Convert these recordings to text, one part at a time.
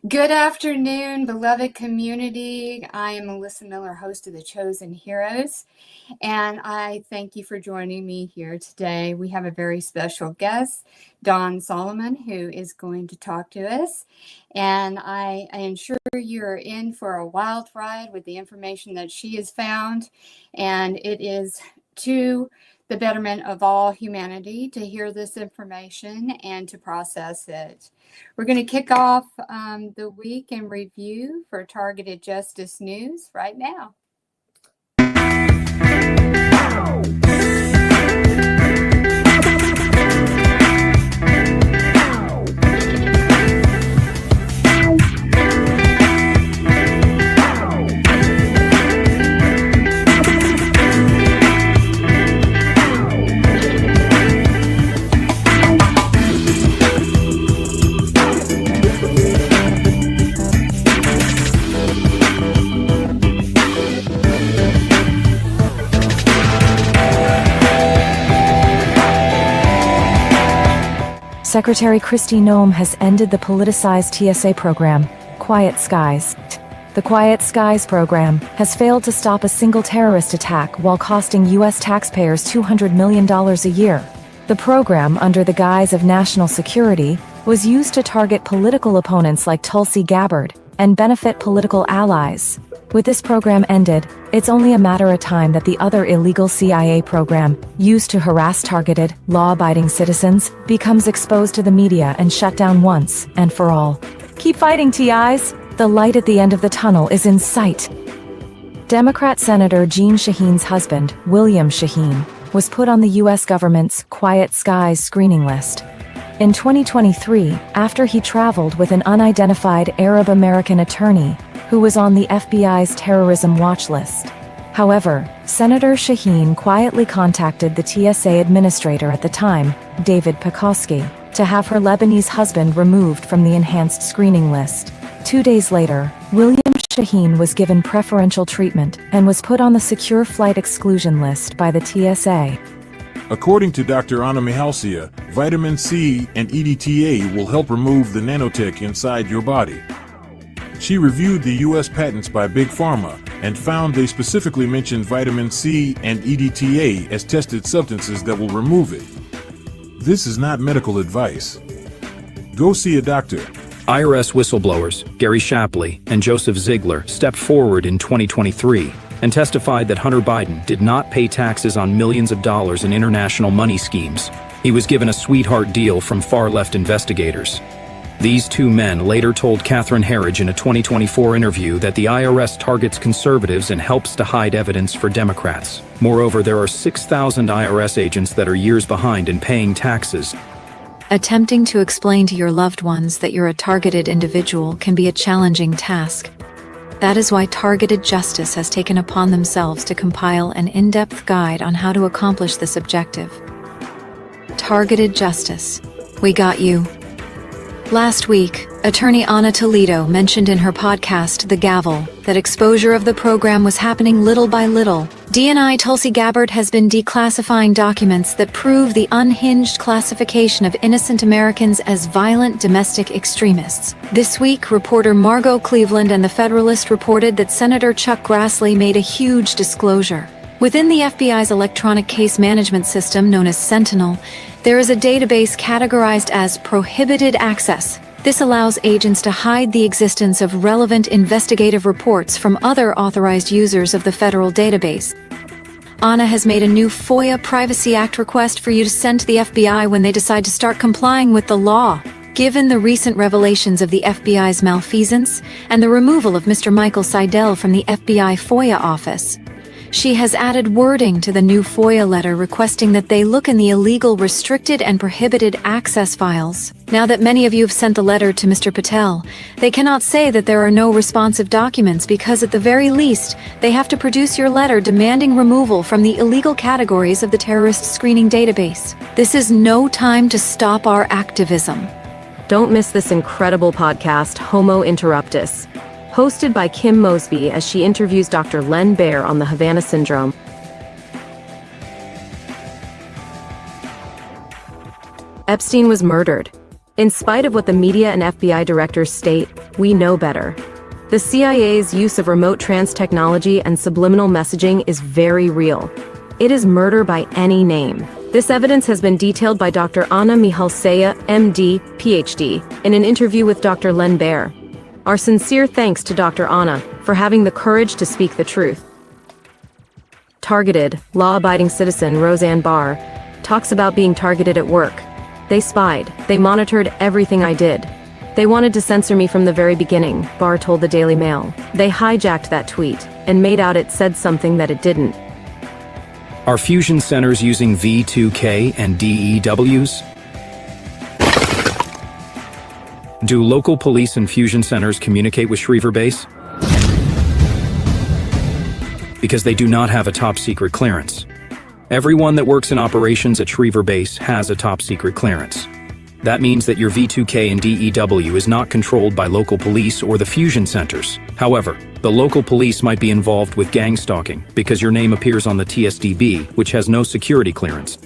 Good afternoon, beloved community. I am Melissa Miller, host of The Chosen Heroes, and I thank you for joining me here today. We have a very special guest, Dawn Solomon, who is going to talk to us, and I am sure you're in for a wild ride with the information that she has found, and it is to the betterment of all humanity to hear this information and to process it. We're going to kick off the week in review for Targeted Justice News right now. Secretary Kristi Noem has ended the politicized TSA program, Quiet Skies. The Quiet Skies program has failed to stop a single terrorist attack while costing U.S. taxpayers $200 million a year. The program, under the guise of national security, was used to target political opponents like Tulsi Gabbard and benefit political allies. With this program ended, it's only a matter of time that the other illegal CIA program, used to harass targeted, law-abiding citizens, becomes exposed to the media and shut down once and for all. Keep fighting, TIs! The light at the end of the tunnel is in sight. Democrat Senator Jeanne Shaheen's husband, William Shaheen, was put on the U.S. government's Quiet Skies screening list. In 2023, after he traveled with an unidentified Arab-American attorney, who was on the FBI's terrorism watch list. However, Senator Shaheen quietly contacted the TSA administrator at the time, David Pekoski, to have her Lebanese husband removed from the enhanced screening list. 2 days later, William Shaheen was given preferential treatment and was put on the secure flight exclusion list by the TSA. According to Dr. Anna Mihalcea, vitamin C and EDTA will help remove the nanotech inside your body. She reviewed the U.S. patents by Big Pharma and found they specifically mentioned vitamin C and EDTA as tested substances that will remove it. This is not medical advice. Go see a doctor. IRS whistleblowers Gary Shapley and Joseph Ziegler stepped forward in 2023 and testified that Hunter Biden did not pay taxes on millions of dollars in international money schemes. He was given a sweetheart deal from far-left investigators. These two men later told Catherine Herridge in a 2024 interview that the IRS targets conservatives and helps to hide evidence for Democrats. Moreover, there are 6,000 IRS agents that are years behind in paying taxes. Attempting to explain to your loved ones that you're a targeted individual can be a challenging task. That is why Targeted Justice has taken upon themselves to compile an in-depth guide on how to accomplish this objective. Targeted Justice. We got you. Last week, attorney Anna Toledo mentioned in her podcast, The Gavel, that exposure of the program was happening little by little. DNI Tulsi Gabbard has been declassifying documents that prove the unhinged classification of innocent Americans as violent domestic extremists. This week, reporter Margot Cleveland and The Federalist reported that Senator Chuck Grassley made a huge disclosure. Within the FBI's electronic case management system known as Sentinel, there is a database categorized as prohibited access. This allows agents to hide the existence of relevant investigative reports from other authorized users of the federal database. Anna has made a new FOIA Privacy Act request for you to send to the FBI when they decide to start complying with the law. Given the recent revelations of the FBI's malfeasance and the removal of Mr. Michael Seidel from the FBI FOIA office, she has added wording to the new FOIA letter requesting that they look in the illegal restricted and prohibited access files. Now that many of you have sent the letter to Mr. Patel, they cannot say that there are no responsive documents because at the very least, they have to produce your letter demanding removal from the illegal categories of the terrorist screening database. This is no time to stop our activism. Don't miss this incredible podcast, Homo Interruptus, hosted by Kim Mosby as she interviews Dr. Len Baer on the Havana Syndrome. Epstein was murdered. In spite of what the media and FBI directors state, we know better. The CIA's use of remote trans technology and subliminal messaging is very real. It is murder by any name. This evidence has been detailed by Dr. Anna Mihalseya, MD, PhD, in an interview with Dr. Len Baer. Our sincere thanks to Dr. Anna for having the courage to speak the truth. Targeted, law-abiding citizen Roseanne Barr talks about being targeted at work. They spied, they monitored everything I did. They wanted to censor me from the very beginning, Barr told the Daily Mail. They hijacked that tweet and made out it said something that it didn't. Are fusion centers using V2K and DEWs? Do local police and fusion centers communicate with Schriever Base? Because they do not have a top-secret clearance. Everyone that works in operations at Schriever Base has a top-secret clearance. That means that your V2K and DEW is not controlled by local police or the fusion centers. However, the local police might be involved with gang stalking because your name appears on the TSDB, which has no security clearance.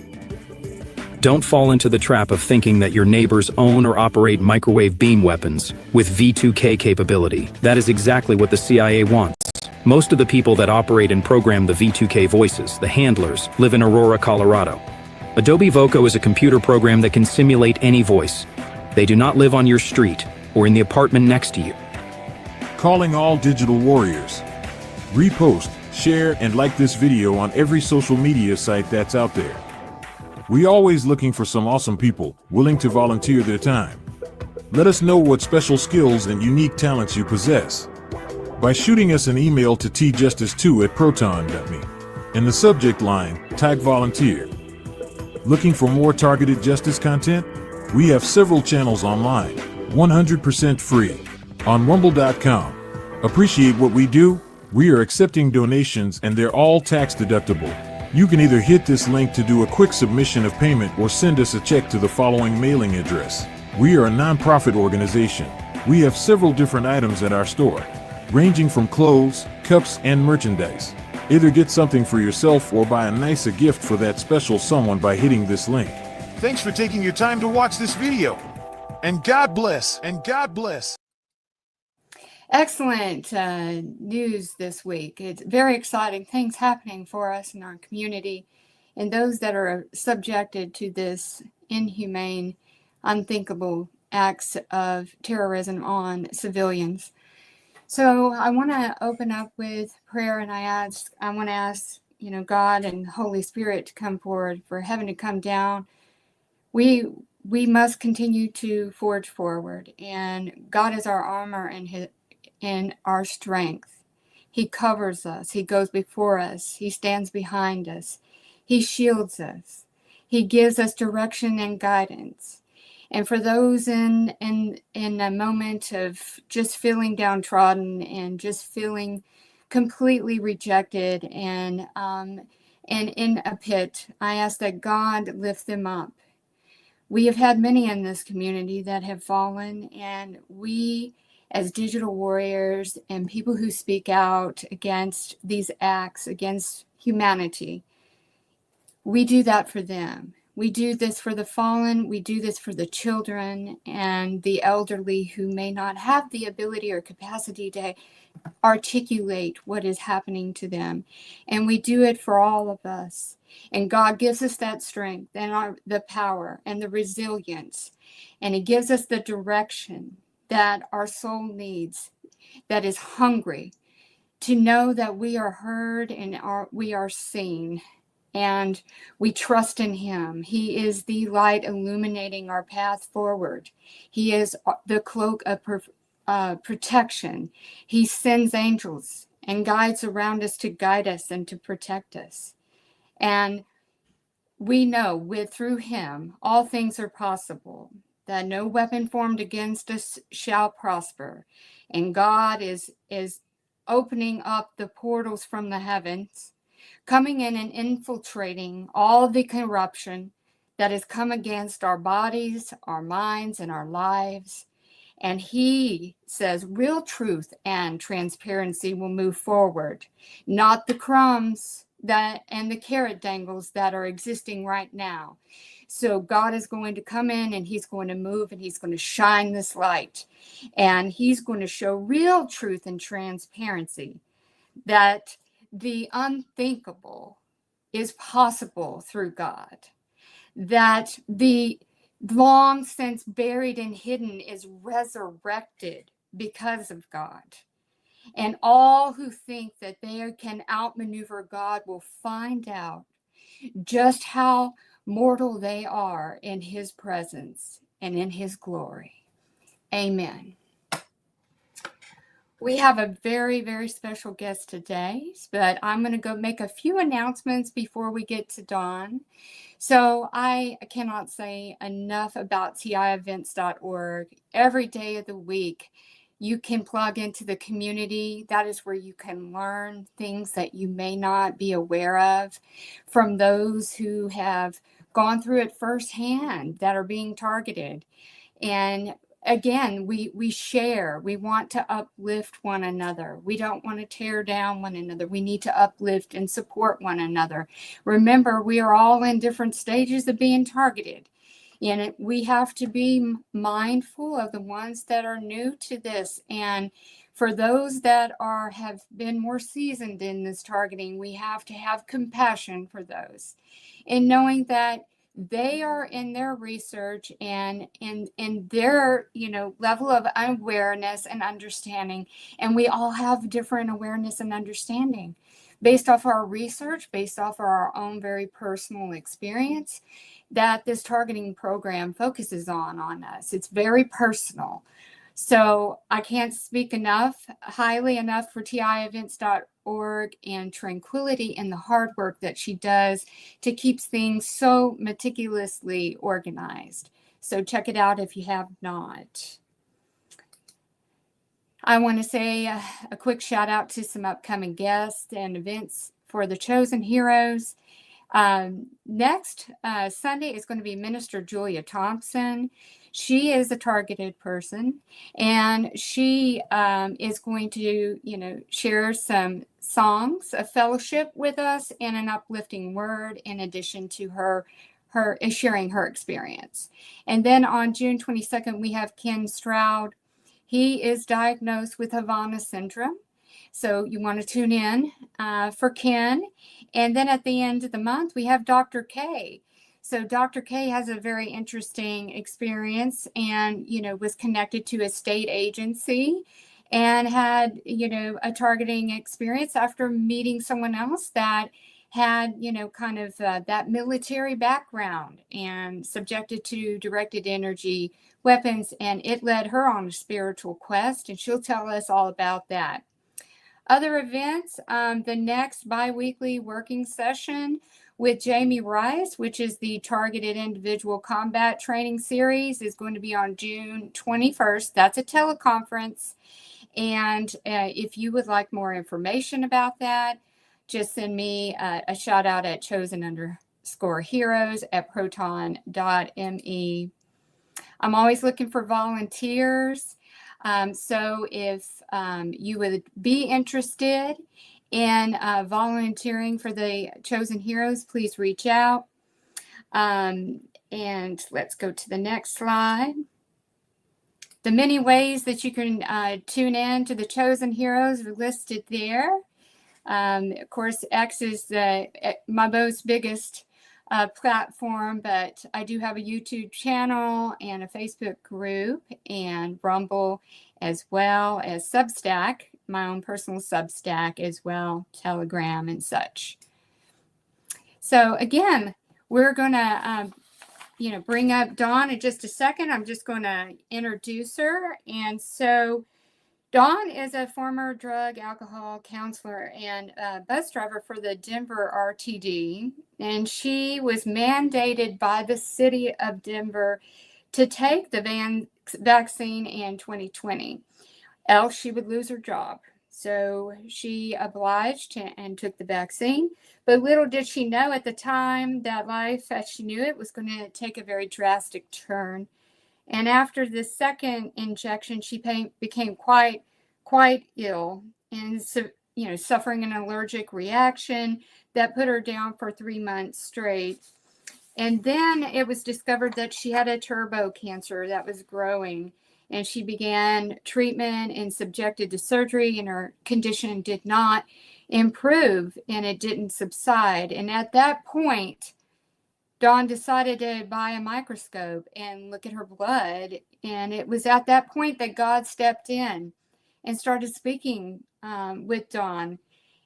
Don't fall into the trap of thinking that your neighbors own or operate microwave beam weapons with V2K capability. That is exactly what the CIA wants. Most of the people that operate and program the V2K voices, the handlers, live in Aurora, Colorado. Adobe Voco is a computer program that can simulate any voice. They do not live on your street or in the apartment next to you. Calling all digital warriors. Repost, share, and like this video on every social media site that's out there. We always looking for some awesome people willing to volunteer their time. Let us know what special skills and unique talents you possess by shooting us an email to tjustice2@proton.me. In the subject line, type volunteer. Looking for more targeted justice content? We have several channels online, 100% free, on rumble.com. Appreciate what we do? We are accepting donations and they're all tax deductible. You can either hit this link to do a quick submission of payment or send us a check to the following mailing address. We are a nonprofit organization. We have several different items at our store, ranging from clothes, cups, and merchandise. Either get something for yourself or buy a nicer gift for that special someone by hitting this link. Thanks for taking your time to watch this video. And God bless, and God bless. Excellent news this week. It's very exciting things happening for us in our community and those that are subjected to this inhumane, unthinkable acts of terrorism on civilians. So I want to open up with prayer, and I want to ask, God and Holy Spirit to come forward, for heaven to come down. We must continue to forge forward, and God is our armor and our strength. He covers us. He goes before us. He stands behind us. He shields us. He gives us direction and guidance. And for those in a moment of just feeling downtrodden and just feeling completely rejected and in a pit, I ask that God lift them up. We have had many in this community that have fallen, and we, as digital warriors and people who speak out against these acts against humanity, we do that for them. We do this for the fallen. We do this for the children and the elderly who may not have the ability or capacity to articulate what is happening to them. And we do it for all of us. And God gives us that strength and the power and the resilience. And He gives us the direction that our soul needs, that is hungry, to know that we are heard and we are seen. And we trust in Him. He is the light illuminating our path forward. He is the cloak of protection. He sends angels and guides around us to guide us and to protect us. And we know through Him all things are possible, that no weapon formed against us shall prosper. And God is opening up the portals from the heavens, coming in and infiltrating all the corruption that has come against our bodies, our minds, and our lives. And He says real truth and transparency will move forward, not the crumbs, and the carrot dangles that are existing right now. So God is going to come in and he's going to move and he's going to shine this light. And he's going to show real truth and transparency that the unthinkable is possible through God, that the long since buried and hidden is resurrected because of God. And all who think that they can outmaneuver God will find out just how mortal they are in his presence and in his glory. Amen. We have a very, very special guest today, but I'm going to go make a few announcements before we get to Dawn. So I cannot say enough about tievents.org. Every day of the week, you can plug into the community. That is where you can learn things that you may not be aware of from those who have gone through it firsthand that are being targeted. And again, we share. We want to uplift one another. We don't want to tear down one another. We need to uplift and support one another. Remember, we are all in different stages of being targeted. And we have to be mindful of the ones that are new to this. And for those that have been more seasoned in this targeting, we have to have compassion for those. And knowing that they are in their research and in their level of awareness and understanding, and we all have different awareness and understanding based off our research, based off our own very personal experience that this targeting program focuses on us. It's very personal. So I can't speak highly enough for tievents.org and Tranquility and the hard work that she does to keep things so meticulously organized. So check it out if you have not. I want to say a quick shout out to some upcoming guests and events for the Chosen Heroes. Next Sunday is going to be Minister Julia Thompson. She is a targeted person, and she is going to, share some songs of fellowship with us and an uplifting word in addition to her sharing her experience. And then on June 22nd, we have Ken Stroud. He is diagnosed with Havana syndrome. So you want to tune in for Ken. And then at the end of the month, we have Dr. K. So Dr. K has a very interesting experience and, was connected to a state agency and had, a targeting experience after meeting someone else that had, kind of that military background and subjected to directed energy weapons. And it led her on a spiritual quest. And she'll tell us all about that. Other events, the next bi-weekly working session with Jamie Rice, which is the Targeted Individual Combat Training Series, is going to be on June 21st. That's a teleconference. And if you would like more information about that, just send me a shout out at chosen_heroes@proton.me. I'm always looking for volunteers. So if you would be interested in volunteering for the Chosen Heroes, please reach out. And let's go to the next slide. The many ways that you can tune in to the Chosen Heroes are listed there. Of course, X is my most biggest platform, but I do have a YouTube channel and a Facebook group and Rumble, as well as Substack, my own personal Substack as well, Telegram and such. So again, we're going to, bring up Dawn in just a second. I'm just going to introduce her. And so Dawn is a former drug, alcohol counselor and bus driver for the Denver RTD, and she was mandated by the city of Denver to take the vaccine in 2020, else she would lose her job. So she obliged and took the vaccine, but little did she know at the time that life as she knew it was going to take a very drastic turn. And after the second injection, she became quite ill and suffering an allergic reaction that put her down for 3 months straight. And then it was discovered that she had a turbo cancer that was growing, and she began treatment and subjected to surgery, and her condition did not improve and it didn't subside. And at that point, Dawn decided to buy a microscope and look at her blood. And it was at that point that God stepped in and started speaking with Dawn.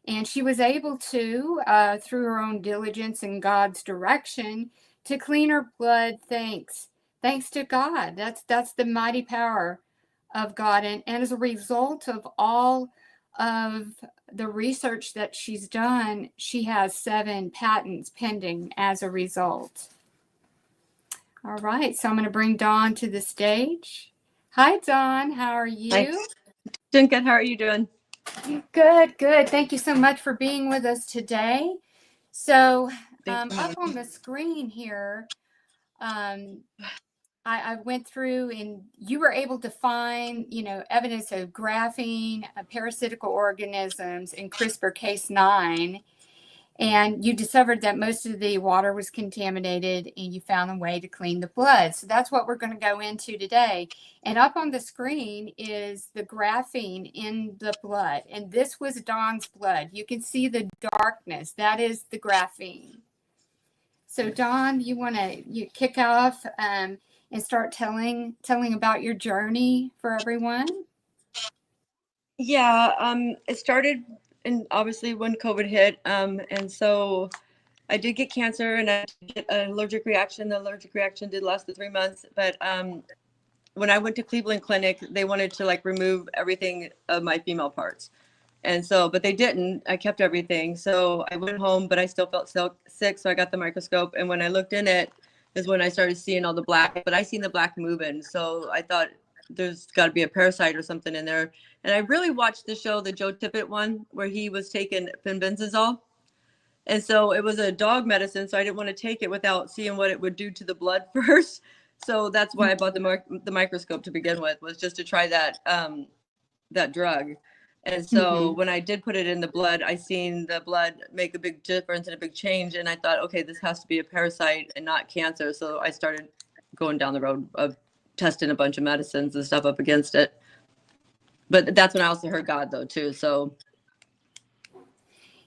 And she was able to, through her own diligence and God's direction, to clean her blood. Thanks to God. That's the mighty power of God. And as a result of all of the research that she's done, she has 7 patents pending as a result. All right, so I'm going to bring Dawn to the stage. Hi, Dawn. How are you? Hi. Doing good. How are you doing? Good. Thank you so much for being with us today. So up on the screen here, I went through, and you were able to find, evidence of graphene, parasitical organisms in CRISPR-Cas9, and you discovered that most of the water was contaminated, and you found a way to clean the blood. So that's what we're going to go into today. And up on the screen is the graphene in the blood, and this was Dawn's blood. You can see the darkness. That is the graphene. So Dawn, you kick off and start telling about your journey for everyone? Yeah, it started obviously when COVID hit, and so I did get cancer and I did get an allergic reaction. The allergic reaction did last 3 months, but when I went to Cleveland Clinic, they wanted to remove everything of my female parts. And so, but they didn't. I kept everything. So I went home, but I still felt sick. So I got the microscope. And when I looked in it is when I started seeing all the black, but I seen the black moving. So I thought there's got to be a parasite or something in there. And I really watched the show, the Joe Tippett one, where he was taking fenbendazole. And so it was a dog medicine. So I didn't want to take it without seeing what it would do to the blood first. So that's why I bought the microscope to begin with, was just to try that drug. And so when I did put it in the blood, I seen the blood make a big difference and a big change. And I thought, okay, this has to be a parasite and not cancer. So I started going down the road of testing a bunch of medicines and stuff up against it. But that's when I also heard God, though, too. So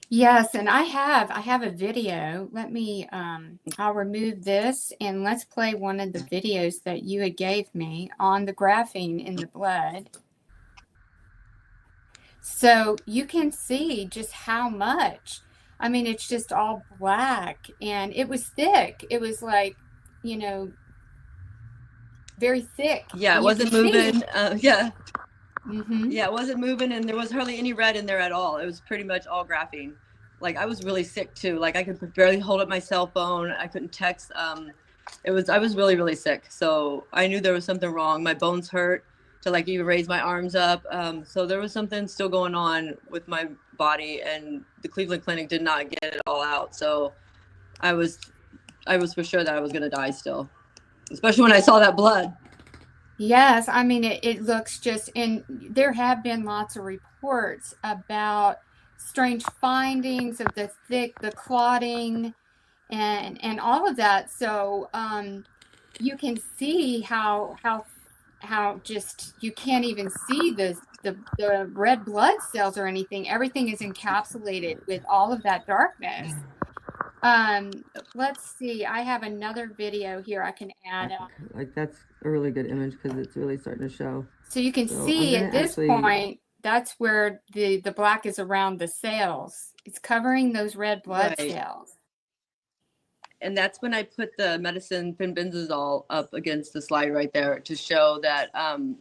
yes, and I have a video. Let me I'll remove this, and let's play one of the videos that you had gave me on the graphene in the blood. So you can see just how much. I mean, it's just all black, and it was thick. It was like, very thick. Yeah, it wasn't moving. Yeah. Mm-hmm. Yeah, it wasn't moving, and there was hardly any red in there at all. It was pretty much all graphene. I was really sick too. I could barely hold up my cell phone. I couldn't text. I was really, really sick. So I knew there was something wrong. My bones hurt to even raise my arms up. So there was something still going on with my body, and the Cleveland Clinic did not get it all out. So I was for sure that I was going to die still, especially when I saw that blood. Yes, I mean, it looks just, and there have been lots of reports about strange findings of the clotting and all of that. So you can see how just, you can't even see the red blood cells or anything. Everything is encapsulated with all of that darkness. Let's see. I have another video here I can add up. That's a really good image because it's really starting to show. So you can see at this point, that's where the black is around the cells. It's covering those red blood cells. And that's when I put the medicine fenbendazole up against the slide right there to show that, and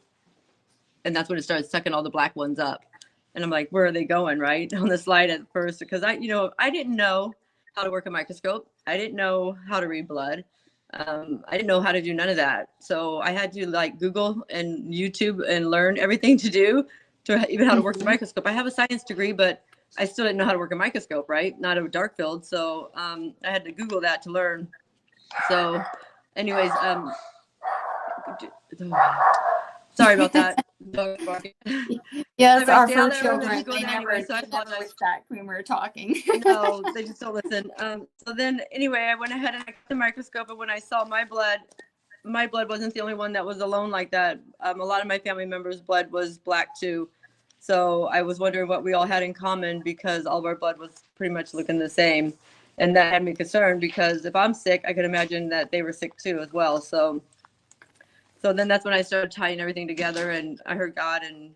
that's when it started sucking all the black ones up. And I'm like, where are they going, right? On the slide at first, because I didn't know how to work a microscope. I didn't know how to read blood. I didn't know how to do none of that. So I had to Google and YouTube and learn everything to do to even how to work the microscope. I have a science degree, but I still didn't know how to work a microscope, right? Not a dark field. So I had to Google that to learn. So anyways, Sorry about that. Dog barking. Yes, If I our stay out fur that room, they children, keep going they anyway, never, so I they never apologize. respect when we're talking. No, they just don't listen. So then anyway, I went ahead and I got the microscope, and when I saw my blood wasn't the only one that was alone like that. A lot of my family members' blood was black too. So I was wondering what we all had in common, because all of our blood was pretty much looking the same. And that had me concerned, because if I'm sick, I could imagine that they were sick too as well. So then that's when I started tying everything together, and I heard God, and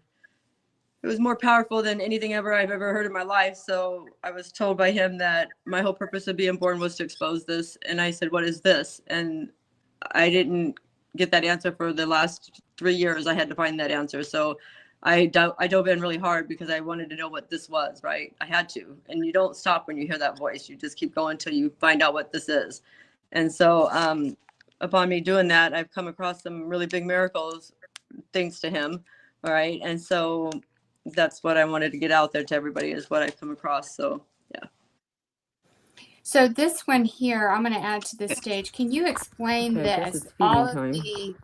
it was more powerful than anything I've ever heard in my life. So I was told by him that my whole purpose of being born was to expose this. And I said, what is this? And I didn't get that answer for the last 3 years. I had to find that answer. So I dove in really hard, because I wanted to know what this was, right? I had to. And you don't stop when you hear that voice. You just keep going until you find out what this is. And so upon me doing that, I've come across some really big miracles thanks to him. All right. And so that's what I wanted to get out there to everybody, is what I've come across. So yeah. So this one here, I'm going to add to this stage. Can you explain Okay, I guess this? it's All feeding of time. the,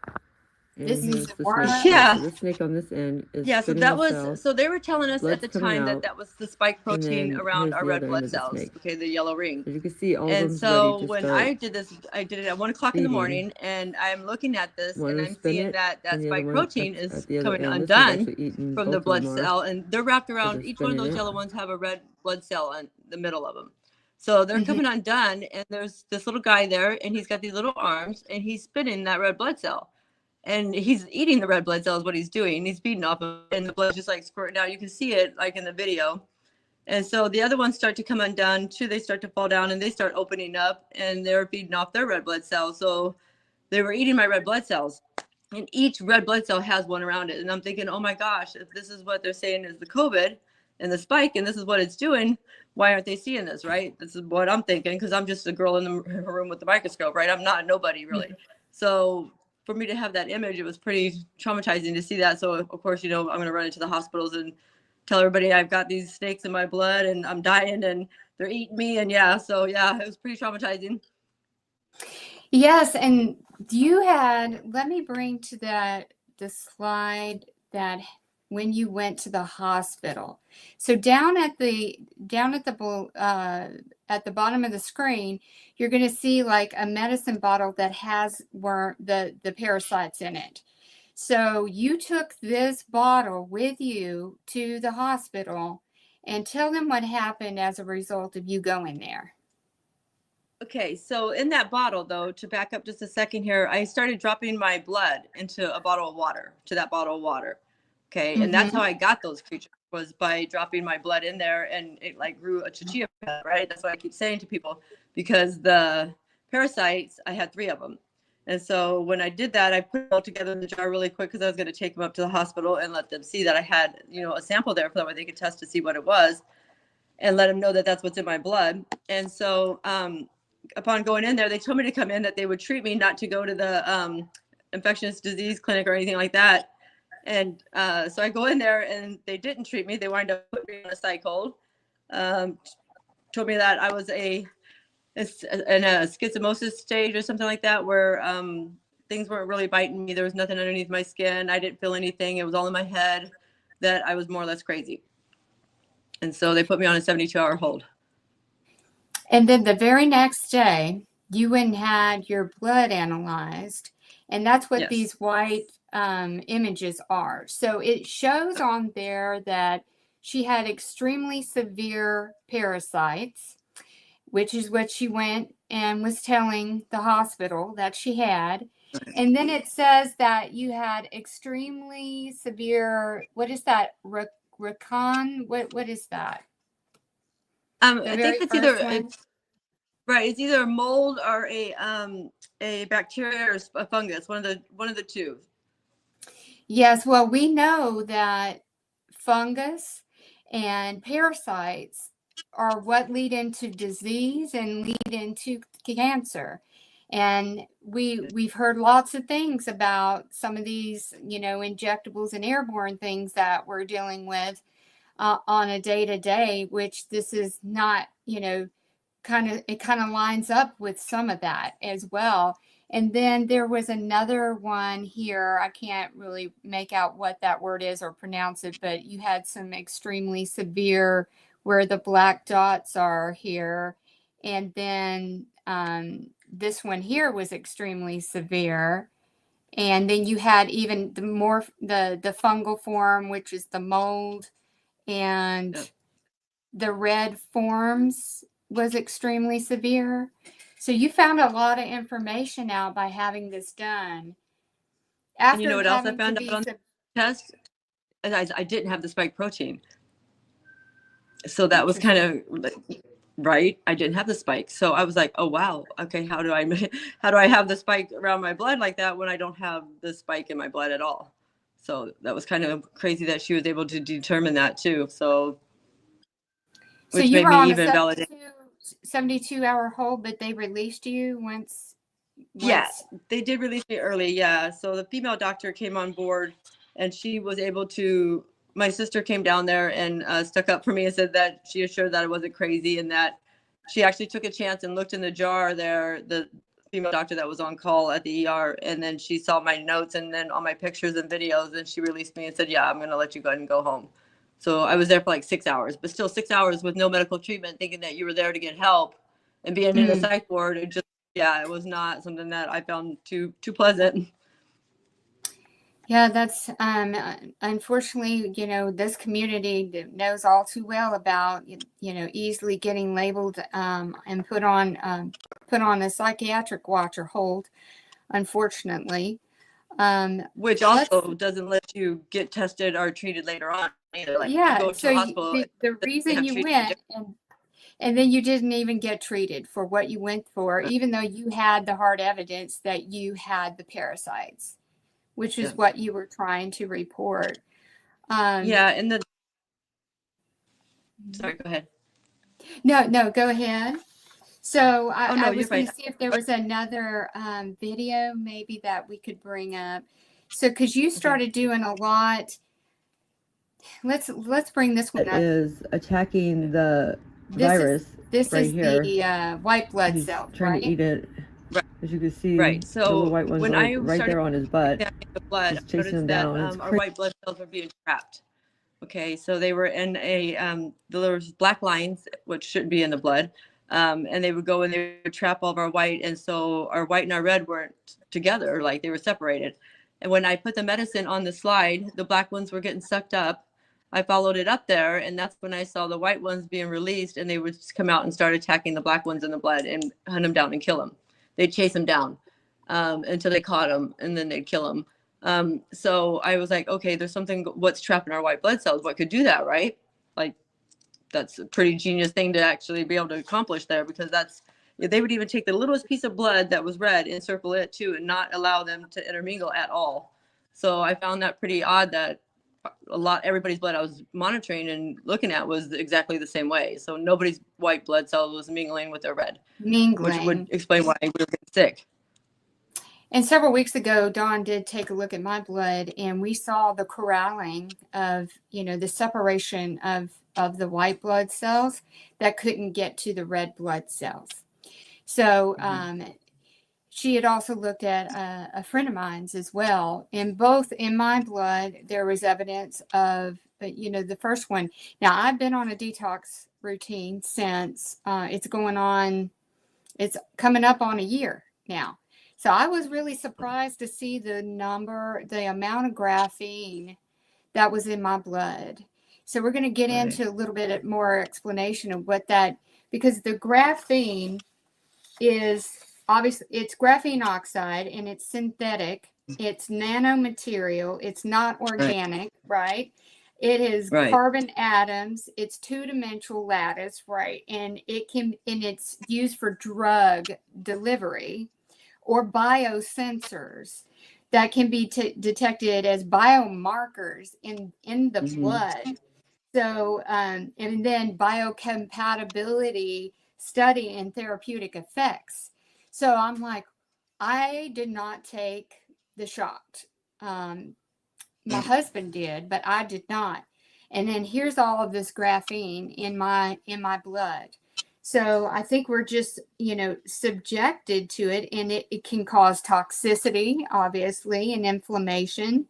And this here's is the worm. snake. Yeah. So the snake on this end is Yeah, so spinning that the was, cell, so they were telling us at blood's the coming time that out, that was the spike and protein then around here's our the red other end blood of the cells, snake. okay, the yellow ring. As you can see, all of And them's ready so to when start I did it at 1 o'clock in the feeding. morning, and I'm looking at this, One and will I'm spin seeing it, that and the other spike one protein at is the other coming end. This one's undone actually eaten, from both the of them blood are, cell, and they're wrapped as around, they're each one of spinning those it. yellow ones have a red blood cell in the middle of them. So they're coming undone, and there's this little guy there, and he's got these little arms, and he's spinning that red blood cell. And he's eating the red blood cells, what he's doing. He's feeding off of it, and the blood's just like squirting out. You can see it like in the video. And so the other ones start to come undone too. They start to fall down, and they start opening up, and they're feeding off their red blood cells. So they were eating my red blood cells, and each red blood cell has one around it. And I'm thinking, oh my gosh, if this is what they're saying is the COVID and the spike, and this is what it's doing, why aren't they seeing this, right? This is what I'm thinking, because I'm just a girl in the room with the microscope, right? I'm not nobody really. So for me to have that image, it was pretty traumatizing to see that. So of course, I'm going to run into the hospitals and tell everybody I've got these snakes in my blood and I'm dying and they're eating me. And so it was pretty traumatizing. Yes, and let me bring to the slide that when you went to the hospital. So down at the bottom of the screen, you're going to see like a medicine bottle that has the parasites in it. So you took this bottle with you to the hospital, and tell them what happened as a result of you going there. Okay, so in that bottle, though, to back up just a second here, I started dropping my blood into a bottle of water, Okay, and that's how I got those creatures, was by dropping my blood in there, and it like grew a chia pet, right? That's what I keep saying to people, because the parasites, I had 3 of them. And so when I did that, I put it all together in the jar really quick, because I was going to take them up to the hospital and let them see that I had, a sample there, for that way they could test to see what it was, and let them know that that's what's in my blood. And so upon going in there, they told me to come in, that they would treat me, not to go to the infectious disease clinic or anything like that. And so I go in there, and they didn't treat me. They wind up putting me on a psych hold. Told me that I was in a schizomosis stage or something like that, where things weren't really biting me. There was nothing underneath my skin. I didn't feel anything. It was all in my head, that I was more or less crazy. And so they put me on a 72-hour hold. And then the very next day, you went and had your blood analyzed. And that's what these white images are. So it shows on there that she had extremely severe parasites, which is what she went and was telling the hospital that she had. And then it says that you had extremely severe, what is that? Rakan? What is that? I think it's either mold or a bacteria or a fungus, one of the two. Yes, well, we know that fungus and parasites are what lead into disease and lead into cancer. And we've heard lots of things about some of these, injectables and airborne things that we're dealing with on a day-to-day, which this is not, it kind of lines up with some of that as well. And then there was another one here. I can't really make out what that word is or pronounce it, but you had some extremely severe where the black dots are here. And then this one here was extremely severe. And then you had even the fungal form, which is the mold, and Yep. the red forms was extremely severe. So you found a lot of information out by having this done. And you know After what else I having to found out be on the test? And I didn't have the spike protein. So that was kind of right. I didn't have the spike. So I was like, oh, wow. Okay. How do I have the spike around my blood like that when I don't have the spike in my blood at all? So that was kind of crazy that she was able to determine that too. So which you made were me on a even validate. 72-hour hold, but they released you once. Yeah, they did release me early. Yeah. So the female doctor came on board and she was able to, my sister came down there and stuck up for me and said that she assured that I wasn't crazy and that she actually took a chance and looked in the jar there, the female doctor that was on call at the ER. And then she saw my notes and then all my pictures and videos and she released me and said, yeah, I'm going to let you go ahead and go home. So I was there for like 6 hours, but still 6 hours with no medical treatment, thinking that you were there to get help and being in a psych ward. It just, yeah, it was not something that I found too pleasant. Yeah, that's unfortunately, this community knows all too well about, easily getting labeled and put on a psychiatric watch or hold, unfortunately. Which also doesn't let you get tested or treated later on either. Like you Yeah, go to so the hospital, the they reason have you treatment. went and then you didn't even get treated for what you went for, even though you had the hard evidence that you had the parasites, which is Yeah. what you were trying to report. Yeah, and sorry, go ahead. No, go ahead. So Oh no, I you're was going fine. to see if there was another video maybe that we could bring up. So because you started doing a lot. Let's bring this one up. Is attacking the virus This right is here. the white blood He's cells, trying right? to eat it. Right. As you can see, Right. the little So white ones when like I right started there on his butt. examining the blood, Just I chasing him noticed that down. It's our crazy. white blood cells were being trapped. Okay, so they were in there was black lines, which shouldn't be in the blood. And they would go and they would trap all of our white. And so our white and our red weren't together, like they were separated. And when I put the medicine on the slide, the black ones were getting sucked up. I followed it up there, and that's when I saw the white ones being released, and they would just come out and start attacking the black ones in the blood and hunt them down and kill them. They'd chase them down until they caught them, and then they'd kill them. So I was like, okay, there's something, what's trapping our white blood cells? What could do that, right? Like, that's a pretty genius thing to actually be able to accomplish there, because they would even take the littlest piece of blood that was red and circle it too and not allow them to intermingle at all. So I found that pretty odd that everybody's blood I was monitoring and looking at was exactly the same way. So nobody's white blood cell was mingling with their red, which would explain why we were getting sick. And several weeks ago, Dawn did take a look at my blood, and we saw the corralling of, the separation of the white blood cells that couldn't get to the red blood cells. So she had also looked at a friend of mine's as well. And both in my blood, there was evidence of, the first one. Now, I've been on a detox routine since it's coming up on a year now. So I was really surprised to see the amount of graphene that was in my blood. So we're going to get into a little bit more explanation of what that, because the graphene is obviously, it's graphene oxide and it's synthetic. It's nanomaterial. It's not organic, right? It is carbon atoms. It's two-dimensional lattice, right? And it's used for drug delivery or biosensors that can be detected as biomarkers in the blood. So, and then biocompatibility study and therapeutic effects. So I'm like, I did not take the shot. My husband did, but I did not. And then here's all of this graphene in my blood. So I think we're just, subjected to it, and it can cause toxicity, obviously, and inflammation,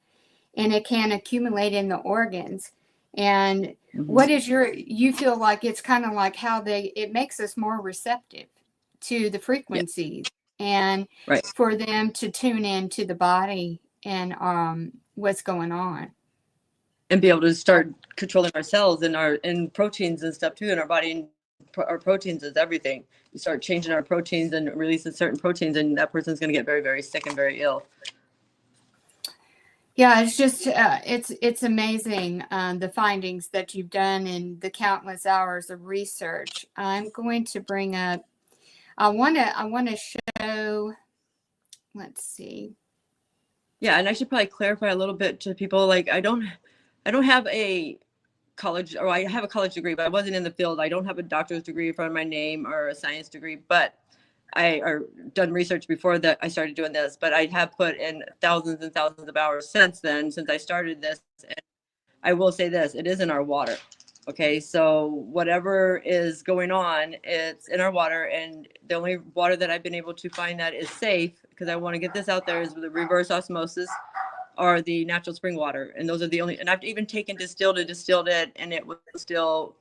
and it can accumulate in the organs. And what is you feel like it's kind of like how it makes us more receptive to the frequencies, and Right. for them to tune in to the body and what's going on. And be able to start controlling our cells and proteins and stuff too in our body. And our proteins is everything. You start changing our proteins and releasing certain proteins, and that person's going to get very, very sick and very ill. Yeah, it's just it's amazing, the findings that you've done and the countless hours of research. I'm going to bring up. I want to show. Let's see. Yeah, and I should probably clarify a little bit to people. Like, I don't have a college, or I have a college degree, but I wasn't in the field. I don't have a doctor's degree in front of my name or a science degree, but I done research before that I started doing this. But I have put in thousands and thousands of hours since then, since I started this. And I will say this: it is in our water. Okay, so whatever is going on, it's in our water, and the only water that I've been able to find that is safe, because I want to get this out there, is the reverse osmosis or the natural spring water. And those are the only, and I've even taken distilled it, and it was still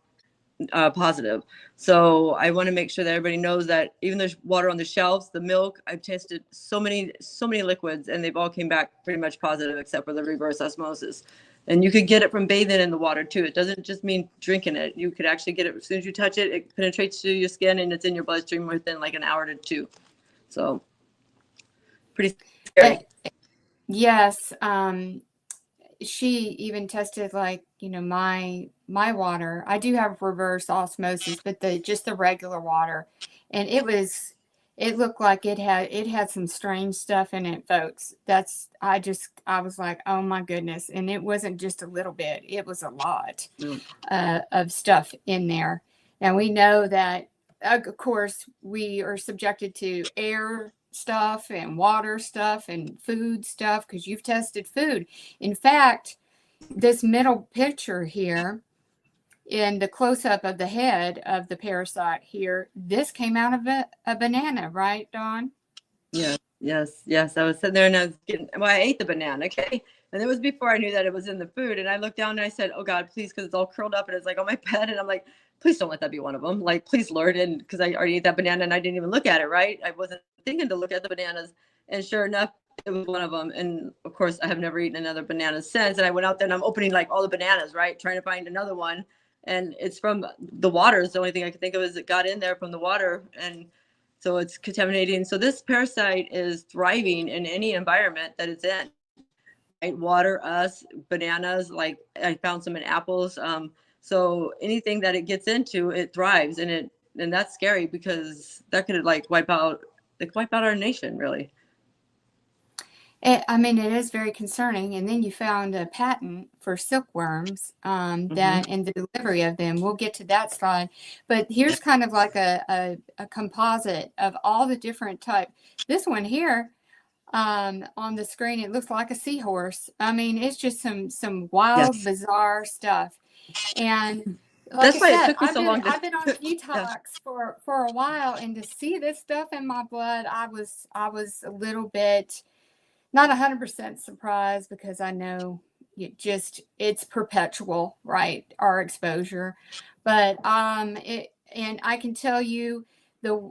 positive. So I want to make sure that everybody knows that even there's water on the shelves, the milk, I've tested so many liquids, and they've all came back pretty much positive except for the reverse osmosis. And you could get it from bathing in the water too. It doesn't just mean drinking it. You could actually get it as soon as you touch it, it penetrates through your skin, and it's in your bloodstream within like an hour to two. So pretty scary. Yes. She even tested, like, my water. I do have reverse osmosis, but just the regular water. And it looked like it had some strange stuff in it, folks. I was like, oh my goodness. And it wasn't just a little bit, it was a lot of stuff in there. And we know that, of course, we are subjected to air stuff and water stuff and food stuff, because you've tested food. In fact, this middle picture here, in the close-up of the head of the parasite here, this came out of a banana, right, Dawn? Yes. I was sitting there and I was I ate the banana, okay? And it was before I knew that it was in the food. And I looked down and I said, oh God, please, because it's all curled up and it's like on my bed. And I'm like, please don't let that be one of them. Like, please, Lord. And because I already ate that banana and I didn't even look at it, right? I wasn't thinking to look at the bananas. And sure enough, it was one of them. And of course, I have never eaten another banana since. And I went out there and I'm opening like all the bananas, right? Trying to find another one. And it's from the water. It's the only thing I could think of is it got in there from the water. And so it's contaminating. So this parasite is thriving in any environment that it's in. Right? Water, us, bananas, like I found some in apples. So anything that it gets into, it thrives, and that's scary, because that could wipe out our nation, really. I mean, it is very concerning. And then you found a patent for silkworms, that and the delivery of them. We'll get to that slide. But here's kind of like a composite of all the different type. This one here, on the screen, it looks like a seahorse. I mean, it's just some wild, bizarre stuff. And like that's why it took me so long. I've been on detox for a while, and to see this stuff in my blood, I was a little bit not 100% surprised, because I know it's perpetual, right? Our exposure. But and I can tell you the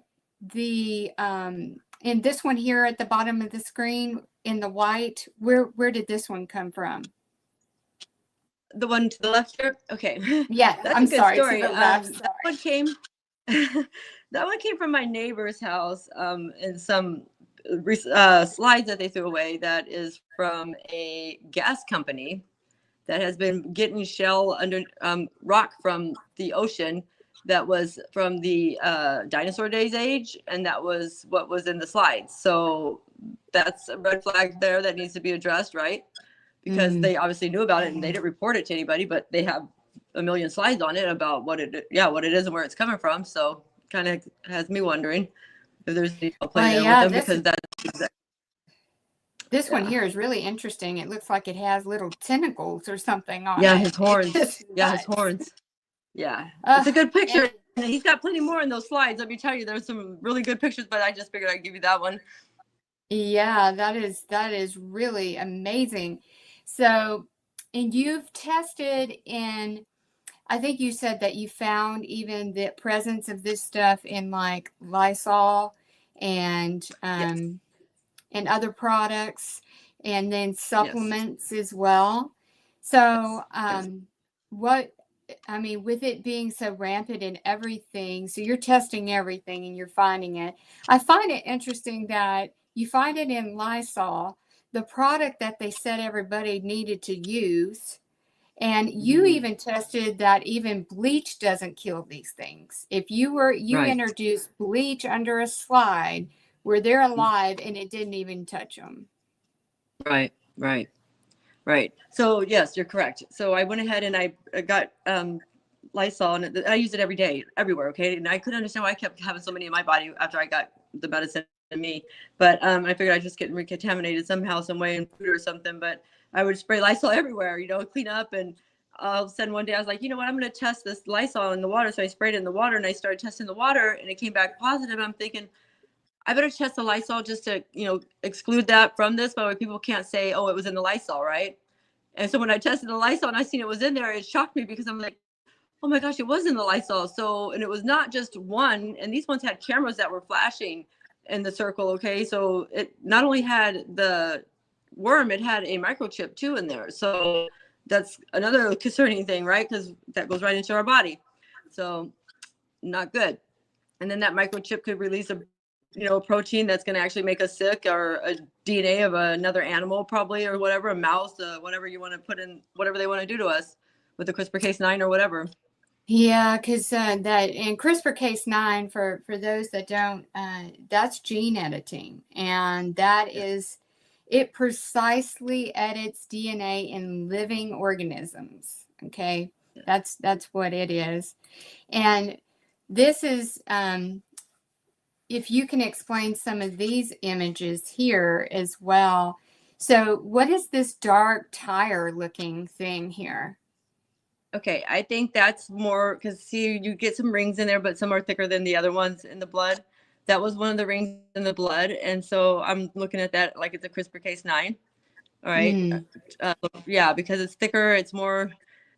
in this one here at the bottom of the screen in the white, where did this one come from? The one to the left here? Okay. Yeah, that's a good story. That one came that one came from my neighbor's house, and some slides that they threw away. That is from a gas company that has been getting shell under rock from the ocean, that was from the dinosaur days age, and that was what was in the slides. So that's a red flag there that needs to be addressed, right? Because they obviously knew about it and they didn't report it to anybody, but they have a million slides on it about what it is and where it's coming from. So kind of has me wondering if there's any play there with them, because that's this one here is really interesting. It looks like it has little tentacles or something on it. His horns. His horns. Yeah, it's a good picture. And he's got plenty more in those slides. Let me tell you, there's some really good pictures, but I just figured I'd give you that one. Yeah, that is really amazing. So, and you've tested in, I think you said that you found even the presence of this stuff in like Lysol and Yes. and other products, and then Yes. supplements as well. So, Yes. what, I mean, with it being so rampant in everything, so you're testing everything and you're finding it. I find it interesting that you find it in Lysol, the product that they said everybody needed to use. And you Mhm. even tested that even bleach doesn't kill these things. If you Right. introduced bleach under a slide where they're alive and it didn't even touch them. Right. Right. Right. So yes, you're correct. So I went ahead and I got Lysol, and I use it every day, everywhere. Okay, and I couldn't understand why I kept having so many in my body after I got the medicine in me. But I figured I just get recontaminated somehow, some way in food or something. But I would spray Lysol everywhere, clean up. And all of a sudden one day I was like, you know what, I'm going to test this Lysol in the water. So I sprayed it in the water, and I started testing the water, and it came back positive. I'm thinking, I better test the Lysol just to, exclude that from this, but people can't say, oh, it was in the Lysol, right? And so when I tested the Lysol and I seen it was in there, it shocked me because I'm like, oh my gosh, it was in the Lysol. So, and it was not just one, and these ones had cameras that were flashing in the circle. Okay. So it not only had the worm, it had a microchip too in there. So that's another concerning thing, right? Because that goes right into our body. So not good. And then that microchip could release a protein that's going to actually make us sick, or a DNA of another animal, probably, or whatever, a mouse, whatever you want to put in, whatever they want to do to us with the CRISPR-Cas9 or whatever. Yeah, because that in CRISPR-Cas9, for those that don't, that's gene editing, and that is, it precisely edits DNA in living organisms. Okay, that's what it is, and this is if you can explain some of these images here as well. So, what is this dark tire looking thing here? Okay, I think that's more because, see, you get some rings in there, but some are thicker than the other ones in the blood. That was one of the rings in the blood, and so I'm looking at that like it's a CRISPR-Cas9. All right. Mm. Yeah, because it's thicker, it's more,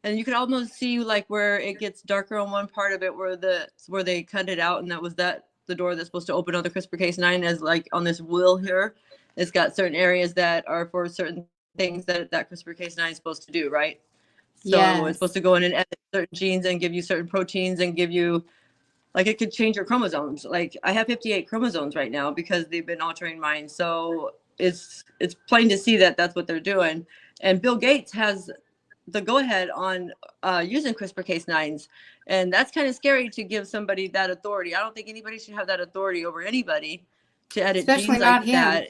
and you can almost see like where it gets darker on one part of it, where they cut it out, and that was the door that's supposed to open on the CRISPR-Cas9, as like on this wheel here. It's got certain areas that are for certain things that CRISPR-Cas9 is supposed to do, right? So it's supposed Yes. to go in and edit certain genes and give you certain proteins and give you, like, it could change your chromosomes. Like, I have 58 chromosomes right now because they've been altering mine. So it's plain to see that that's what they're doing. And Bill Gates has the go ahead on using CRISPR-Cas9s, and that's kind of scary to give somebody that authority. I don't think anybody should have that authority over anybody to edit Especially genes not like him. that.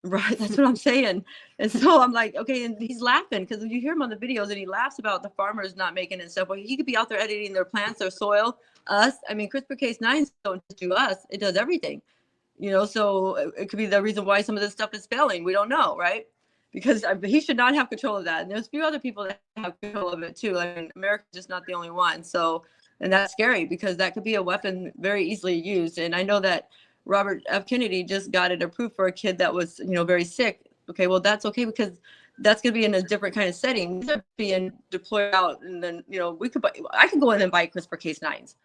Right, that's what I'm saying. And so I'm like, okay, and he's laughing because you hear him on the videos and he laughs about the farmers not making it and stuff. Well, he could be out there editing their plants, their soil, us. I mean, CRISPR-Cas9s don't just do us, it does everything. So it could be the reason why some of this stuff is failing. We don't know, right? Because he should not have control of that. And there's a few other people that have control of it too. I mean, America's just not the only one. So, and that's scary because that could be a weapon very easily used. And I know that Robert F. Kennedy just got it approved for a kid that was, very sick. Okay, well, that's okay because that's going to be in a different kind of setting. They're being deployed out, and then, I could go in and buy CRISPR-Cas9s,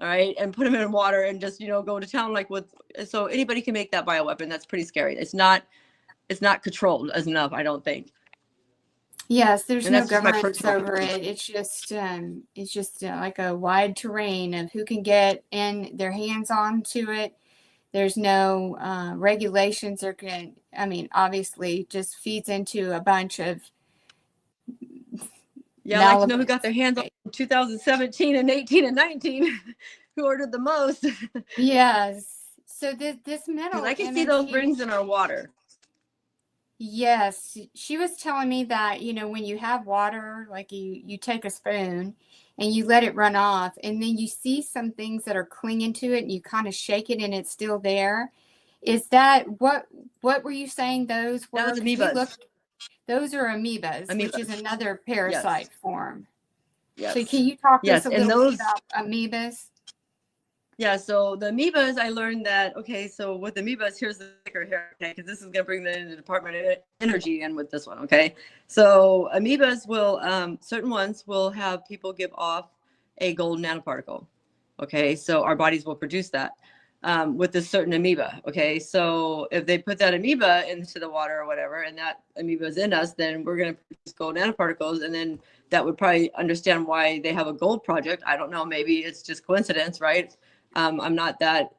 all right, and put them in water and just, go to town so anybody can make that bioweapon. That's pretty scary. It's not controlled as enough, I don't think. Yes, there's And no that's just my governance personal over it. It's just like a wide terrain of who can get in their hands onto it. There's no regulations or can. I mean, obviously, just feeds into a bunch of Yeah, I'd like to know who malevolent. got their hands on 2017 and 18 and 19, who ordered the most. Yes. So this Because metal I can see image those here. rings in our water. Yes, she was telling me that, when you have water, like you take a spoon and you let it run off, and then you see some things that are clinging to it and you kind of shake it and it's still there. Is that what were you saying those That were? was Because we amoebas. looked, those are amoebas, which is Amoebas. another Yes. parasite form. Yes. So can you talk to us Yes. a And little bit those, about amoebas? yeah, so the amoebas, I learned that, okay, so with amoebas, here's the sticker here, okay, because this is going to bring the Department of Energy in with this one, okay? So amoebas will, certain ones will have people give off a gold nanoparticle, okay? So our bodies will produce that with this certain amoeba, okay? So if they put that amoeba into the water or whatever, and that amoeba is in us, then we're going to produce gold nanoparticles, and then that would probably understand why they have a gold project. I don't know, maybe it's just coincidence, right? I'm not that,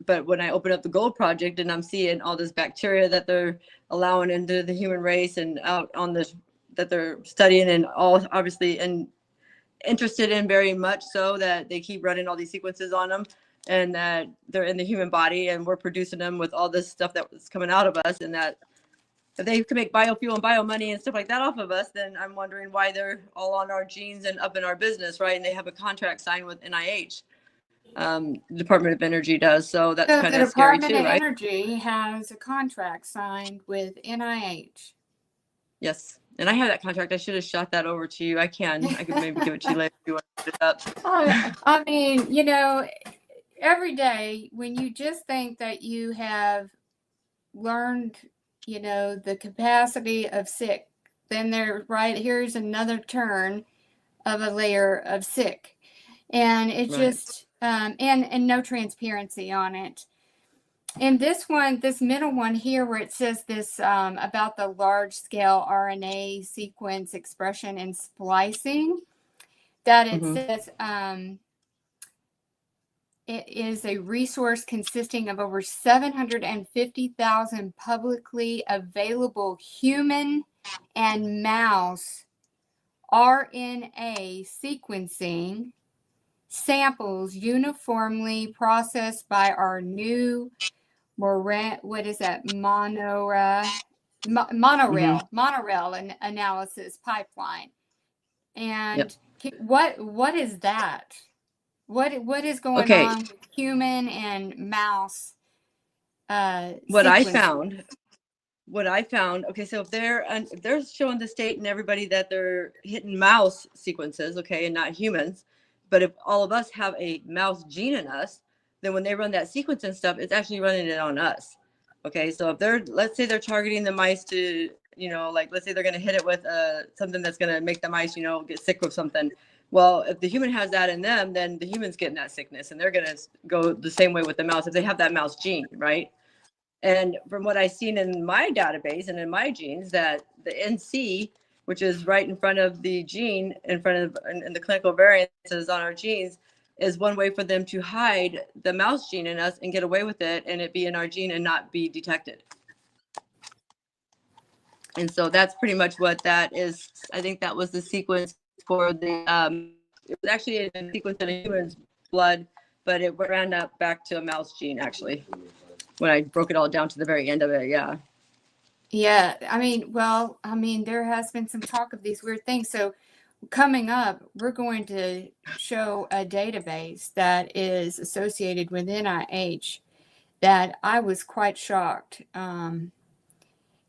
but when I open up the gold project and I'm seeing all this bacteria that they're allowing into the human race and out on this, that they're studying and all obviously and interested in very much so that they keep running all these sequences on them and that they're in the human body and we're producing them with all this stuff that's coming out of us, and that if they can make biofuel and bio money and stuff like that off of us, then I'm wondering why they're all on our genes and up in our business, right? And they have a contract signed with NIH. Department of Energy does. So that's So kind the of scary Department too, of right? Energy has a contract signed with NIH. Yes. And I have that contract. I should have shot that over to you. I could maybe give it to you later if you want to put it up. I mean, every day when you just think that you have learned, the capacity of sick, then here's another turn of a layer of sick. And it Right. just, and no transparency on it. And this middle one here, where it says this about the large scale RNA sequence expression and splicing, that it says it is a resource consisting of over 750,000 publicly available human and mouse RNA sequencing samples uniformly processed by our new monorail analysis pipeline. And what is that? What is going Okay. on with human and mouse What I sequencing? found, okay, so if they're showing the state and everybody that they're hitting mouse sequences, okay, and not humans, but if all of us have a mouse gene in us, then when they run that sequence and stuff, it's actually running it on us. Okay, so if let's say they're targeting the mice to, like let's say they're going to hit it with something that's going to make the mice, get sick with something. Well, if the human has that in them, then the human's getting that sickness, and they're going to go the same way with the mouse if they have that mouse gene, right? And from what I've seen in my database and in my genes, that the NC, which is right in front of the gene, in the clinical variances on our genes, is one way for them to hide the mouse gene in us and get away with it and it be in our gene and not be detected. And so that's pretty much what that is. I think that was the sequence for the, it was actually a sequence in a human's blood, but it ran up back to a mouse gene actually, when I broke it all down to the very end of it. Yeah. Yeah, I mean, there has been some talk of these weird things. So coming up, we're going to show a database that is associated with NIH that I was quite shocked. And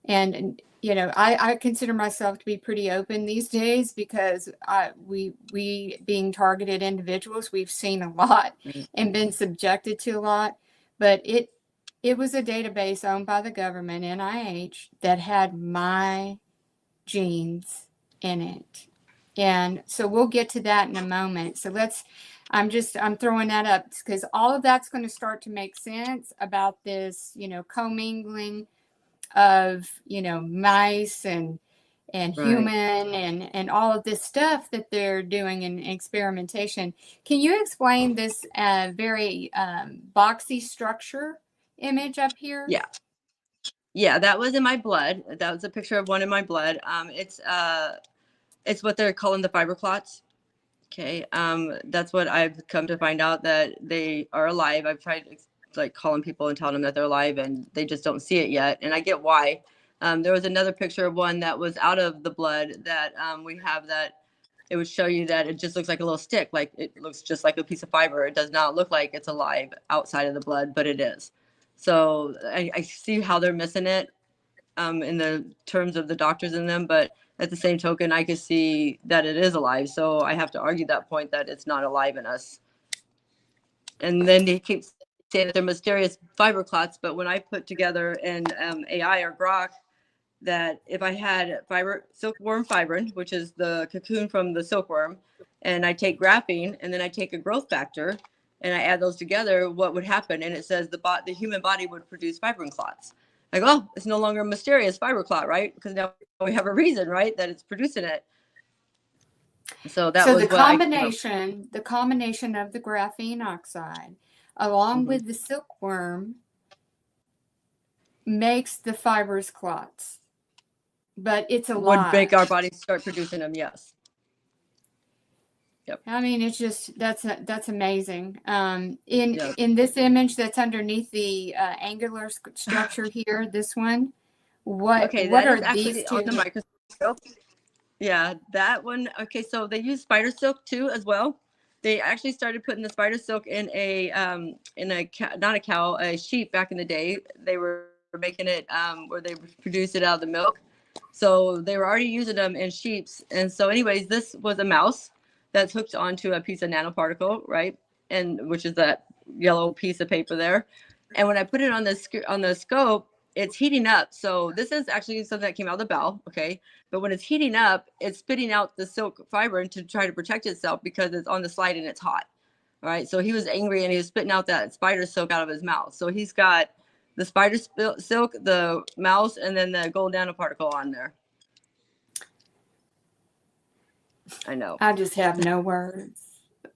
I consider myself to be pretty open these days because we being targeted individuals, we've seen a lot and been subjected to a lot. But it was a database owned by the government, NIH, that had my genes in it. And so we'll get to that in a moment. So I'm throwing that up because all of that's going to start to make sense about this, commingling of, mice and human and all of this stuff that they're doing in experimentation. Can you explain this very boxy structure image up here? Yeah. Yeah, that was in my blood. That was a picture of one in my blood. It's what they're calling the fiber clots. Okay. That's what I've come to find out, that they are alive. I've tried like calling people and telling them that they're alive and they just don't see it yet. And I get why. There was another picture of one that was out of the blood that we have, that it would show you that it just looks like a little stick. Like it looks just like a piece of fiber. It does not look like it's alive outside of the blood, but it is. So I see how they're missing it. in the terms of the doctors in them, but at the same token, I could see that it is alive. So I have to argue that point that it's not alive in us. And then they keep saying that they're mysterious fiber clots, but when I put together in AI or Grok that if I had silkworm fibrin, which is the cocoon from the silkworm, and I take graphene and then I take a growth factor and I add those together, what would happen? And it says the human body would produce fibrin clots. Like, oh, it's no longer a mysterious fiber clot, right? Because now we have a reason, right, that it's producing it. So that was the combination of the graphene oxide along with the silkworm makes the fibrous clots, but it's alive. Would make our bodies start producing them, yes. Yep. I mean, it's just that's amazing. In this image that's underneath the angular structure here, this one, what are these two? On the microscope? Yeah, that one. Okay, so they use spider silk too as well. They actually started putting the spider silk in a sheep back in the day. They were making it where they produced it out of the milk. So they were already using them in sheeps. And so anyways, this was a mouse that's hooked onto a piece of nanoparticle, right? And which is that yellow piece of paper there. And when I put it on the scope, it's heating up. So this is actually something that came out of the bowel, okay? But when it's heating up, it's spitting out the silk fiber to try to protect itself because it's on the slide and it's hot, all right? So he was angry and he was spitting out that spider silk out of his mouth. So he's got the spider silk, the mouse, and then the gold nanoparticle on there. I know. I just have no words.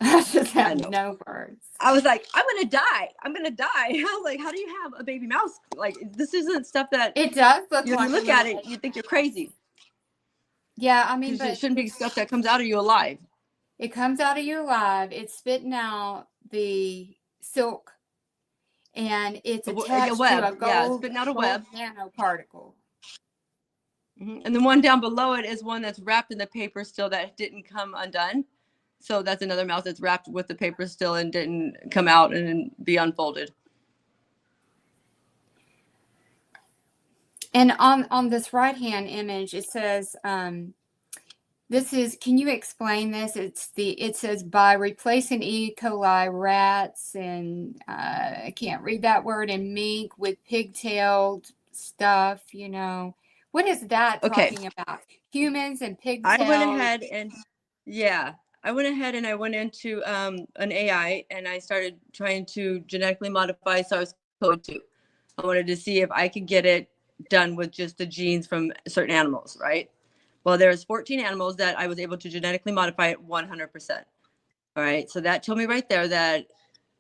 I just have no words. I was like, I'm gonna die. I'm gonna die. I was like, how do you have a baby mouse? Like, this isn't stuff that it does look. You look at it, you think you're crazy. Yeah, I mean, but it shouldn't be stuff that comes out of you alive. It comes out of you alive. It's spitting out the silk, and it's attached to a gold, spitting out a web nanoparticle. And the one down below it is one that's wrapped in the paper still that didn't come undone. So that's another mouse that's wrapped with the paper still and didn't come out and be unfolded. And on this right-hand image, it says, this is, can you explain this? It says by replacing E. coli rats and I can't read that word, and mink with pigtailed stuff, you know. What is that talking about? Humans and pigtails? I went ahead and I went into an AI and I started trying to genetically modify SARS-CoV-2. I wanted to see if I could get it done with just the genes from certain animals, right? Well, there's 14 animals that I was able to genetically modify at 100%. All right, so that told me right there that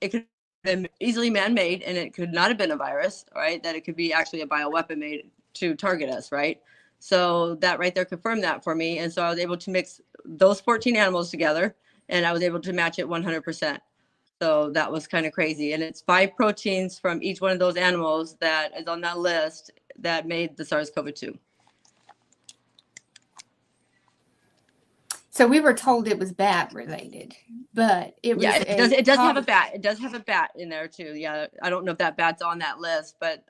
it could have been easily man-made and it could not have been a virus, right? That it could be actually a bioweapon made to target us, right? So that right there confirmed that for me. And so I was able to mix those 14 animals together and I was able to match it 100%. So that was kind of crazy. And it's 5 proteins from each one of those animals that is on that list that made the SARS-CoV-2. So we were told it was bat related, but it was. Yeah, it does have a bat. It does have a bat in there too. Yeah, I don't know if that bat's on that list, but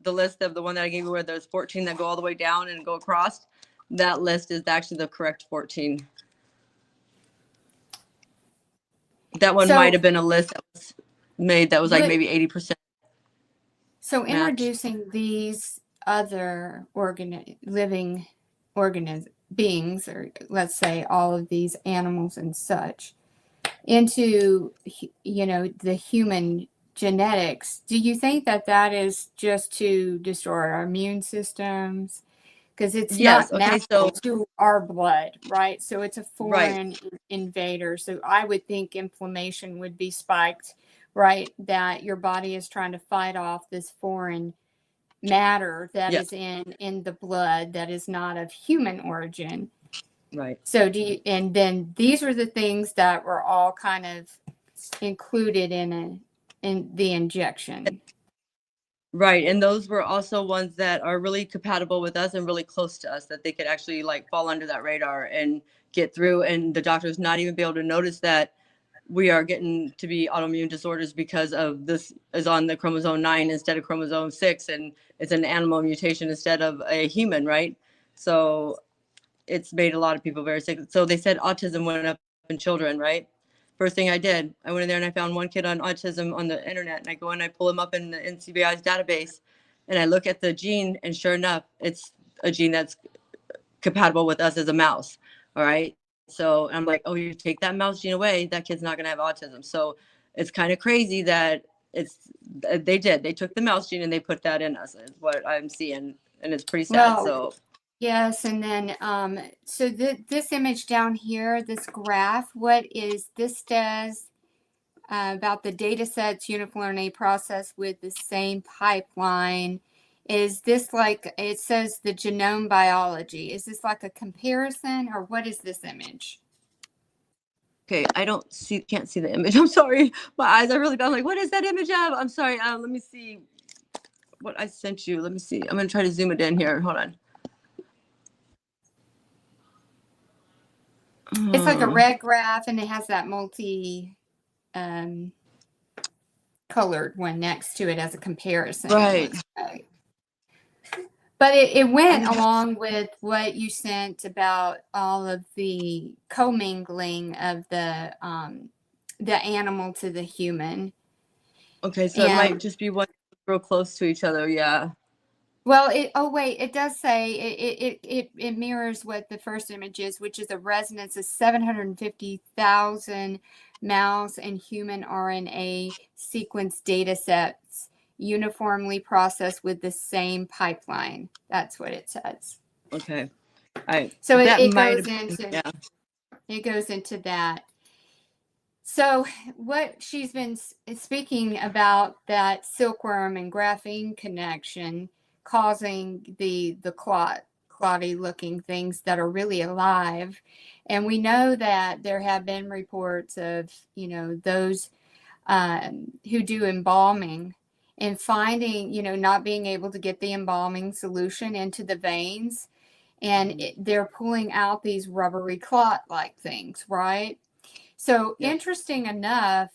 the list of the one that I gave you where there's 14 that go all the way down and go across, that list is actually the correct 14. That one might have been a list that was made that was like maybe 80%. So introducing these other living organisms, beings, or let's say all of these animals and such, into, you know, the human genetics, do you think that is just to destroy our immune systems? Because it's not natural to our blood, right? So it's a foreign invader. So I would think inflammation would be spiked, right? That your body is trying to fight off this foreign matter that is in the blood that is not of human origin. Right. So and then these are the things that were all kind of included in the injection. Right. And those were also ones that are really compatible with us and really close to us, that they could actually like fall under that radar and get through. And the doctors not even be able to notice that we are getting to be autoimmune disorders because of this is on the chromosome 9 instead of chromosome 6, and it's an animal mutation instead of a human, right? So it's made a lot of people very sick. So they said autism went up in children, right? First thing I did, I went in there and I found one kid on autism on the internet, and I go and I pull him up in the NCBI's database, and I look at the gene, and sure enough, it's a gene that's compatible with us as a mouse. All right. So I'm like, oh, you take that mouse gene away, that kid's not going to have autism. So it's kind of crazy that they took the mouse gene and they put that in us, is what I'm seeing. And it's pretty sad. Well, So yes, and then so this image down here, this graph, what is this does about the data sets uniformly processed with the same pipeline. Is this like, it says the genome biology, is this like a comparison, or what is this image? okay, can't see the image. I'm sorry, my eyes are really bad. I'm like, what is that image of? I'm sorry. Let me see what I sent you. Let me see. I'm gonna try to zoom it in here. Hold on. It's like a red graph, and it has that multi colored one next to it as a comparison. Right. But it went along with what you sent about all of the commingling of the animal to the human. Okay, so it might just be one real close to each other. Yeah. Well, it does say it mirrors what the first image is, which is a resonance of 750,000 mouse and human RNA sequence data sets uniformly processed with the same pipeline. That's what it says. Okay. So it goes into that. So what she's been speaking about, that silkworm and graphene connection causing the clotty looking things that are really alive. And we know that there have been reports of, those who do embalming and finding, not being able to get the embalming solution into the veins. And they're pulling out these rubbery clot-like things, right? So interesting enough,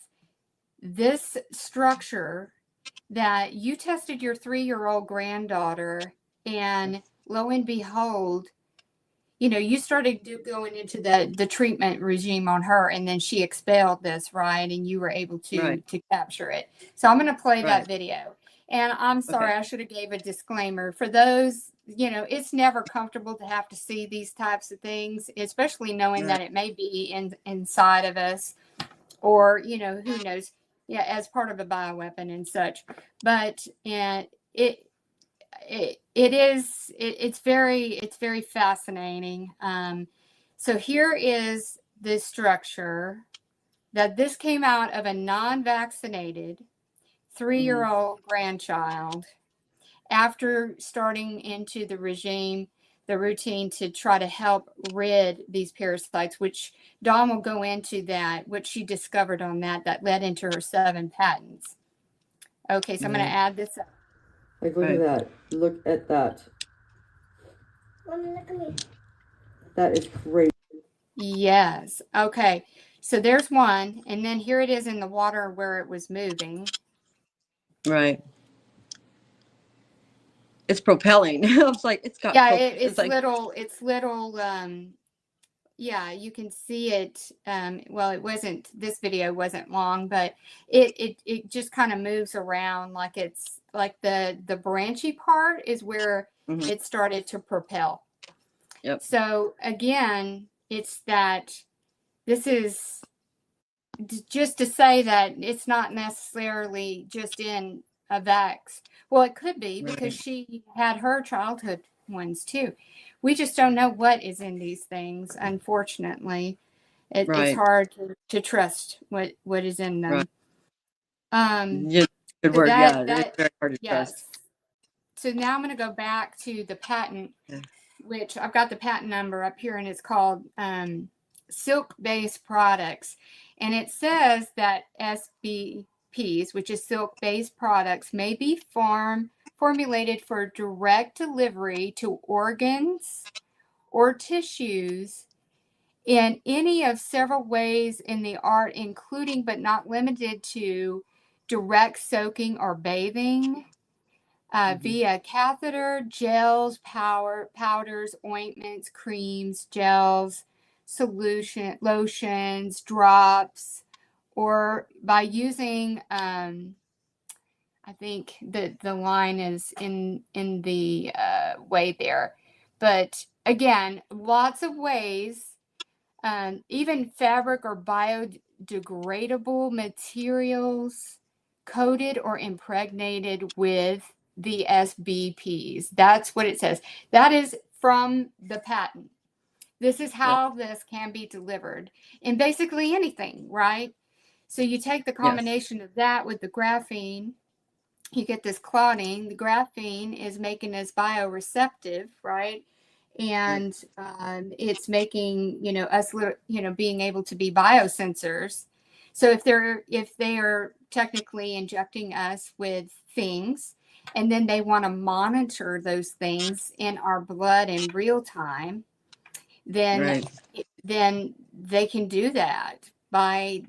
this structure that you tested your 3-year-old granddaughter, and lo and behold, you started going into the treatment regime on her, and then she expelled this, right? And you were able to capture it. So I'm going to play that video. And I'm sorry, I should have gave a disclaimer for those, it's never comfortable to have to see these types of things, especially knowing that it may be inside of us, or, who knows, as part of a bioweapon and such. But it's very fascinating. So here is the structure that this came out of a non-vaccinated 3-year-old grandchild after starting into the routine to try to help rid these parasites, which Dawn will go into that, what she discovered on that led into her 7 patents. Okay, so I'm going to add this up. Like, look at that. Look at that. That is great. Yes. Okay. So there's one, and then here it is in the water where it was moving. Right. It's propelling. I was like, it's got. Yeah, it's like, little. Yeah, you can see it. Well, this video wasn't long, but it just kind of moves around, like it's like the branchy part is where it started to propel. Yep. So again, it's that this is just to say that it's not necessarily just in a vax. Well, it could be because she had her childhood ones too. We just don't know what is in these things. Unfortunately, it's hard to trust what is in them. Yeah, good word. It's very hard to trust. So now I'm going to go back to the patent, which I've got the patent number up here, and it's called silk-based products. And it says that SBPs, which is silk-based products, may be formulated for direct delivery to organs or tissues in any of several ways in the art, including but not limited to direct soaking or bathing, via catheter, gels, powders, ointments, creams, gels, solution, lotions, drops, or by using, I think the line is in the way there. But again, lots of ways, even fabric or biodegradable materials coated or impregnated with the SBPs. That's what it says. That is from the patent. This is how this can be delivered in basically anything, right? So you take the combination of that with the graphene, you get this clotting. The graphene is making us bioreceptive, right? And it's making, us, being able to be biosensors. So if they are technically injecting us with things, and then they want to monitor those things in our blood in real time, then they can do that by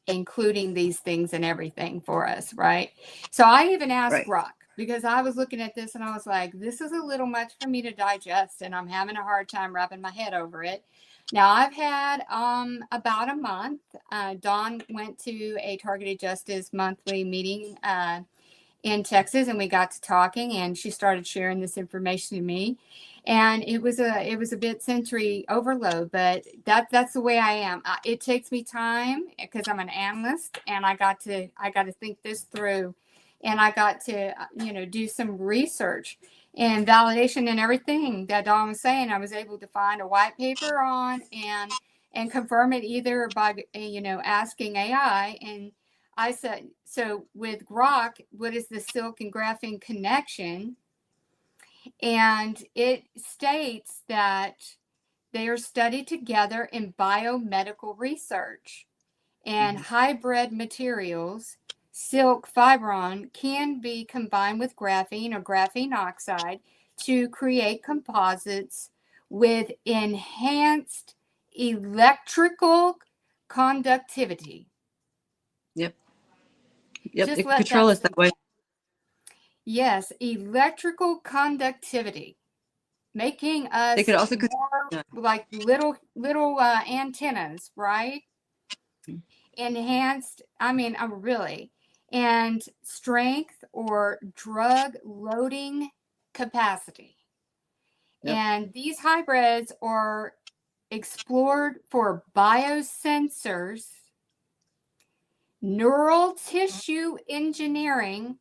including these things and everything for us, right? So I even asked Rock, because I was looking at this and I was like, this is a little much for me to digest, and I'm having a hard time wrapping my head over it. Now I've had about a month. Dawn went to a Targeted Justice monthly meeting in Texas, and we got to talking, and she started sharing this information to me. And it was a bit sensory overload, but that's the way I am. It takes me time because I'm an analyst, and I got to think this through, and I got to do some research and validation and everything that Dawn was saying. I was able to find a white paper on and confirm it either by asking AI. And I said, so with Grok, what is the silk and graphene connection? And it states that they are studied together in biomedical research, and hybrid materials, silk fibron, can be combined with graphene or graphene oxide to create composites with enhanced electrical conductivity. Yep. Just It let control that us that way. Yes, electrical conductivity, making They us could also more like little antennas, right? Enhanced, really, and strength or drug loading capacity. And these hybrids are explored for biosensors, neural tissue engineering,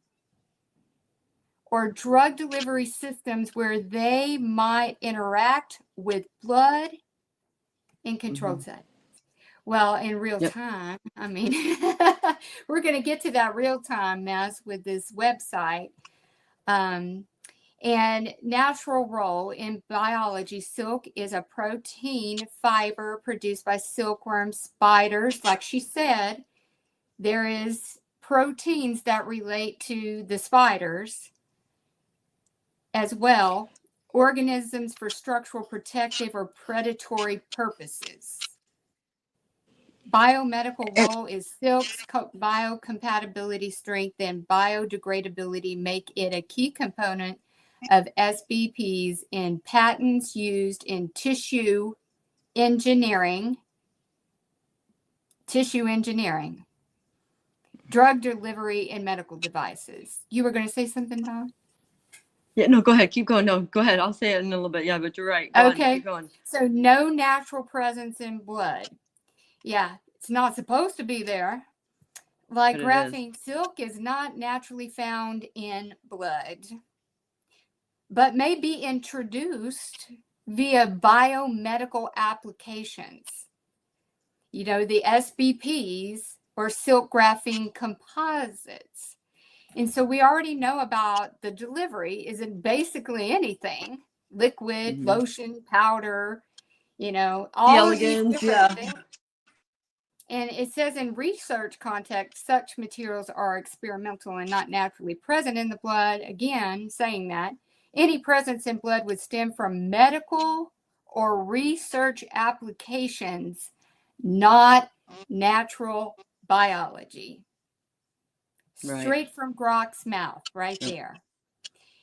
or drug delivery systems where they might interact with blood in controlled settings. Well, in real time, we're going to get to that real time mess with this website. And natural role in biology, silk is a protein fiber produced by silkworm spiders. Like she said, there is proteins that relate to the spiders as well, organisms for structural, protective, or predatory purposes. Biomedical role is silk's biocompatibility, strength, and biodegradability make it a key component of SBPs in patents used in tissue engineering, drug delivery, and medical devices. You were going to say something, Don? Yeah, no, go ahead. Keep going. No, go ahead. I'll say it in a little bit. Yeah, but you're right. Go on, keep going. So no natural presence in blood. Yeah, it's not supposed to be there. Like graphene, silk is not naturally found in blood, but may be introduced via biomedical applications. The SBPs or silk graphene composites. And so we already know about the delivery. Is it basically anything? Liquid, lotion, powder, all of these different things. And it says in research context, such materials are experimental and not naturally present in the blood. Again, saying that any presence in blood would stem from medical or research applications, not natural biology. Right. Straight from Grok's mouth, right Yep. there.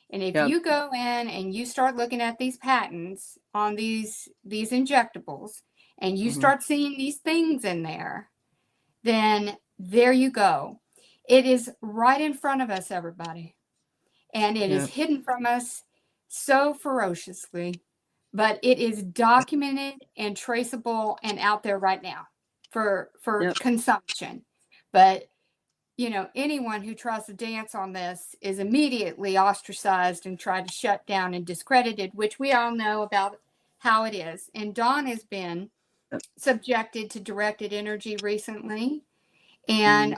And if Yep. you go in and you start looking at these patents on these injectables, and you start seeing these things in there, then there you go. It is right in front of us, everybody. And it is Yep. hidden from us so ferociously, but it is documented and traceable and out there right now for Yep. consumption. But you know, anyone who tries to dance on this is immediately ostracized and tried to shut down and discredited, which we all know about how it is. And Dawn has been subjected to directed energy recently, and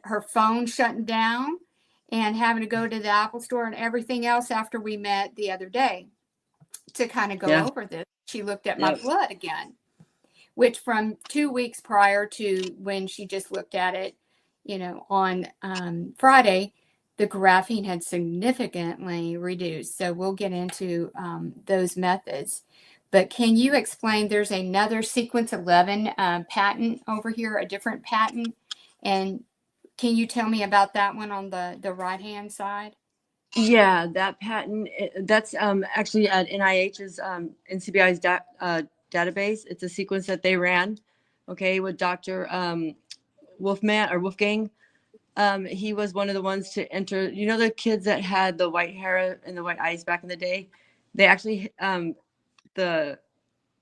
her phone shutting down and having to go to the Apple store and everything else after we met the other day to kind of go Yeah. over this. She looked at my Yep. blood again, which from 2 weeks prior to when she just looked at it, you know, on Friday, the graphene had significantly reduced. So we'll get into those methods. But can you explain, there's another sequence 11 patent over here, a different patent. And can you tell me about that one on the right-hand side? Yeah, that patent, that's actually at NIH's NCBI's database. It's a sequence that they ran, okay, with Dr. Wolfgang. He was one of the ones to enter, you know, the kids that had the white hair and the white eyes back in the day. They actually, the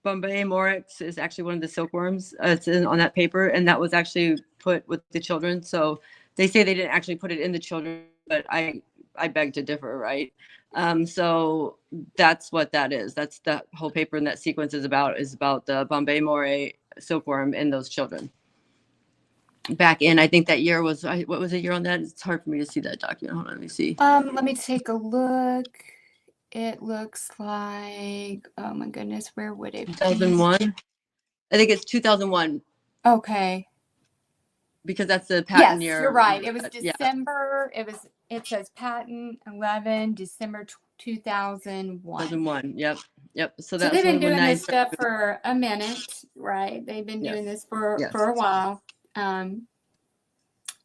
Bombay Morix is actually one of the silkworms. It's on that paper, and that was actually put with the children. So they say they didn't actually put it in the children, but I beg to differ, right? So that's what that is. That's the whole paper in that sequence is about the Bombay Moray silkworm in those children. Back in, I think that year was, what was the year on that? It's hard for me to see that document. Hold on, let me see. Let me take a look. It looks like, oh my goodness, where would it be? 2001. I think it's 2001. Okay. Because that's the patent Yes, year. you're right. It was Yeah. December. It says patent 11, December 2001. 2001. Yep. So So that's they've been when doing I this stuff for a minute, right? They've been doing this for a while.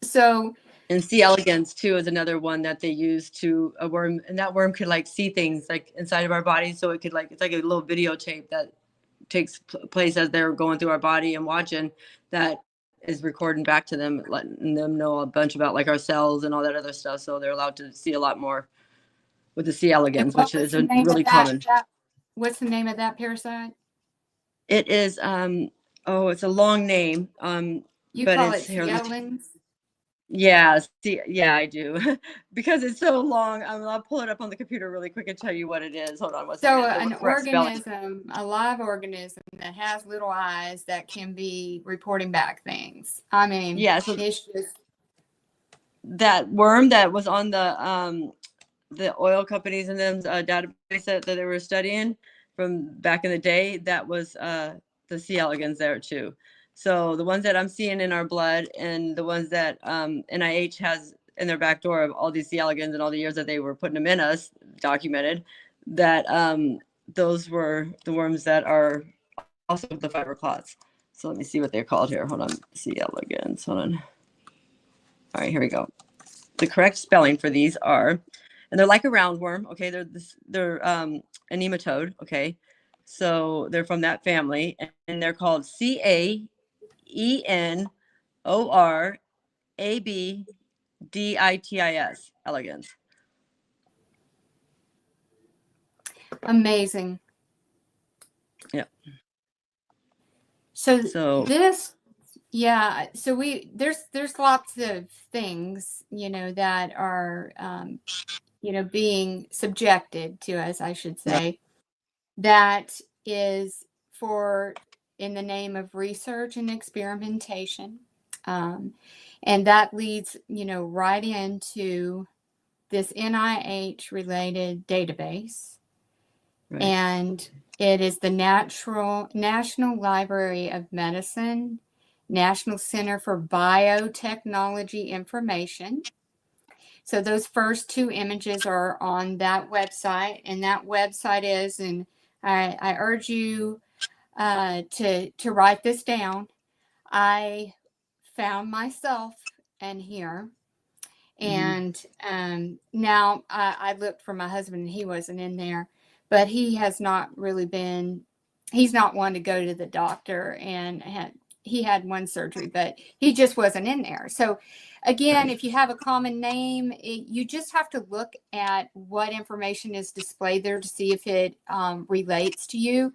So And C. elegans too is another one that they use to a worm, and that worm could like see things like inside of our body. So it could like, it's like a little videotape that takes place as they're going through our body and watching, that is recording back to them, letting them know a bunch about like our cells and all that other stuff. So they're allowed to see a lot more with the C. elegans, which is a really common. What's the name of that parasite? It is, it's a long name. You but call it's it Yellings? Yeah, I do. Because it's so long. I'll pull it up on the computer really quick and tell you what it is. Hold on one So second. an organism, a live organism that has little eyes that can be reporting back things. I mean, yeah, so it's just that worm that was on the oil companies and them database that they were studying from back in the day, that was the C. elegans there too. So the ones that I'm seeing in our blood and the ones that NIH has in their back door of all these C. elegans and all the years that they were putting them in us, documented, that those were the worms that are also the fiber clots. So let me see what they're called here. Hold on. C. elegans. Hold on. All right, here we go. The correct spelling for these are, and they're like a roundworm. Okay, they're a nematode. Okay, so they're from that family, and they're called CAENORABDITIS elegans. amazing. Yeah. So there's lots of things, you know, that are, you know, being subjected to us, I should say, that is in the name of research and experimentation. And that leads, you know, right into this NIH related database. Right. And it is the National Library of Medicine, National Center for Biotechnology Information. So those first two images are on that website, and that website is, and I urge you to write this down. I found myself in here. And now I looked for my husband and he wasn't in there, but he has not really been, he's not one to go to the doctor, and he had one surgery, but he just wasn't in there. So again, if you have a common name, you just have to look at what information is displayed there to see if it relates to you.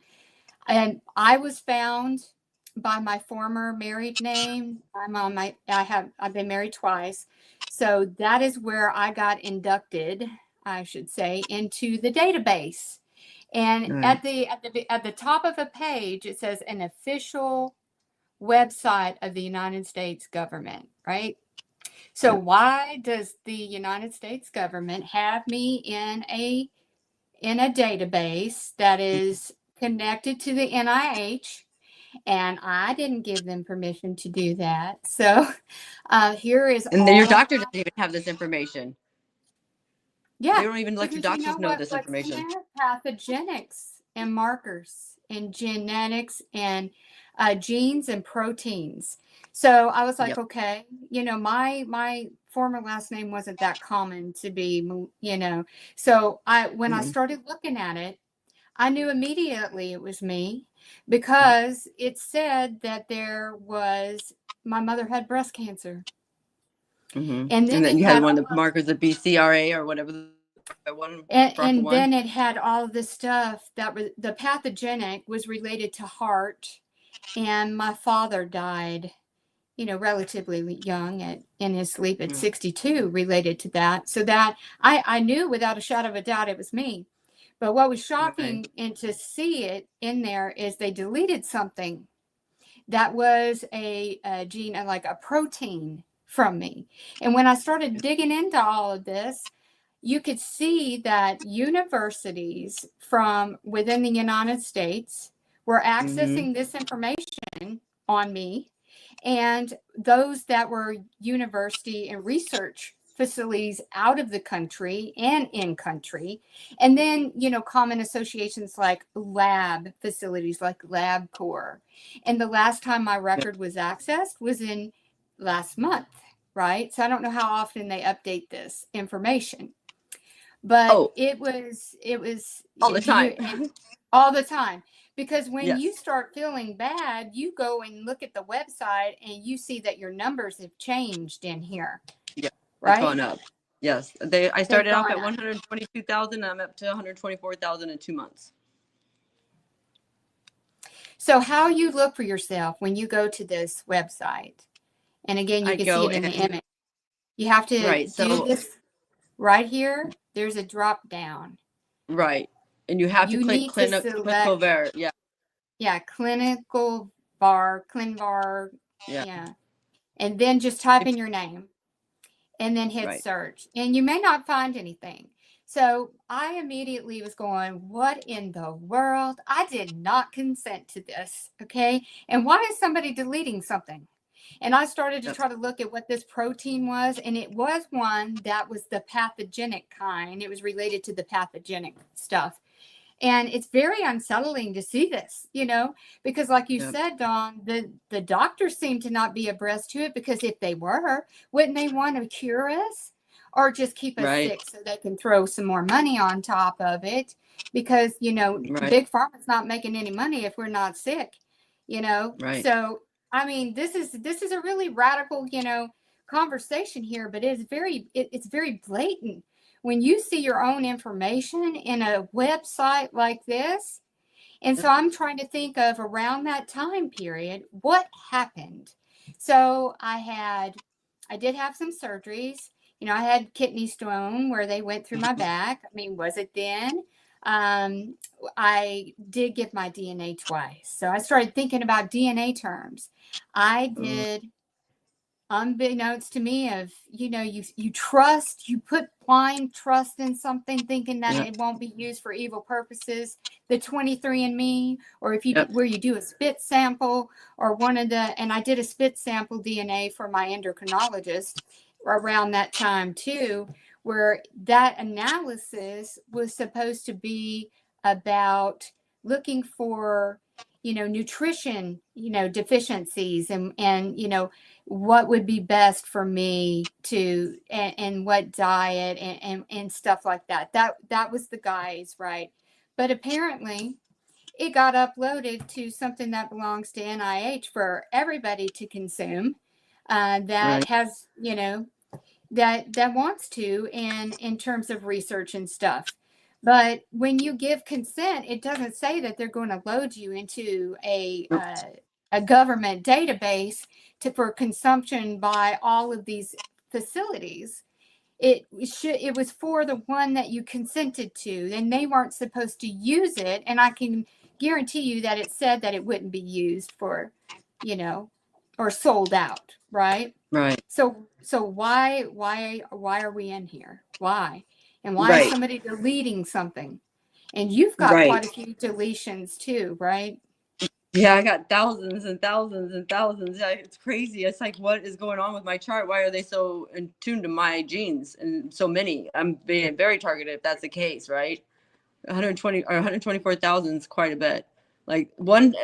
And I was found by my former married name. I've been married twice. So that is where I got inducted, I should say, into the database. And Right. at the top of a page, it says an official website of the United States government, right? So why does the United States government have me in a database that is connected to the NIH? And I didn't give them permission to do that. So here is And then all your of doctor my, doesn't even have this information. yeah, They don't even let your because you know doctors know this what's in information. there? Pathogenics and markers and genetics and genes and proteins. So I was like, Yep. okay, my former last name wasn't that common to be, So when I Mhm. started looking at it, I knew immediately it was me, because it said that my mother had breast cancer. And And then then it you had had one all of the markers of BCRA or whatever the one and BRCA1. then it had all of this stuff that was the pathogenic was related to heart. And my father died, relatively young in his sleep at 62, related to that. So that I knew without a shadow of a doubt it was me. But what was Right. shocking and to see it in there is they deleted something that was a gene, like a protein from me. And when I started digging into all of this, you could see that universities from within the United States were Mm-hmm. accessing this information on me, and those that were university and research facilities out of the country and in country. And then, common associations like lab facilities like LabCorp. And the last time my record was accessed was in last month, right? So I don't know how often they update this information, but Oh, it was all the time. all the time. Because when you Yes. start feeling bad, you go and look at the website and you see that your numbers have changed in here, Yeah. They've right? gone up. Yes. I They've started off gone at up. 122,000. I'm up to 124,000 in 2 months. So how you look for yourself when you go to this website, and again, you I can see go it in the and image. You have to right. do So this right here. There's a drop down. right. And you have to You click need to clinical select, ver. Yeah. clinical clin var, Yeah. yeah. And then just type in your name and then hit Right. search. And you may not find anything. So I immediately was going, what in the world? I did not consent to this. Okay. And why is somebody deleting something? And I started to Yep. try to look at what this protein was. And it was one that was the pathogenic kind. It was related to the pathogenic stuff. And it's very unsettling to see this, because like you Yep. said, Dawn, the doctors seem to not be abreast to it, because if they were, wouldn't they want to cure us or just keep us Right. sick so they can throw some more money on top of it? Because, Right. big pharma's not making any money if we're not sick, Right. So, I mean, this is a really radical, conversation here, but it's very blatant when you see your own information in a website like this. And so I'm trying to think of around that time period, what happened. So I did have some surgeries. I had kidney stone where they went through my back. I mean, was it then? I did give my DNA twice. So I started thinking about DNA terms. I did, unbeknownst to me, of you trust, you put blind trust in something thinking that Yep. it won't be used for evil purposes, the 23andMe, or if you Yep. where you do a spit sample, or and I did a spit sample DNA for my endocrinologist around that time too, where that analysis was supposed to be about looking for, nutrition, deficiencies and, what would be best for me to, and what diet and stuff like that. That was the guys, right? But apparently it got uploaded to something that belongs to NIH for everybody to consume, that has, that wants to, and in terms of research and stuff. But when you give consent, it doesn't say that they're going to load you into a government database for consumption by all of these facilities. It was for the one that you consented to, and they weren't supposed to use it. And I can guarantee you that it said that it wouldn't be used for, or sold out, right? Right. So why are we in here? Why? And why is somebody deleting something? And you've got quite a few deletions too, right? Yeah, I got thousands and thousands and thousands. It's crazy. It's like, what is going on with my chart? Why are they so in tune to my genes and so many? I'm being very targeted if that's the case, right? 120 or 124,000 is quite a bit. Like one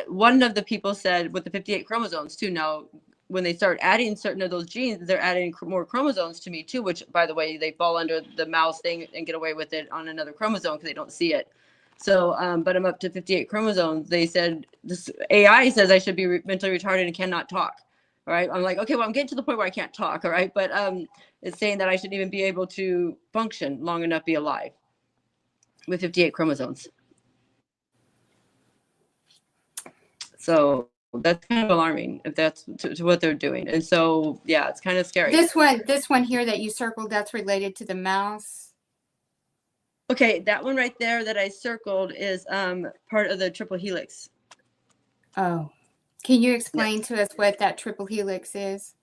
of the people said with the 58 chromosomes too. Now, when they start adding certain of those genes, they're adding more chromosomes to me too, which, by the way, they fall under the mouse thing and get away with it on another chromosome because they don't see it. So, but I'm up to 58 chromosomes. They said this AI says I should be mentally retarded and cannot talk. All right. I'm like, okay, well, I'm getting to the point where I can't talk. All right. But it's saying that I shouldn't even be able to function long enough to be alive with 58 chromosomes. So that's kind of alarming if that's to what they're doing. And so, yeah, it's kind of scary. This one here that you circled, that's related to the mouse. Okay, that one right there that I circled is part of the triple helix. Oh, can you explain to us what that triple helix is?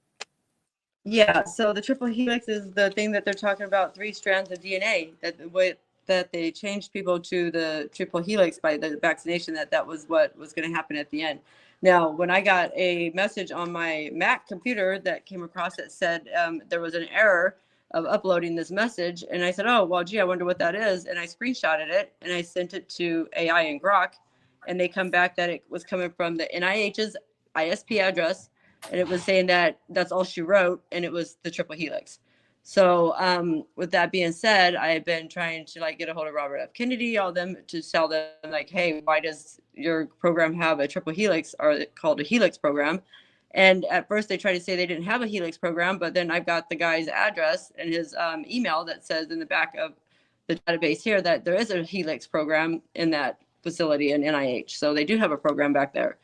Yeah, so the triple helix is the thing that they're talking about, 3 strands of DNA, that they changed people to the triple helix by the vaccination, that was what was going to happen at the end. Now, when I got a message on my Mac computer that came across that said there was an error of uploading this message, and I said, oh, well, gee, I wonder what that is, and I screenshotted it and I sent it to AI and Grok, and they come back that it was coming from the NIH's ISP address, and it was saying that that's all she wrote, and it was the triple helix. So with that being said, I've been trying to get a hold of Robert F. Kennedy, all them, to tell them hey, why does your program have a triple helix, or called a helix program? And at first they tried to say they didn't have a helix program, but then I've got the guy's address and his email that says in the back of the database here that there is a helix program in that facility in NIH. So they do have a program back there.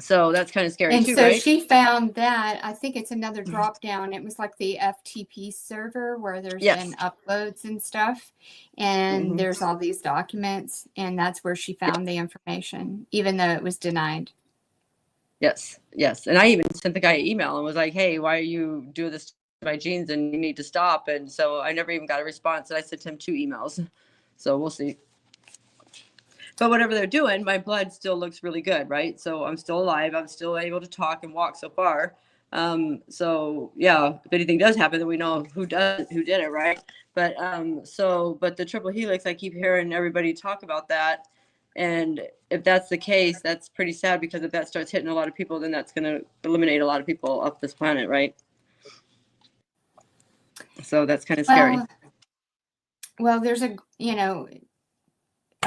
So that's kind of scary and too, so right? she found that, I think it's another drop down. It was like the FTP server where there's been uploads and stuff, and there's all these documents, and that's where she found the information, even though it was denied. Yes. And I even sent the guy an email and was like, hey, why are you doing this to my genes, and you need to stop? And so I never even got a response, and I sent him 2 emails. So we'll see. But whatever they're doing, my blood still looks really good, right? So I'm still alive. I'm still able to talk and walk so far. So yeah, if anything does happen, then we know who did it, right? But but the triple helix, I keep hearing everybody talk about that. And if that's the case, that's pretty sad, because if that starts hitting a lot of people, then that's going to eliminate a lot of people off this planet, right? So that's kind of scary. Well, there's a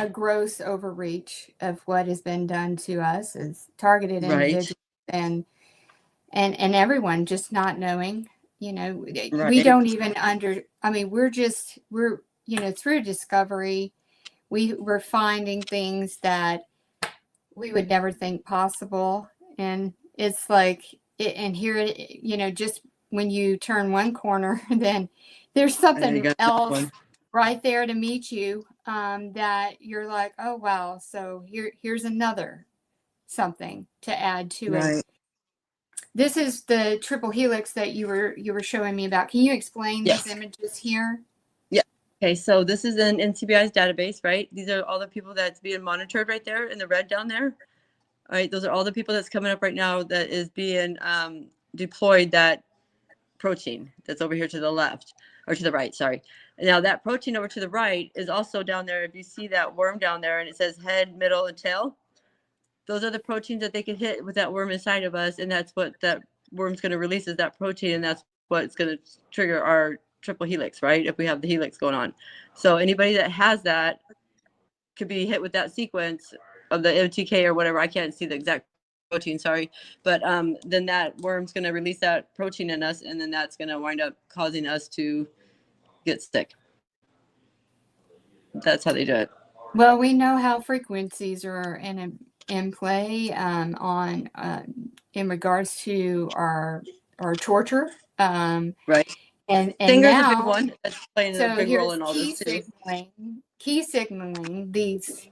gross overreach of what has been done to us as targeted individuals, and everyone just not knowing, we don't even we're through discovery, we're finding things that we would never think possible. And it's like, and here, just when you turn one corner, then there's something else right there to meet you, that you're like, oh wow, so here's another something to add to it. This is the triple helix that you were showing me about. Can you explain these images here? Yeah. Okay, so this is an NCBI's database, right? These are all the people that's being monitored right there in the red down there. All right, those are all the people that's coming up right now that is being deployed, that protein that's over here to the left, or to the right, sorry. Now that protein over to the right is also down there. If you see that worm down there and it says head, middle, and tail, those are the proteins that they can hit with that worm inside of us. And that's what that worm's going to release, is that protein. And that's what's going to trigger our triple helix, right? If we have the helix going on. So anybody that has that could be hit with that sequence of the MTK or whatever. I can't see the exact protein, sorry. But then that worm's going to release that protein in us. And then that's going to wind up causing us to get sick. That's how they do it. Well, we know how frequencies are in play in regards to our torture. Right. And Finger's a big now, one. That's playing a so big role here's in all this too. key signaling these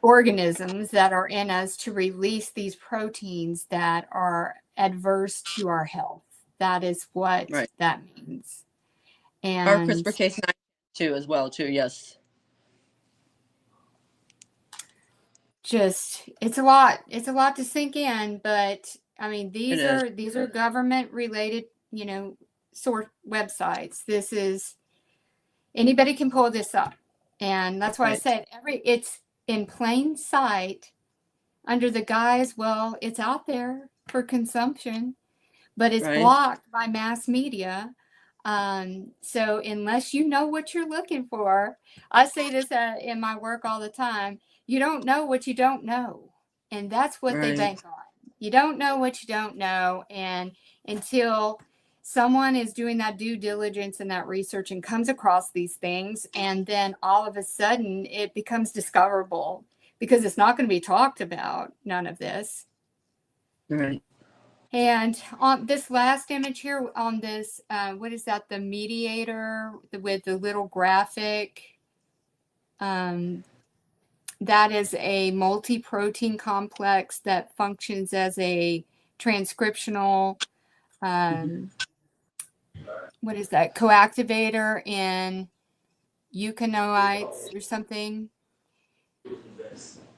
organisms that are in us to release these proteins that are adverse to our health. That is what that means. And our CRISPR-Cas9 too, as well too. Yes. Just it's a lot to sink in, but I mean these are government related, sort websites. This is, anybody can pull this up, and that's why I said it's in plain sight under the guise, well, it's out there for consumption, but it's blocked by mass media. So unless you know what you're looking for, I say this in my work all the time, you don't know what you don't know. And that's what they bank on. You don't know what you don't know. And until someone is doing that due diligence and that research and comes across these things, and then all of a sudden it becomes discoverable, because it's not going to be talked about, none of this. Right. And on this last image here, on this, what is that? The mediator with the little graphic. That is a multi-protein complex that functions as a transcriptional, what is that? Coactivator in eukaryotes or something.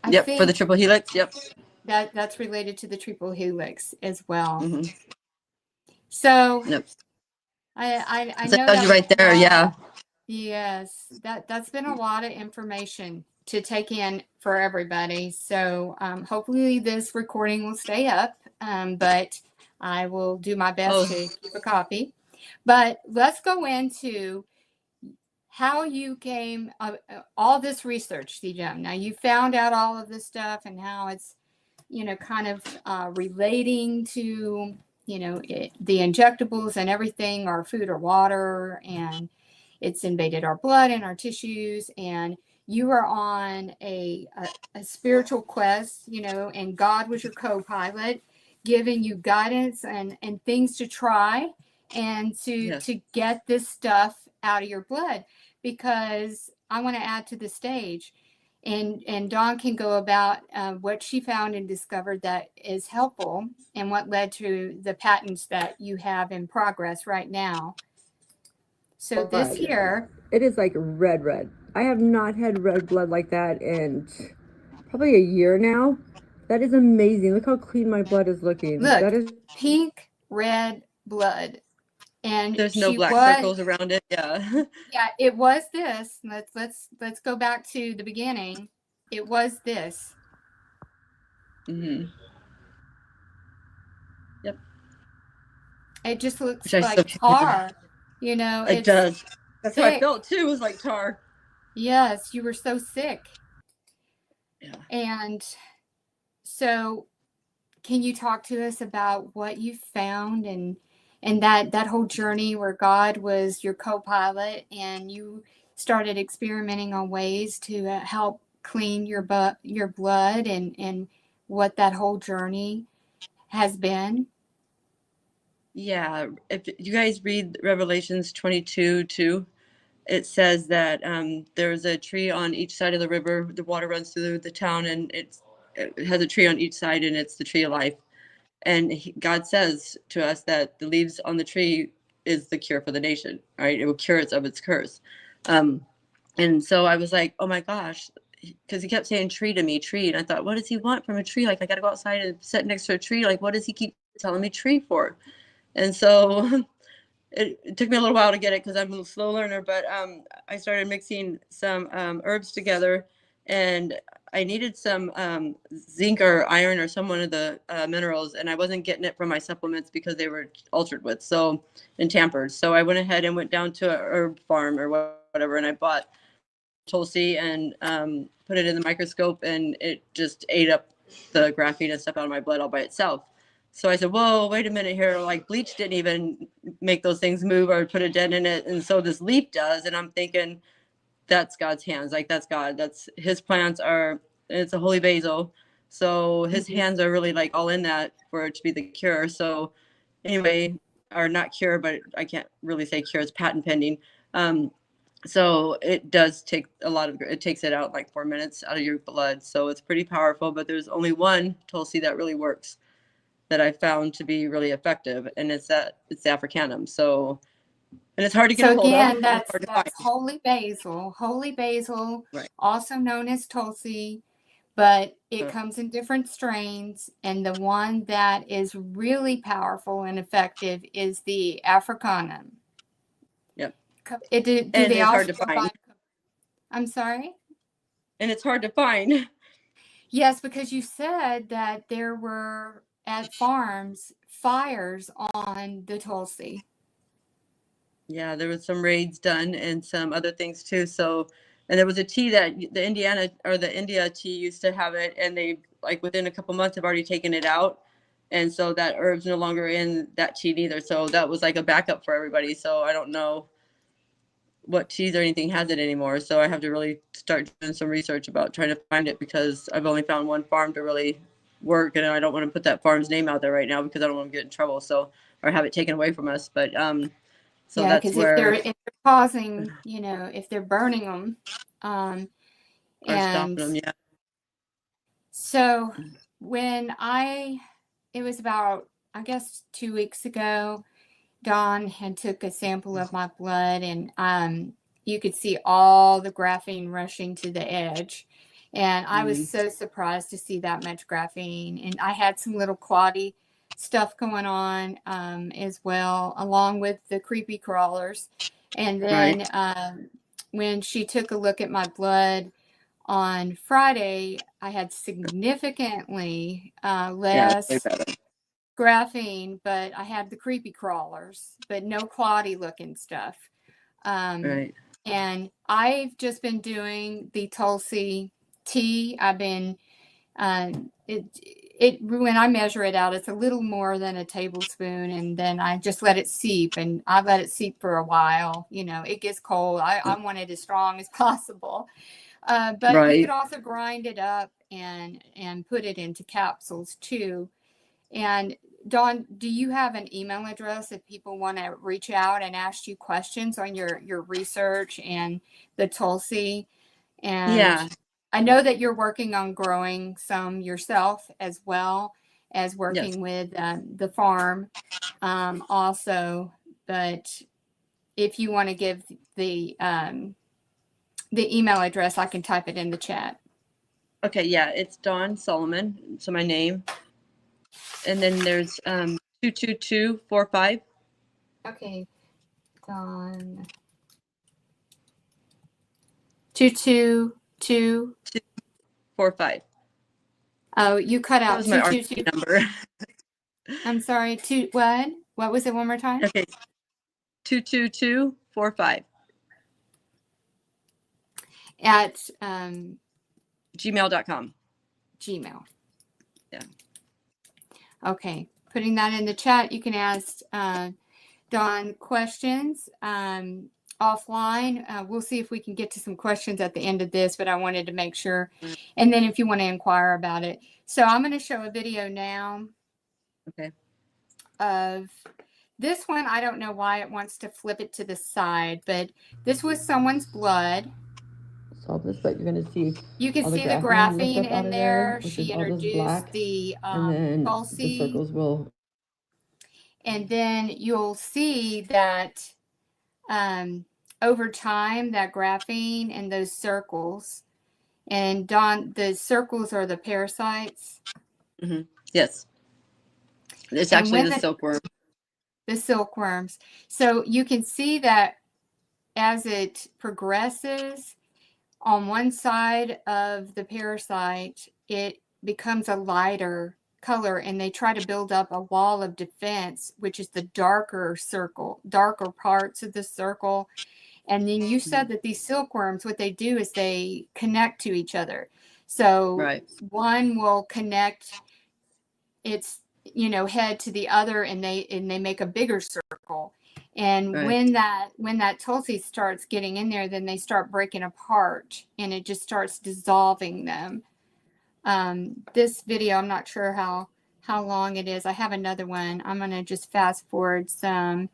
Yep, for the triple helix. Yep. That's related to the triple helix as well. So I know that right there. Yeah. Yes, that's been a lot of information to take in for everybody. So hopefully this recording will stay up, but I will do my best to keep a copy. But let's go into how you came, all this research, CJ. Now you found out all of this stuff and how it's, kind of relating to, the injectables and everything, our food or water, and it's invaded our blood and our tissues. And you are on a spiritual quest, and God was your co-pilot, giving you guidance and things to try and to get this stuff out of your blood. Because I want to add to the stage, and Dawn can go about what she found and discovered that is helpful, and what led to the patents that you have in progress right now. So this here, it is like red. I have not had red blood like that in probably a year now. That is amazing. Look how clean my blood is looking. Look, that is pink, red blood. And there's no black circles around it. Yeah. Yeah, it was this. Let's go back to the beginning. It was this. Yep. It just looks like tar. It does. That's how I felt too. It was like tar. Yes, you were so sick. Yeah. And so, can you talk to us about what you found and that whole journey where God was your co-pilot and you started experimenting on ways to help clean your blood and what that whole journey has been? Yeah. If you guys read Revelations 22:2, it says that there's a tree on each side of the river. The water runs through the town, and it has a tree on each side, and it's the tree of life. And God says to us that the leaves on the tree is the cure for the nation, right? It will cure it of its curse. And so I was like, oh my gosh, because he kept saying tree to me, tree. And I thought, what does he want from a tree? Like, I got to go outside and sit next to a tree. Like, what does he keep telling me tree for? And so it took me a little while to get it because I'm a slow learner, but I started mixing some herbs together, and I needed some zinc or iron or some one of the minerals, and I wasn't getting it from my supplements because they were altered with and tampered. So I went ahead and went down to a herb farm or whatever, and I bought Tulsi and put it in the microscope, and it just ate up the graphene and stuff out of my blood all by itself. So I said, whoa, wait a minute here. Like bleach didn't even make those things move or put a dent in it. And so this leaf does. And I'm thinking, that's God's hands. Like that's God. That's his plants are, it's a holy basil. So his hands are really like all in that for it to be the cure. So anyway, or not cure, but I can't really say cure. It's patent pending. So it does take it takes it out like 4 minutes out of your blood. So it's pretty powerful, but there's only one Tulsi that really works that I found to be really effective. And it's Africanum. So, and it's hard to get So a hold of. again, It's hard to find. that's holy basil, Right. also known as Tulsi, but it comes in different strains. And the one that is really powerful and effective is the Africanum. Yep. Do And they it's also hard to find. I'm sorry? And it's hard to find. Yes, because you said that there were at farms fires on the Tulsi. Yeah, there was some raids done and some other things too. So, and there was a tea that the India tea used to have it, and they like within a couple months have already taken it out, and so that herb's no longer in that tea either. So that was like a backup for everybody. So I don't know what teas or anything has it anymore. So I have to really start doing some research about trying to find it because I've only found one farm to really work, and I don't want to put that farm's name out there right now because I don't want to get in trouble. So or have it taken away from us. But so yeah, that's because where if they're causing, if they're burning them, or stopping them. and Yeah. so it was about, I guess, 2 weeks ago, Dawn had took a sample of my blood, and you could see all the graphene rushing to the edge. And I was so surprised to see that much graphene. And I had some little clotty stuff going on as well, along with the creepy crawlers. And then when she took a look at my blood on Friday, I had significantly less graphene, but I had the creepy crawlers, but no clotty looking stuff. And I've just been doing the Tulsi tea. I've been when I measure it out, it's a little more than a tablespoon, and then I just let it seep, and I let it seep for a while. It gets cold. I want it as strong as possible. But you could also grind it up and put it into capsules too. And Dawn, do you have an email address if people want to reach out and ask you questions on your research and the Tulsi? And I know that you're working on growing some yourself as well as working with the farm also. But if you want to give the email address, I can type it in the chat. Okay, yeah, it's Dawn Solomon. So my name. And then there's 22245. Okay, Dawn. 22245. Oh, you cut out. That was my RTD number. I'm sorry. What? What was it? One more time. Okay. 22245. At gmail.com. Gmail. Yeah. Okay. Putting that in the chat. You can ask Dawn questions offline. We'll see if we can get to some questions at the end of this, but I wanted to make sure. And then if you want to inquire about it. So I'm going to show a video now. Okay. Of this one. I don't know why it wants to flip it to the side, but this was someone's blood. Solve this, but you're going to see. You can see the graphene in there. She introduced black, the and then Tulsi. the circles will. And then you'll see that over time, that graphene and those circles, and Dawn, the circles are the parasites. Mm-hmm. Yes. It's actually the silkworm. the silkworms. So you can see that as it progresses, on one side of the parasite, it becomes a lighter color, and they try to build up a wall of defense, which is the darker parts of the circle. And then you said that these silkworms, what they do is they connect to each other. So one will connect its head to the other, and they make a bigger circle. And when that tulsi starts getting in there, then they start breaking apart, and it just starts dissolving them. This video, I'm not sure how long it is. I have another one. I'm going to just fast forward some,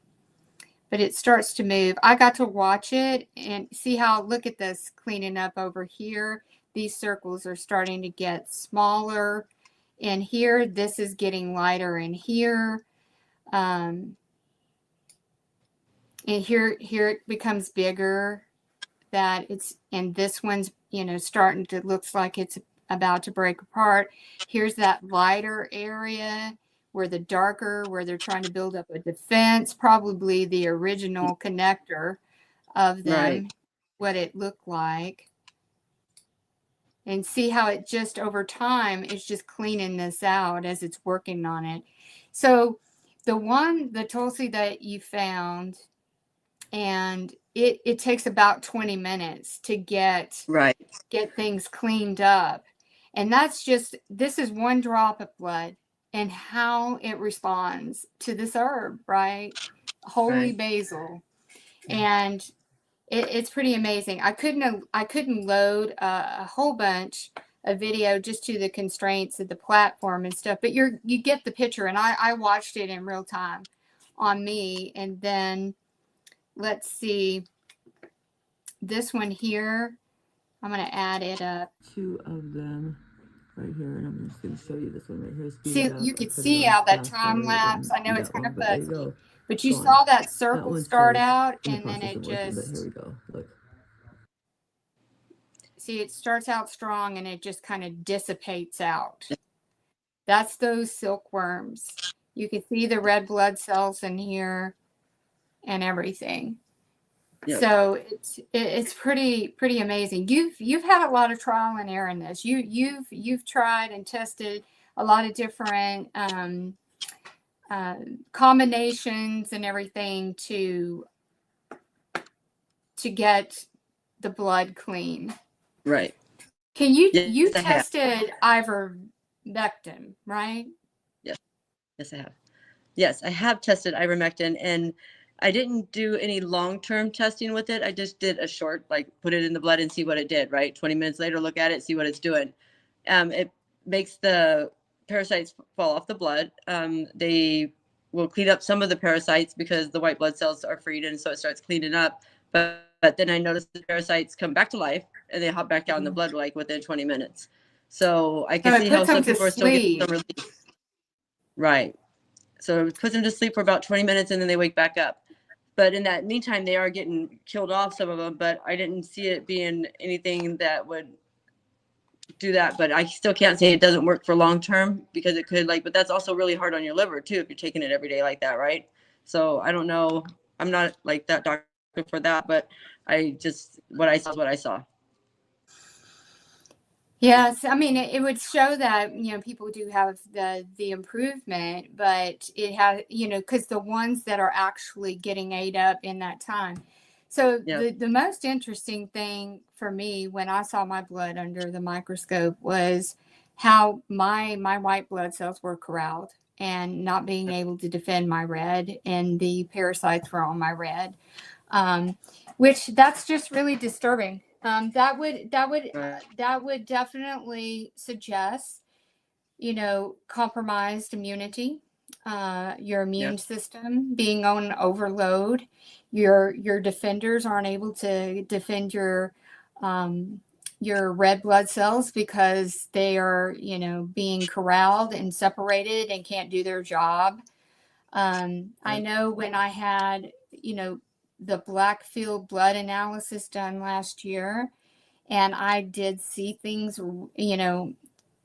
but it starts to move. I got to watch it and see how, look at this cleaning up over here. These circles are starting to get smaller. And here, this is getting lighter in here. And here it becomes bigger. And this one's, starting to, looks like it's about to break apart. Here's that lighter area where they're trying to build up a defense, probably the original connector of them, what it looked like. And see how it just over time is just cleaning this out as it's working on it. So the tulsi that you found, and it takes about 20 minutes to get things cleaned up. And this is one drop of blood and how it responds to this herb, right? Holy basil. And it's pretty amazing. I couldn't load a whole bunch of video just to the constraints of the platform and stuff, but you get the picture, and I watched it in real time on me. And then let's see this one here. I'm going to add it up. Two of them right here, and I'm just going to show you this one right here. See, you could see how that time lapse. I know it's kind of fuzzy, but you saw that circle start out, and then it just. Here we go. Look. See, it starts out strong, and it just kind of dissipates out. That's those silkworms. You can see the red blood cells in here, and everything. Yep. So it's pretty amazing. You've had a lot of trial and error in this. You've tried and tested a lot of different combinations and everything to get the blood clean. Right. Can you tested ivermectin, right? Yes, I have. Yes, I have tested ivermectin, and I didn't do any long-term testing with it. I just did a short, like put it in the blood and see what it did, right? 20 minutes later, look at it, see what it's doing. It makes the parasites fall off the blood. They will clean up some of the parasites because the white blood cells are freed, and so it starts cleaning up. But then I noticed the parasites come back to life, and they hop back out in the blood like within 20 minutes. So I can see how some people are still getting some relief. Right. So it puts them to sleep for about 20 minutes, and then they wake back up. But in that meantime, they are getting killed off, some of them, but I didn't see it being anything that would do that. But I still can't say it doesn't work for long term, because it could, but that's also really hard on your liver too if you're taking it every day like that, right? So I don't know. I'm not like that doctor for that, but what I saw is what I saw. Yes, I mean, it would show that, people do have the improvement, but it has, because the ones that are actually getting ate up in that time. So the most interesting thing for me when I saw my blood under the microscope was how my white blood cells were corralled and not being able to defend my red, and the parasites were on my red, which that's just really disturbing. That would definitely suggest, compromised immunity, your immune system being on overload. Your defenders aren't able to defend your red blood cells because they are, being corralled and separated and can't do their job. I know when I had, the black field blood analysis done last year, and I did see things,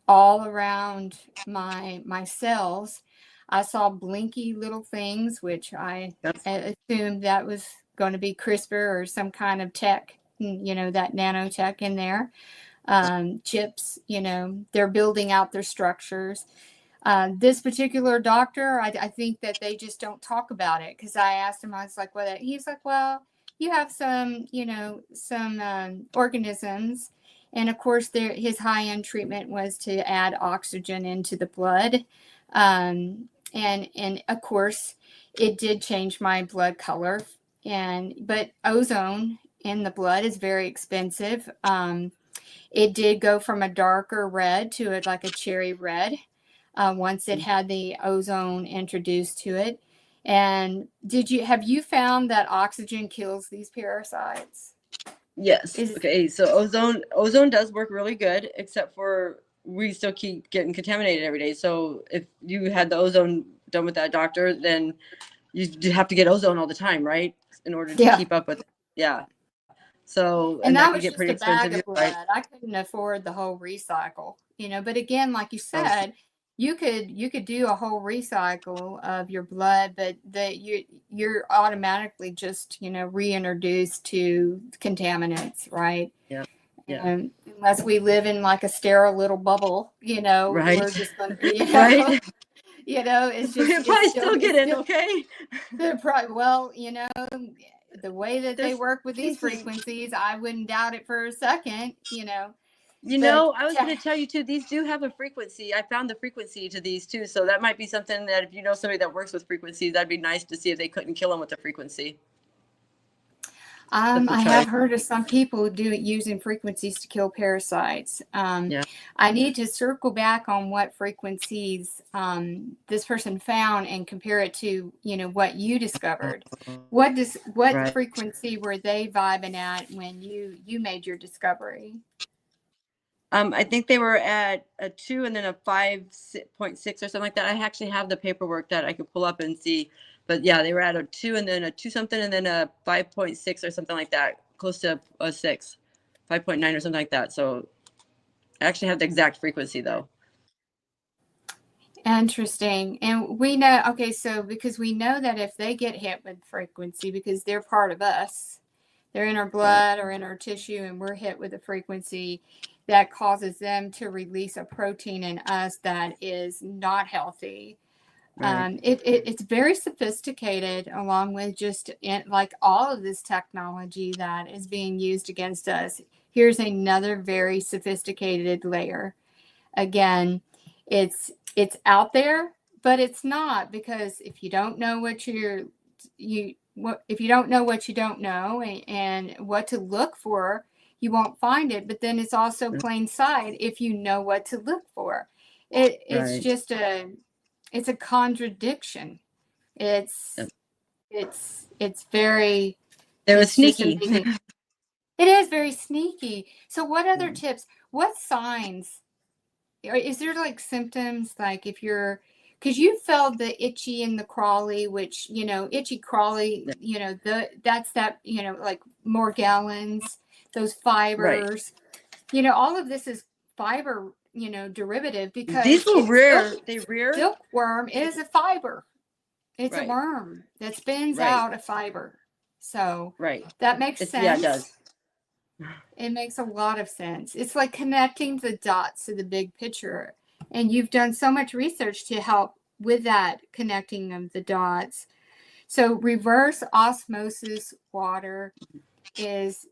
all around my cells. I saw blinky little things, which I That's assumed that was going to be CRISPR or some kind of tech, that nanotech in there. Chips, they're building out their structures. This particular doctor, I think that they just don't talk about it, because I asked him, I was like, "What?" He's like, "Well, you have some organisms." And of course, his high-end treatment was to add oxygen into the blood. And of course, it did change my blood color. But ozone in the blood is very expensive. It did go from a darker red to like a cherry red once it had the ozone introduced to it. And have you found that oxygen kills these parasites? yes. Okay. So ozone does work really good, except for we still keep getting contaminated every day. So if you had the ozone done with that doctor, then you have to get ozone all the time, right? In order to keep up with it. Yeah. So, And that that could was get just pretty a bag expensive, of blood. right? I couldn't afford the whole recycle, but again, like you Oh, said, you could do a whole recycle of your blood, but you're automatically just, reintroduced to contaminants, right? yeah. Yeah. Unless we live in like a sterile little bubble, Right. we're just going to, Right. it's just, You'll probably still get in, okay? they're probably, well, the way that they There's work with these cases. frequencies, I wouldn't doubt it for a second, but I was going to tell you too, these do have a frequency. I found the frequency to these too. So that might be something that if you know somebody that works with frequencies, that'd be nice to see if they couldn't kill them with the frequency. I have heard of some people using frequencies to kill parasites. Yeah. I need to circle back on what frequencies this person found and compare it to, what you discovered. What Right. frequency were they vibing at when you made your discovery? I think they were at a 2 and then a 5.6 or something like that. I actually have the paperwork that I could pull up and see. But yeah, they were at a 2 and then a 2 something and then a 5.6 or something like that, close to a 6, 5.9 or something like that. So I actually have the exact frequency though. Interesting. And we know, okay, so because we know that if they get hit with frequency, because they're part of us, they're in our blood or in our tissue, and we're hit with a frequency that causes them to release a protein in us that is not healthy. Right. It's very sophisticated, along with just like all of this technology that is being used against us. Here's another very sophisticated layer. Again, it's out there, but it's not, because if you don't know if you don't know what you don't know, and what to look for, you won't find it. But then it's also plain sight if you know what to look for. It's Right. just it's a contradiction. It's very, It was it's just sneaky. amazing. It is very sneaky. So what other tips, what signs, is there like symptoms, like if you're, because you felt the itchy and the crawly, which, itchy crawly, that's that, like Morgellons, those fibers, all of this is fiber, derivative, because These were rare. They rare. Silkworm is a fiber. It's Right. a worm that spins Right. out a fiber. So Right. that makes sense. Yeah, it does. It makes a lot of sense. It's like connecting the dots to the big picture. And you've done so much research to help with that connecting of the dots. So reverse osmosis water is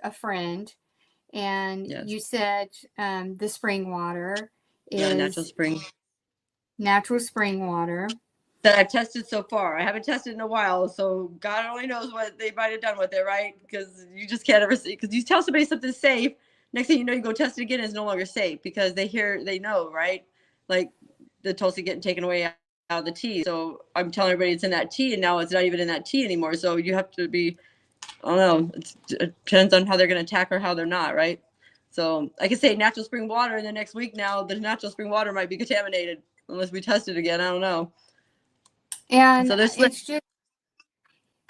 a friend. And Yes. you said the spring water is natural spring water. that I've tested so far. I haven't tested in a while, so God only knows what they might have done with it, right? Because you just can't ever see. Because you tell somebody something's safe, next thing you know, you go test it again, it's no longer safe, because they know, right? Like the Tulsi getting taken away out of the tea. So I'm telling everybody it's in that tea, and now it's not even in that tea anymore. So you have to be, I don't know. It depends on how they're going to attack or how they're not, right? So I can say natural spring water, and the next week now the natural spring water might be contaminated unless we test it again. I don't know. And so there's it's just,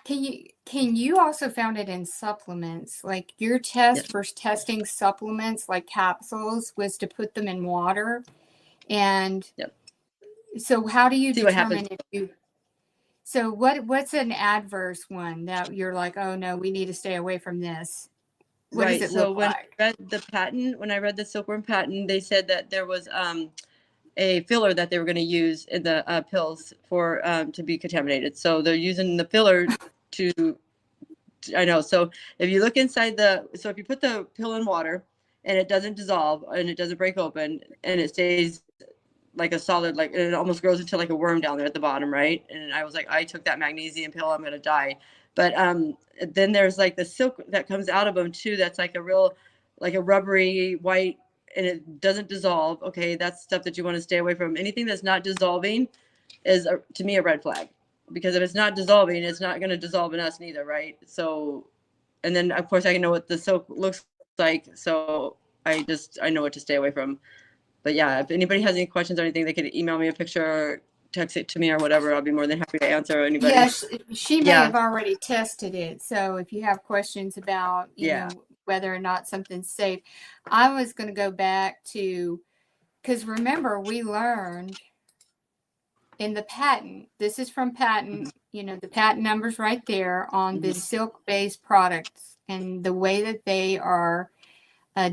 can you also found it in supplements? Like your test for testing supplements like capsules was to put them in water, and So how do you see what happens. determine if you, so what's an adverse one that you're like, oh no, we need to stay away from this? What does Right. it So look when like? I read the patent, when I read the silkworm patent, they said that there was a filler that they were going to use in the pills for to be contaminated. So they're using the filler to, I know. So if you look inside so if you put the pill in water and it doesn't dissolve and it doesn't break open and it stays like a solid, like it almost grows into like a worm down there at the bottom, right? And I was like, I took that magnesium pill, I'm gonna die. But then there's like the silk that comes out of them too. That's like a real, like a rubbery white, and it doesn't dissolve. Okay, that's stuff that you want to stay away from. Anything that's not dissolving is to me a red flag, because if it's not dissolving, it's not going to dissolve in us neither, right? So, and then of course I know what the silk looks like, so I know what to stay away from. But yeah, if anybody has any questions or anything, they could email me a picture or text it to me or whatever. I'll be more than happy to answer anybody. Yes, she may Yeah. have already tested it. So if you have questions about, you Yeah. know, whether or not something's safe, I was going to go back to, because remember, we learned in the patent, this is from patent, you know, the patent number's right there on the silk-based products and the way that they are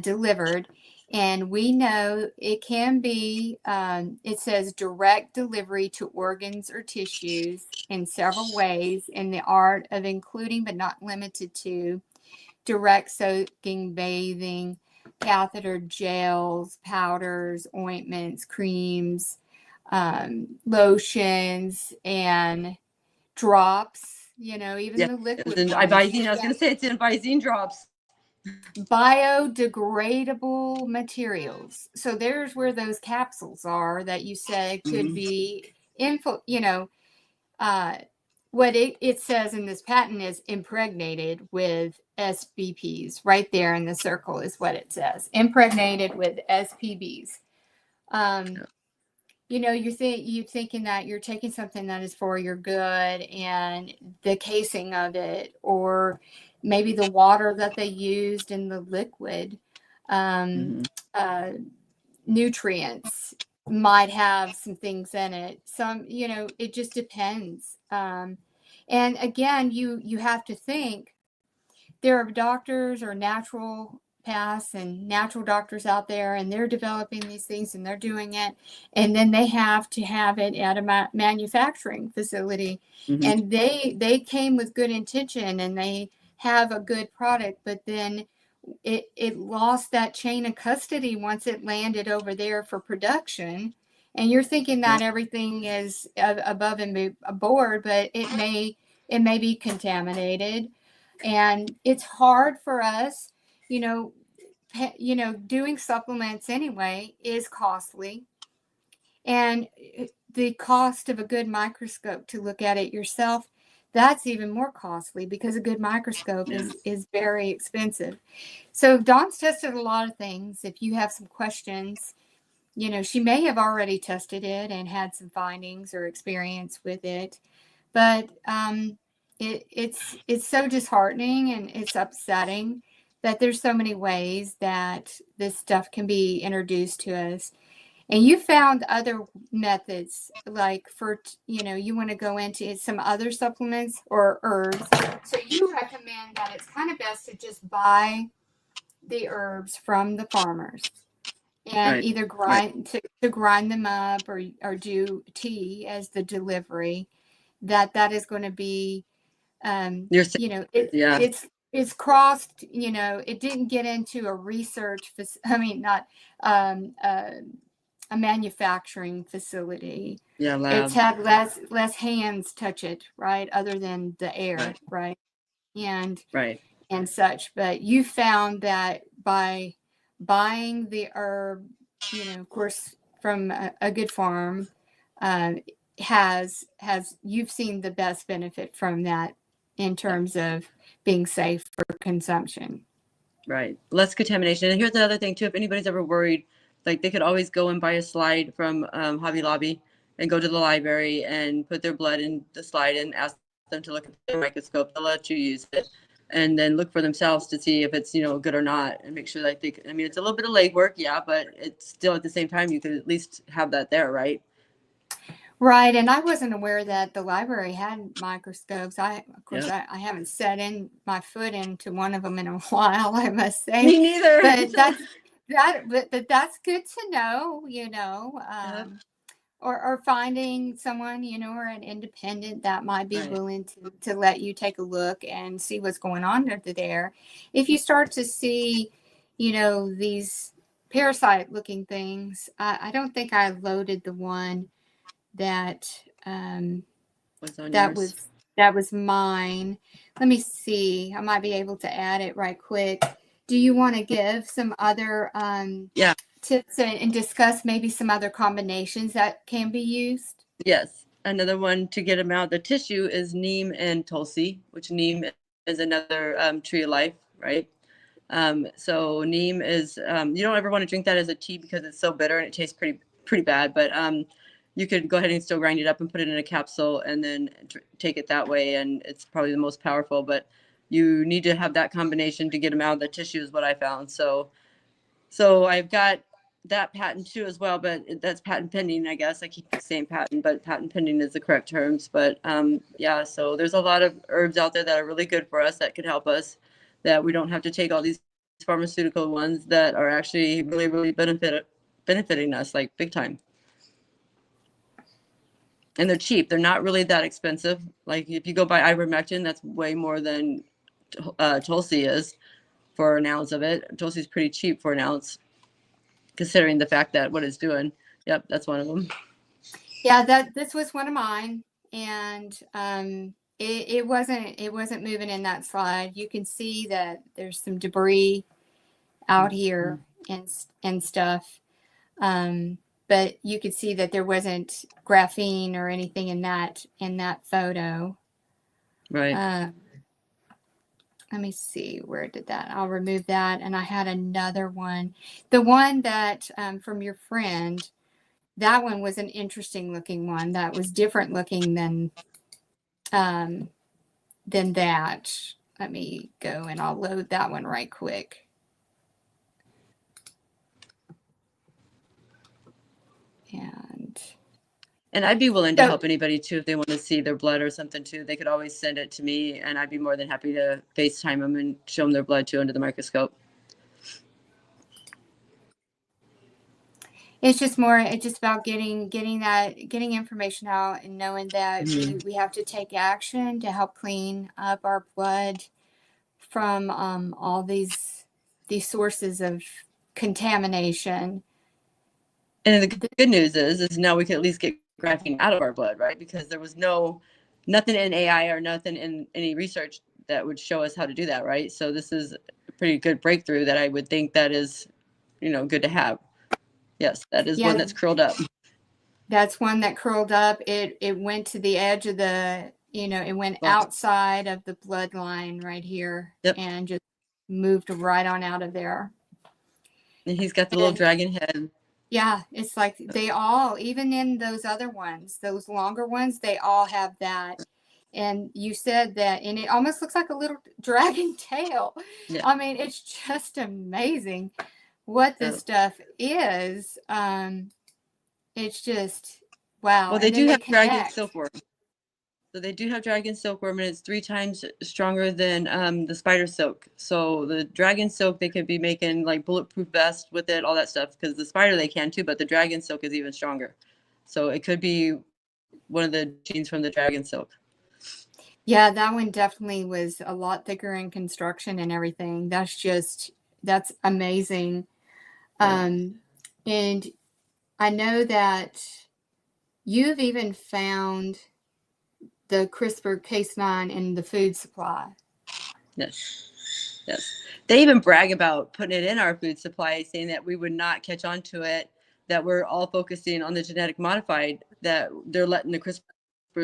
delivered. And we know it can be, it says direct delivery to organs or tissues in several ways in the art of including, but not limited to, direct soaking, bathing, catheter gels, powders, ointments, creams, lotions, and drops, you know, even Yeah. the liquid And ones. Visine, I was going to say it's in Visine drops. Biodegradable materials. So there's where those capsules are that you said could be you know, what it says in this patent is impregnated with SBPs. Right there in the circle is what it says. Impregnated with SPBs. You know, you're thinking that you're taking something that is for your good, and the casing of it, or maybe the water that they used in the liquid, nutrients might have some things in it. Some, you know, it just depends. And again, you have to think there are doctors or naturopaths and natural doctors out there, and they're developing these things and they're doing it. And then they have to have it at a manufacturing facility. And they came with good intention and they have a good product, but then it lost that chain of custody once it landed over there for production. And you're thinking that everything is above and aboard, but it may be contaminated. And it's hard for us, you know, doing supplements anyway is costly. And the cost of a good microscope to look at it yourself, that's even more costly because a good microscope is very expensive. So Dawn's tested a lot of things. If you have some questions, you know, she may have already tested it and had some findings or experience with it. But it's so disheartening and it's upsetting that there's so many ways that this stuff can be introduced to us. And you found other methods, like for, you know, you want to go into some other supplements or herbs. So you recommend that it's kind of best to just buy the herbs from the farmers and either grind to grind them up or do tea as the delivery. That is going to be, you know, it's crossed, you know, it didn't get into a research, I mean, not a manufacturing facility. Yeah, lab. It's had less hands touch it, right? Other than the air, right? And such. But you found that by buying the herb, you know, of course, from a good farm, has you've seen the best benefit from that in terms of being safe for consumption. Right. Less contamination. And here's the other thing too. If anybody's ever worried, like they could always go and buy a slide from Hobby Lobby and go to the library and put their blood in the slide and ask them to look at the microscope. They'll let you use it and then look for themselves to see if it's, you know, good or not, and make sure that I mean, it's a little bit of legwork, yeah, but it's still at the same time, you could at least have that there, right? Right, and I wasn't aware that the library had microscopes. Of course, Yeah. I haven't set in my foot into one of them in a while, I must say. Me neither. But but that's good to know, Yep. or finding someone, or an independent that might be Right. willing to let you take a look and see what's going on under there. If you start to see, these parasite looking things, I don't think I loaded the one that What's on that yours? was that was mine. Let me see. I might be able to add it right quick. Do you want to give some other Yeah. tips and discuss maybe some other combinations that can be used? Yes. Another one to get them out of the tissue is neem and tulsi, which neem is another tree of life, right? So neem is you don't ever want to drink that as a tea because it's so bitter and it tastes pretty bad. But you could go ahead and still grind it up and put it in a capsule and then take it that way, and it's probably the most powerful. But you need to have that combination to get them out of the tissue, is what I found. So I've got that patent too as well, but that's patent pending, I guess. I keep saying patent, but patent pending is the correct terms. But yeah, so there's a lot of herbs out there that are really good for us that could help us, that we don't have to take all these pharmaceutical ones that are actually really benefiting us like big time. And they're cheap. They're not really that expensive. Like if you go buy ivermectin, that's way more than Tulsi is for an ounce of it. Tulsi's pretty cheap for an ounce, considering the fact that what it's doing. Yep, that's one of them. Yeah, this was one of mine, and it wasn't moving in that slide. You can see that there's some debris out here and stuff. But you could see that there wasn't graphene or anything in that photo. Right. Let me see, where did that? I'll remove that. And I had another one. The one that from your friend, that one was an interesting looking one. That was different looking than that. Let me go and I'll load that one right quick. And I'd be willing to help anybody too if they want to see their blood or something too. They could always send it to me, and I'd be more than happy to FaceTime them and show them their blood too under the microscope. It's just about getting information out and knowing that we have to take action to help clean up our blood from all these sources of contamination. And the good news is now we can at least get graphene out of our blood, right? Because there was nothing in AI or nothing in any research that would show us how to do that, right? So this is a pretty good breakthrough that I would think that is, good to have. Yes, that is one that's curled up. That's one that curled up. It went to the edge of it went outside of the bloodline right here. Yep. And just moved right on out of there. And he's got the little dragon head. Yeah, it's like they all, even in those other ones, those longer ones, they all have that. And you said that, and it almost looks like a little dragon tail. Yeah. I mean, it's just amazing what this stuff is. It's just, wow. Well, they do have dragon silkworm. So they do have dragon silkworm, and it's 3 times stronger than the spider silk. So the dragon silk, they could be making like bulletproof vest with it, all that stuff, because the spider they can too, but the dragon silk is even stronger. So it could be one of the genes from the dragon silk. Yeah, that one definitely was a lot thicker in construction and everything. That's amazing. Yeah. And I know that you've even found the CRISPR-Cas9 in the food supply. Yes. They even brag about putting it in our food supply, saying that we would not catch on to it, that we're all focusing on the genetic modified, that they're letting the CRISPR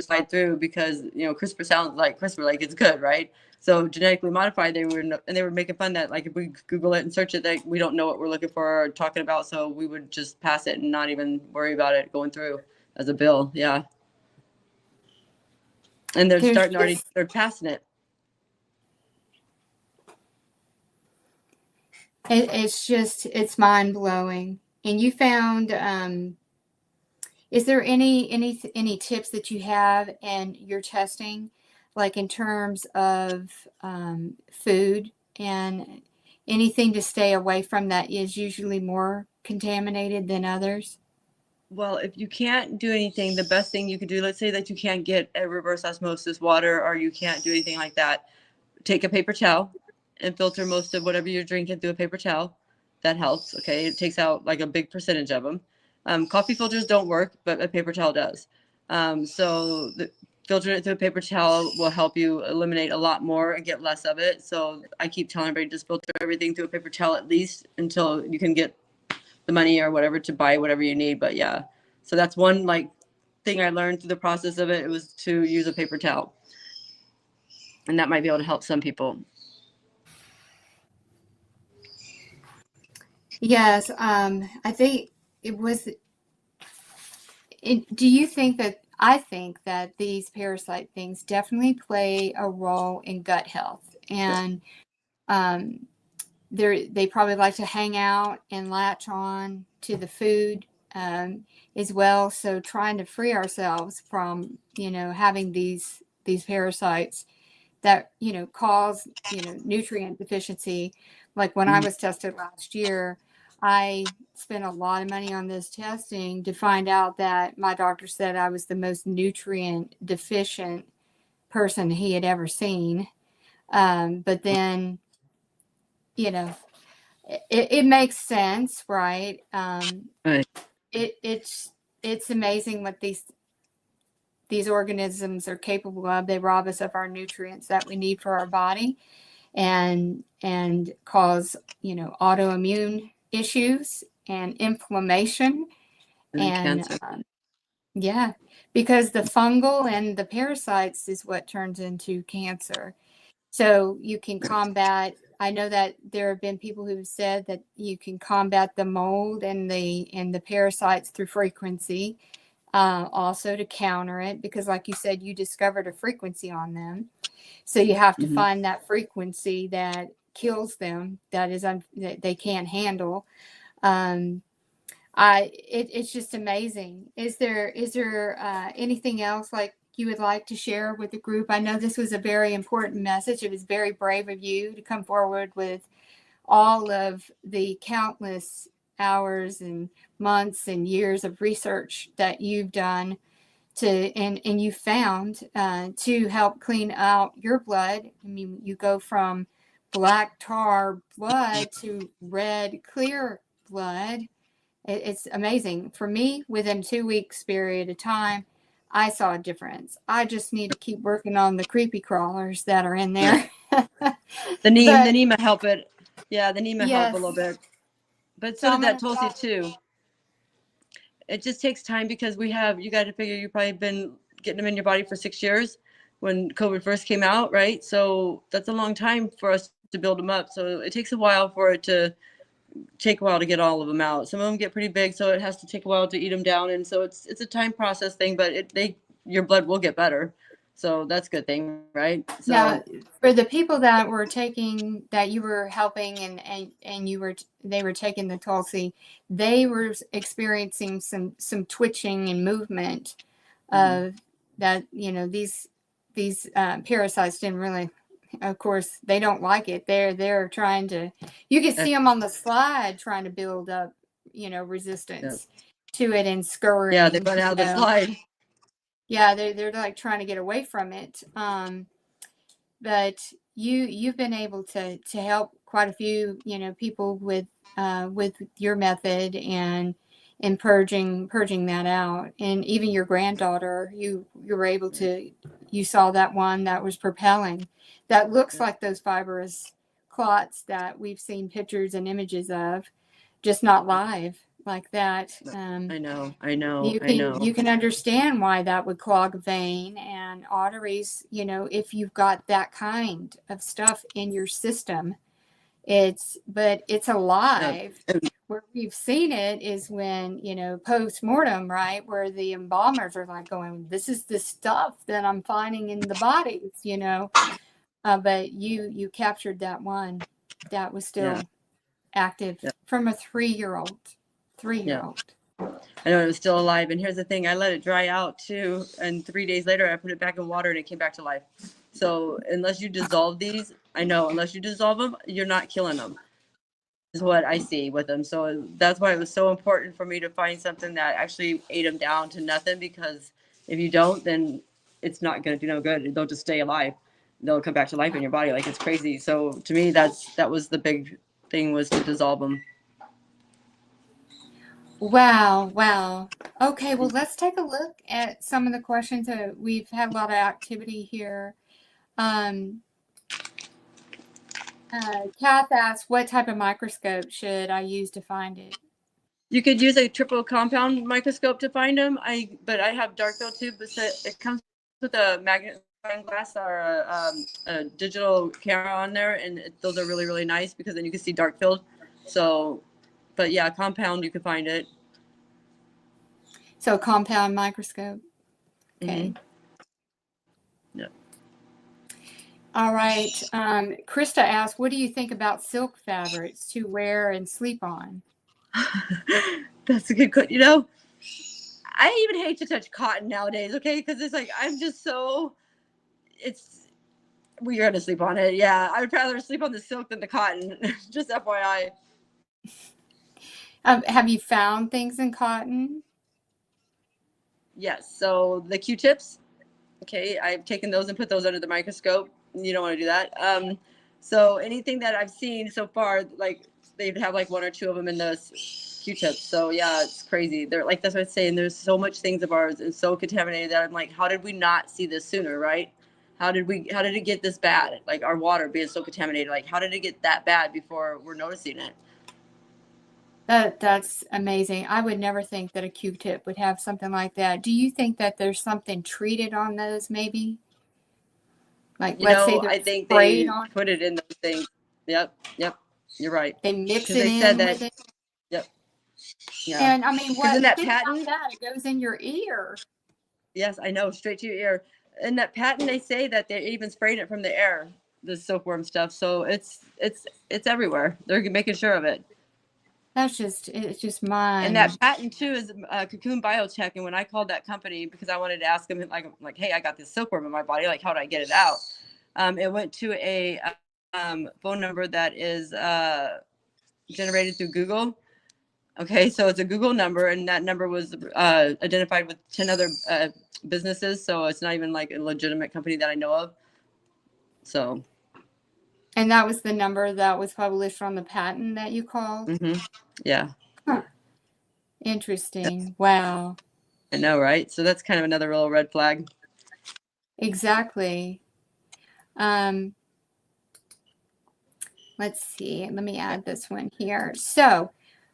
slide through because, CRISPR sounds like CRISPR, like it's good, right? So genetically modified, they were making fun that like if we Google it and search it, that we don't know what we're looking for or talking about, so we would just pass it and not even worry about it going through as a bill. Yeah. And they're passing it. It's mind blowing. And you found Is there any tips that you have in your testing, like in terms of food and anything to stay away from that is usually more contaminated than others? Well, if you can't do anything, the best thing you could do, let's say that you can't get a reverse osmosis water or you can't do anything like that, take a paper towel and filter most of whatever you're drinking through a paper towel. That helps. Okay. It takes out like a big percentage of them. Coffee filters don't work, but a paper towel does. Filtering it through a paper towel will help you eliminate a lot more and get less of it. So I keep telling everybody just filter everything through a paper towel at least until you can get the money or whatever to buy whatever you need. But yeah, so that's one like thing I learned through the process of it. It was to use a paper towel, and that might be able to help some people. Yes, I think it was. Do you think that? I think that these parasite things definitely play a role in gut health, and um, they probably like to hang out and latch on to the food as well. So trying to free ourselves from having these parasites that cause nutrient deficiency. Like when I was tested last year, I spent a lot of money on this testing to find out that my doctor said I was the most nutrient deficient person he had ever seen. But then, you know, it makes sense, right? Right. It's amazing what these organisms are capable of. They rob us of our nutrients that we need for our body, and cause autoimmune issues and inflammation And and cancer. yeah, because the fungal and the parasites is what turns into cancer. So you can combat. I know that there have been people who've said that you can combat the mold and the parasites through frequency, also to counter it, because like you said, you discovered a frequency on them. So you have to find that frequency that kills them, that that they can't handle. It's just amazing. Is there anything else like you would like to share with the group? I know this was a very important message. It was very brave of you to come forward with all of the countless hours and months and years of research that you've done and you found to help clean out your blood. I mean, you go from black tar blood to red clear blood. It's amazing. For me, within 2 weeks period of time, I saw a difference. I just need to keep working on the creepy crawlers that are in there. The neem But might help it. Yeah, the neem might help a yes, little bit. But so so I'm did that gonna Tulsi talk. too. It just takes time because you got to figure you've probably been getting them in your body for 6 years when COVID first came out, right? So that's a long time for us to build them up. So it takes a while for it to take a while to get all of them out. Some of them get pretty big, so it has to take a while to eat them down. And so it's a time process thing, but your blood will get better. So that's a good thing, right? So Now, for the people that were taking, that you were helping and they were taking the Tulsi, they were experiencing some twitching and movement of that, these parasites didn't really, of course, they don't like it. They're trying to, you can see them on the slide trying to build up, resistance to it and yeah, they scurrying, run out of the slide. Yeah, they're like trying to get away from it. But you've been able to help quite a few people with your method and purging that out, and even your granddaughter, you were able to, you saw that one that was propelling, that looks like those fibrous clots that we've seen pictures and images of, just not live like that. I know. You can understand why that would clog a vein and arteries, if you've got that kind of stuff in your system. But it's alive. Where we've seen it is when, post-mortem, right, where the embalmers are like going, this is the stuff that I'm finding in the bodies, but you captured that one that was still active from a 3-year-old. Yeah. I know it was still alive. And here's the thing, I let it dry out too. And 3 days later, I put it back in water and it came back to life. So unless you dissolve these, unless you dissolve them, you're not killing them, is what I see with them. So that's why it was so important for me to find something that actually ate them down to nothing, because if you don't, then it's not going to do no good. They'll just stay alive. They'll come back to life in your body. Like, it's crazy. So to me, that was the big thing, was to dissolve them. Wow, wow. Okay, well, let's take a look at some of the questions. We've had a lot of activity here. Kath asks, what type of microscope should I use to find it? You could use a triple compound microscope to find them. But I have dark field too, but it comes with a magnifying glass or a digital camera on there, and those are really, really nice, because then you can see dark field. So, but yeah, compound, you can find it. So, compound microscope. Okay. Yeah. All right. Krista asks, what do you think about silk fabrics to wear and sleep on? That's a good question. You know, I even hate to touch cotton nowadays, okay? Because it's like, I'm just so, you're going to sleep on it. Yeah, I would rather sleep on the silk than the cotton, just FYI. Have you found things in cotton? Yes. So the Q-tips, okay, I've taken those and put those under the microscope. You don't want to do that. So anything that I've seen so far, like, they'd have like 1 or 2 of them in those Q-tips. So yeah, it's crazy. They're like, that's what I'm saying. There's so much things of ours and so contaminated that I'm like, how did we not see this sooner, right? How did it get this bad? Like, our water being so contaminated, like, how did it get that bad before we're noticing it? That's amazing. I would never think that a Q-tip would have something like that. Do you think that there's something treated on those, maybe? Like, let's say I think they put it in those things. Yep. You're right. They mix Because it they said in that. with it. Yep. Yeah. And I mean, what? In that Think patent, about that. It goes in your ear. yes, I know, straight to your ear. In that patent, they say that they're even spraying it from the air, the silkworm stuff. So it's everywhere. They're making sure of it. It's just mine. And that patent too is Cocoon Biotech. And when I called that company, because I wanted to ask them, like, hey, I got this silkworm in my body. Like, how do I get it out? It went to a phone number that is generated through Google. Okay, so it's a Google number, and that number was identified with 10 other businesses. So it's not even like a legitimate company that I know of. So. And that was the number that was published on the patent that you called? Mm-hmm. Yeah. Huh. Interesting. Wow. I know, right? So that's kind of another real red flag. Exactly. Let's see. Let me add this one here. So,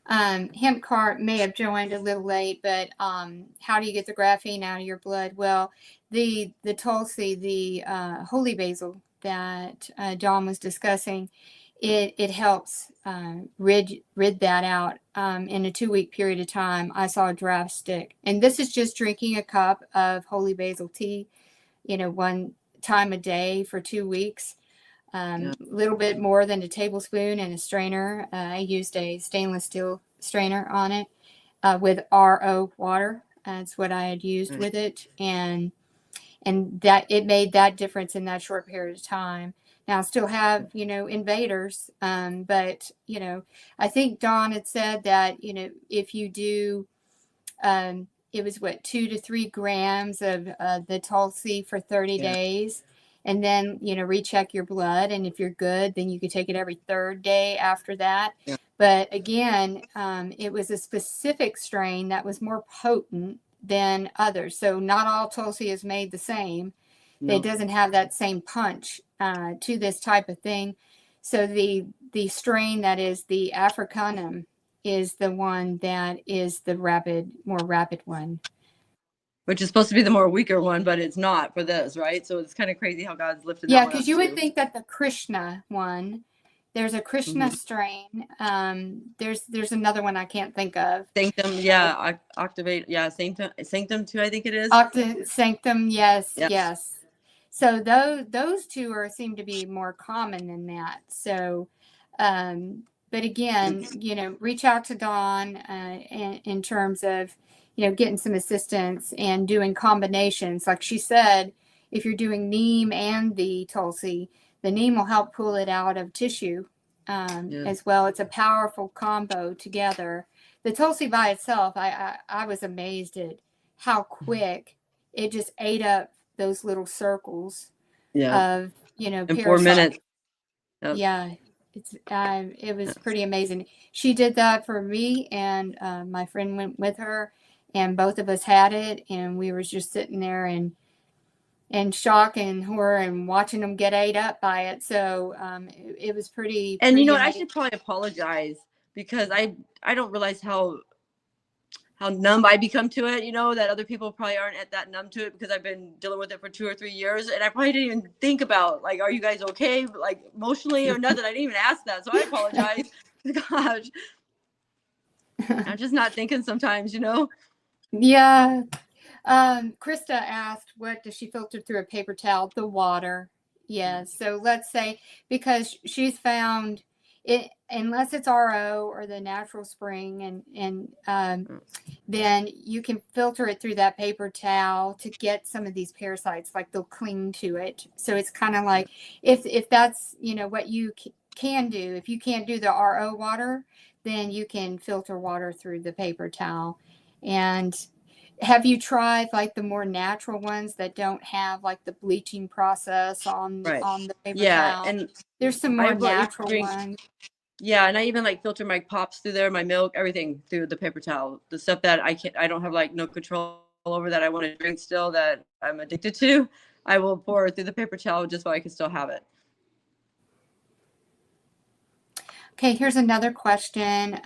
Hemp Cart may have joined a little late, but how do you get the graphene out of your blood? Well, the Tulsi, the holy basil that Dawn was discussing, it helps rid that out. In a 2-week period of time, I saw drastic, and this is just drinking a cup of holy basil tea, 1 time a day for 2 weeks. A little bit more than a tablespoon and a strainer. I used a stainless steel strainer on it with RO water. That's what I had used with it, and that it made that difference in that short period of time. Now I still have invaders, but I think Dawn had said that if you do, it was 2 to 3 grams of the Tulsi for 30 days. And then, recheck your blood. And if you're good, then you could take it every 3rd day after that. Yeah. But again, it was a specific strain that was more potent than others. So not all Tulsi is made the same. No. It doesn't have that same punch to this type of thing. So the strain that is the Africanum is the one that is the more rapid one. Which is supposed to be the more weaker one, but it's not for this, right? So it's kind of crazy how God's lifted that one up. Yeah, because you would think that the Krishna one, there's a Krishna strain. There's another one I can't think of. Sanctum, yeah, Octavate, yeah, Sanctum too, I think it is. Sanctum, yes. So those two seem to be more common than that. So but again, reach out to Dawn in terms of, getting some assistance and doing combinations. Like she said, if you're doing neem and the Tulsi, the neem will help pull it out of tissue as well. It's a powerful combo together. The Tulsi by itself, I was amazed at how quick it just ate up those little circles of, in parasites. 4 minutes. Yep. Yeah, it was pretty amazing. She did that for me, and my friend went with her, and both of us had it, and we were just sitting there in shock and horror and watching them get ate up by it. So it was pretty. And pretty I amazing. should probably apologize because I don't realize how numb I become to it, that other people probably aren't at that numb to it because I've been dealing with it for 2 or 3 years. And I probably didn't even think about, like, are you guys okay? Like, emotionally or nothing. I didn't even ask that. So I apologize. Gosh. I'm just not thinking sometimes, Yeah. Krista asked, what does she filter through a paper towel? The water. Yes. So let's say, because she's found it, unless it's RO or the natural spring, and then you can filter it through that paper towel to get some of these parasites, like they'll cling to it. So it's kind of like, if that's, what you can do, if you can't do the RO water, then you can filter water through the paper towel. And have you tried like the more natural ones that don't have like the bleaching process on the paper towel? And there's some more natural ones. Yeah, and I even like filter my pops through there, my milk, everything through the paper towel. The stuff that I don't have like no control over, that I want to drink still, that I'm addicted to, I will pour it through the paper towel just so I can still have it. Okay, here's another question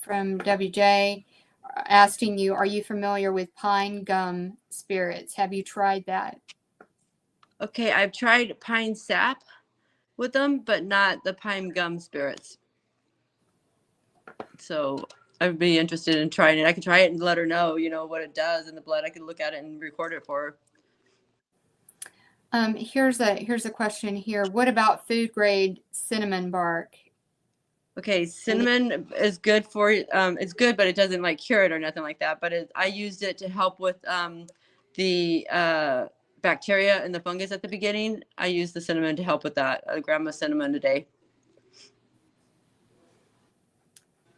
from WJ asking you, are you familiar with pine gum spirits? Have you tried that? Okay, I've tried pine sap with them, but not the pine gum spirits. So I'd be interested in trying it. I could try it and let her know, what it does in the blood. I could look at it and record it for her. Here's a question here. What about food grade cinnamon bark? Okay, cinnamon is good for it's good, but it doesn't like cure it or nothing like that. But I used it to help with the bacteria and the fungus at the beginning. I used the cinnamon to help with that. A gram of cinnamon a day.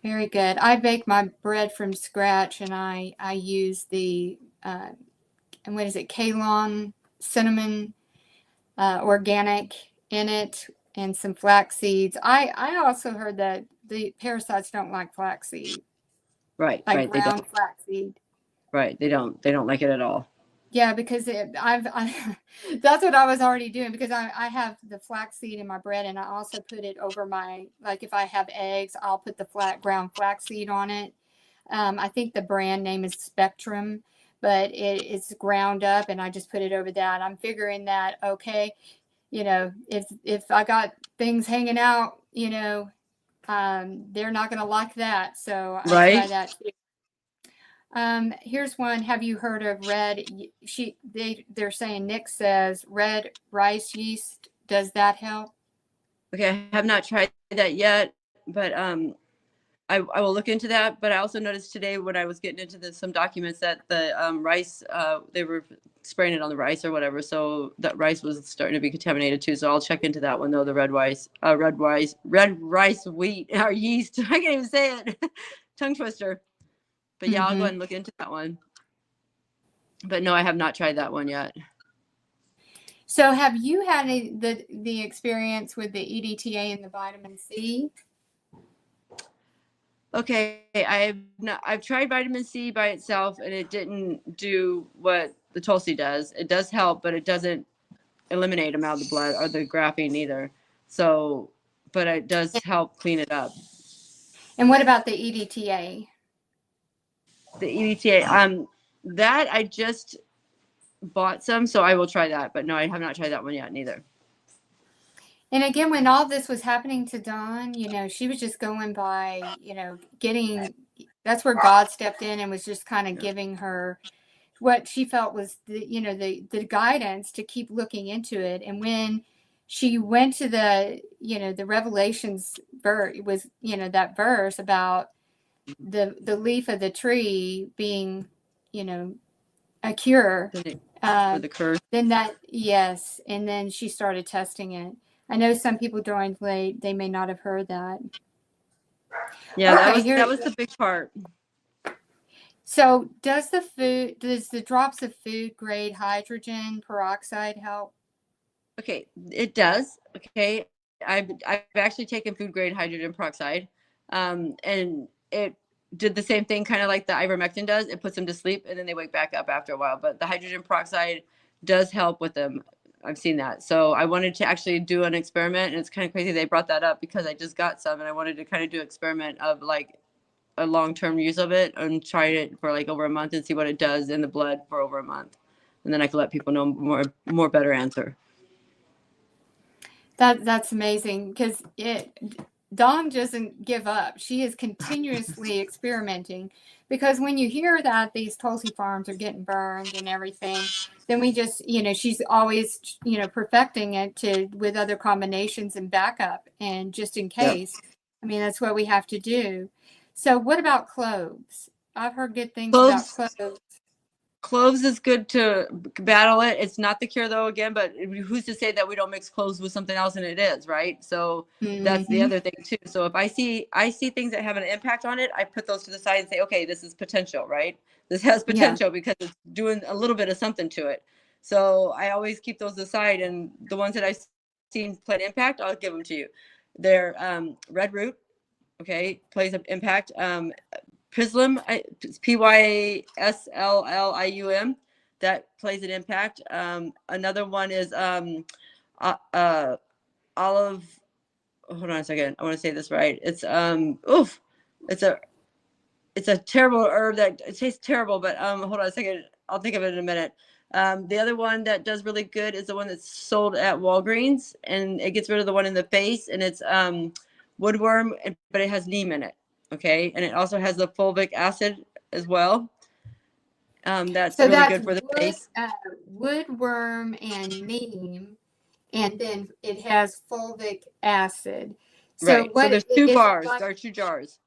Very good. I bake my bread from scratch, and I use the and what is it, Ceylon cinnamon organic in it, and some flax seeds. I also heard that the parasites don't like flaxseed. Right. Like ground flaxseed. Right. They don't like it at all. Yeah, because that's what I was already doing, because I have the flaxseed in my bread, and I also put it over like if I have eggs, I'll put the ground flaxseed on it. I think the brand name is Spectrum, but it's ground up, and I just put it over that. I'm figuring that, okay, if I got things hanging out, they're not going to like that. So I try that too. Here's one. Have you heard of red? They're saying, Nick says red rice yeast. Does that help? Okay, I have not tried that yet, but I will look into that. But I also noticed today when I was getting into some documents that the rice, they were spraying it on the rice or whatever, so that rice was starting to be contaminated too. So I'll check into that one though. The red rice wheat or yeast. I can't even say it. Tongue twister. But yeah, I'll go ahead and look into that one. But no, I have not tried that one yet. So have you had the experience with the EDTA and the vitamin C? Okay, I've tried vitamin C by itself, and it didn't do what the Tulsi does. It does help, but it doesn't eliminate them out of the blood or the graphene either. So, but it does help clean it up. And what about the EDTA? The EDTA, that I just bought some, so I will try that. But no, I have not tried that one yet, neither. And again, when all this was happening to Dawn, she was just going by, that's where God stepped in and was just kind of giving her what she felt was the guidance to keep looking into it. And when she went to the, the Revelations verse was, that verse about the leaf of the tree being, a cure. For the curse. Then yes. And then she started testing it. I know some people joined late. They may not have heard that. Yeah, Okay, that was the big part. So does the drops of food grade hydrogen peroxide help? Okay, it does. Okay, I've actually taken food grade hydrogen peroxide, and it did the same thing, kind of like the ivermectin does. It puts them to sleep, and then they wake back up after a while. But the hydrogen peroxide does help with them. I've seen that. So I wanted to actually do an experiment, and it's kind of crazy they brought that up because I just got some, and I wanted to kind of do an experiment of like a long-term use of it and try it for like over a month and see what it does in the blood for over a month, and then I can let people know more better answer. That's amazing because Dawn doesn't give up. She is continuously experimenting, because when you hear that these Tulsi farms are getting burned and everything, then we just, she's always, perfecting it with other combinations and backup, and just in case. Yep. I mean, that's what we have to do. So what about cloves? I've heard good things about cloves. Cloves is good to battle it. It's not the cure though, again, but who's to say that we don't mix cloves with something else and it is, right? So that's the other thing too. So if I see things that have an impact on it, I put those to the side and say, okay, this is potential, right? This has potential because it's doing a little bit of something to it. So I always keep those aside, and the ones that I've seen play an impact, I'll give them to you. They're red root, okay, plays an impact. Pislium, Pyslium, that plays an impact. Another one is olive. Hold on a second. I want to say this right. It's it's a terrible herb that it tastes terrible, but hold on a second. I'll think of it in a minute. The other one that does really good is the one that's sold at Walgreens, and it gets rid of the one in the face, and it's woodworm, but it has neem in it. Okay, and it also has the fulvic acid as well. That's really good for the face. Woodworm and neem, and then it has fulvic acid. So right. So there's two bars. There are 2 jars.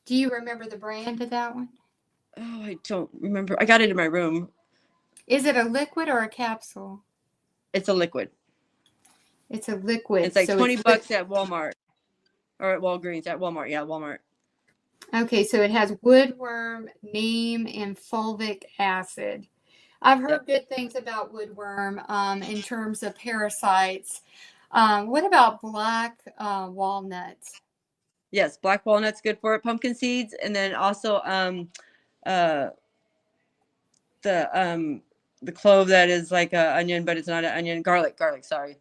Do you remember the brand of that one? Oh, I don't remember. I got it in my room. Is it a liquid or a capsule? It's a liquid. It's a liquid. It's like $20 at Walmart. Or at Walgreens, at Walmart. Yeah, Walmart. Okay, so it has woodworm, neem, and fulvic acid. I've heard good things about woodworm in terms of parasites. What about black walnuts? Yes, black walnut's good for it. Pumpkin seeds, and then also the clove that is like an onion, but it's not an onion. Garlic. Sorry.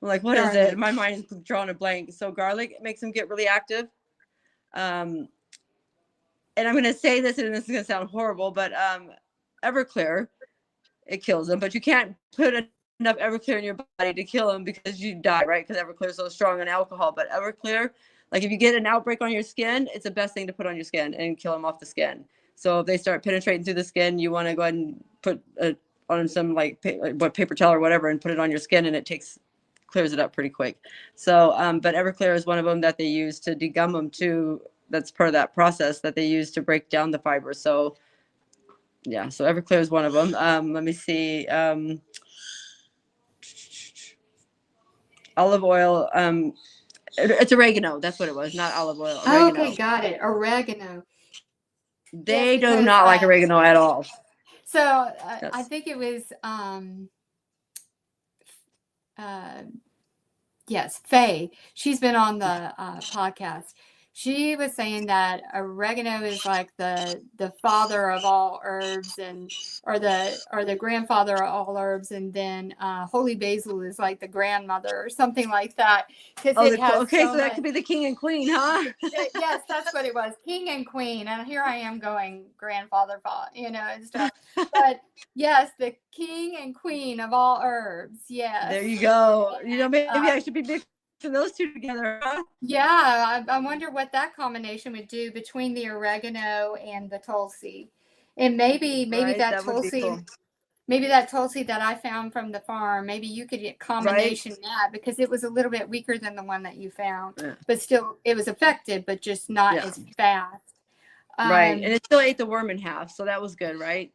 I'm like, what is it? My mind is drawing a blank. So garlic makes them get really active. And I'm going to say this, and this is going to sound horrible, but Everclear, it kills them. But you can't put enough Everclear in your body to kill them because you die, right? Because Everclear is so strong in alcohol. But Everclear, like if you get an outbreak on your skin, it's the best thing to put on your skin and kill them off the skin. So if they start penetrating through the skin, you want to go ahead and put on some paper towel or whatever and put it on your skin, and it clears it up pretty quick. So, but Everclear is one of them that they use to degum them too. That's part of that process that they use to break down the fiber. So yeah, so Everclear is one of them. Let me see. Olive oil. It's oregano. That's what it was, not olive oil. Oregano. Okay, got it. Oregano. They do not like oregano at all. So I think it was, yes, Faye. She's been on the podcast. She was saying that oregano is like the father of all herbs, or the grandfather of all herbs, and then holy basil is like the grandmother or something like that. So that could be the king and queen, huh? Yes, that's what it was, king and queen. And here I am going grandfather, and stuff. But yes, the king and queen of all herbs. Yes. There you go. Maybe I should be mixing those two together, huh? Yeah, I wonder what that combination would do between the oregano and the Tulsi. And maybe that Tulsi, cool. maybe that Tulsi that I found from the farm, maybe you could get combination that, because it was a little bit weaker than the one that you found, but still it was effective, but just not as fast. Right. And it still ate the worm in half. So that was good, right?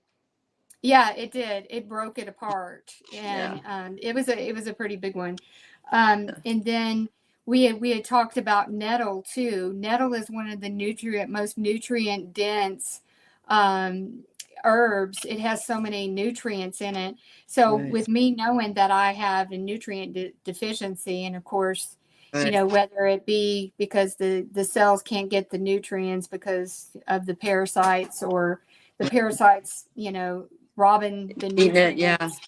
Yeah, it did. It broke it apart, and it was a pretty big one. And then we had talked about nettle too. Nettle is one of the most nutrient dense herbs. It has so many nutrients in it. So with me knowing that I have a nutrient deficiency, and of course, you know, whether it be because the cells can't get the nutrients because of the parasites, or the parasites, you know, robbing the nutrients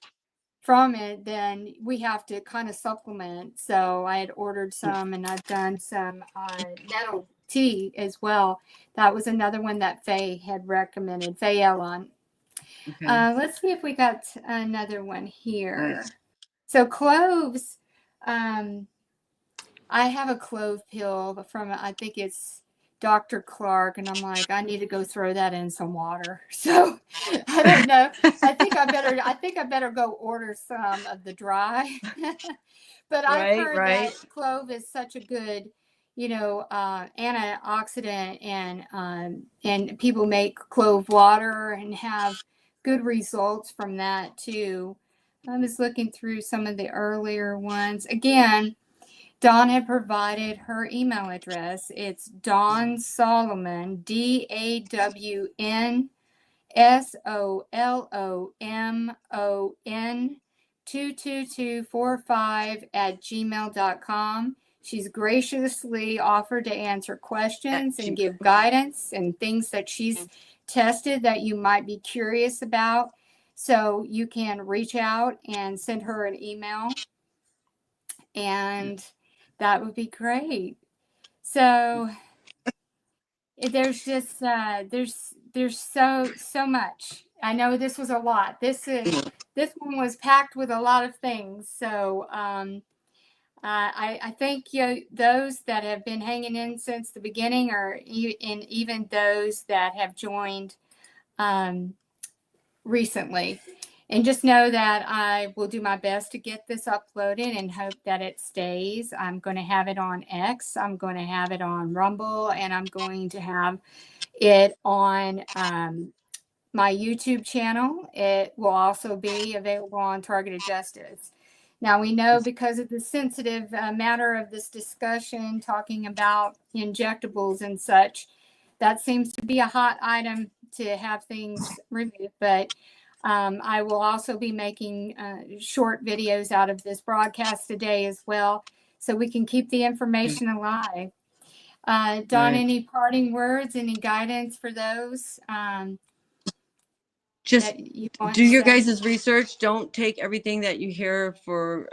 from it, then we have to kind of supplement. So I had ordered some, and I've done some nettle tea as well. That was another one that Faye had recommended, Faye Ellen. Let's see if we got another one here. So cloves, I have a clove pill from, I think it's Dr. Clark, and I'm like, I need to go throw that in some water. So I don't know. I think I better go order some of the dry. But I've heard that clove is such a good, you know, antioxidant, and people make clove water and have good results from that too. I was looking through some of the earlier ones. Again, Dawn had provided her email address. It's Dawn Solomon, DAWNSOLOMON 22245@gmail.com. She's graciously offered to answer questions and give guidance and things that she's tested that you might be curious about. So you can reach out and send her an email, and that would be great. So there's just there's so much. I know this was a lot. This one was packed with a lot of things. So I thank you, those that have been hanging in since the beginning, and even those that have joined recently. And just know that I will do my best to get this uploaded and hope that it stays. I'm going to have it on X. I'm going to have it on Rumble, and I'm going to have it on my YouTube channel. It will also be available on Targeted Justice. Now, we know because of the sensitive matter of this discussion, talking about injectables and such, that seems to be a hot item to have things removed. But I will also be making short videos out of this broadcast today as well, so we can keep the information alive. Dawn, any parting words, any guidance for those? Just do your guys' research. Don't take everything that you hear for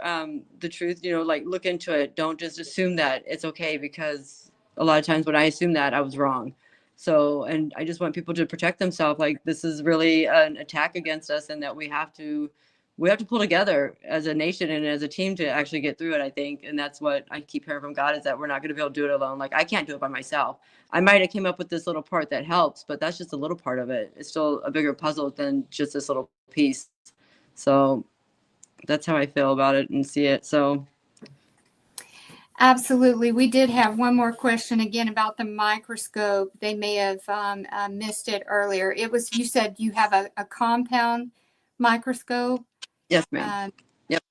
the truth. You know, like, look into it. Don't just assume that it's okay, because a lot of times when I assumed that, I was wrong. So, and I just want people to protect themselves. Like, this is really an attack against us, and that we have to pull together as a nation and as a team to actually get through it, I think. And that's what I keep hearing from God, is that we're not going to be able to do it alone. Like, I can't do it by myself. I might have came up with this little part that helps, but that's just a little part of it. It's still a bigger puzzle than just this little piece. So that's how I feel about it and see it. So absolutely. We did have one more question again about the microscope. They may have missed it earlier. It was, you said you have a compound microscope. Yes, ma'am. Yep.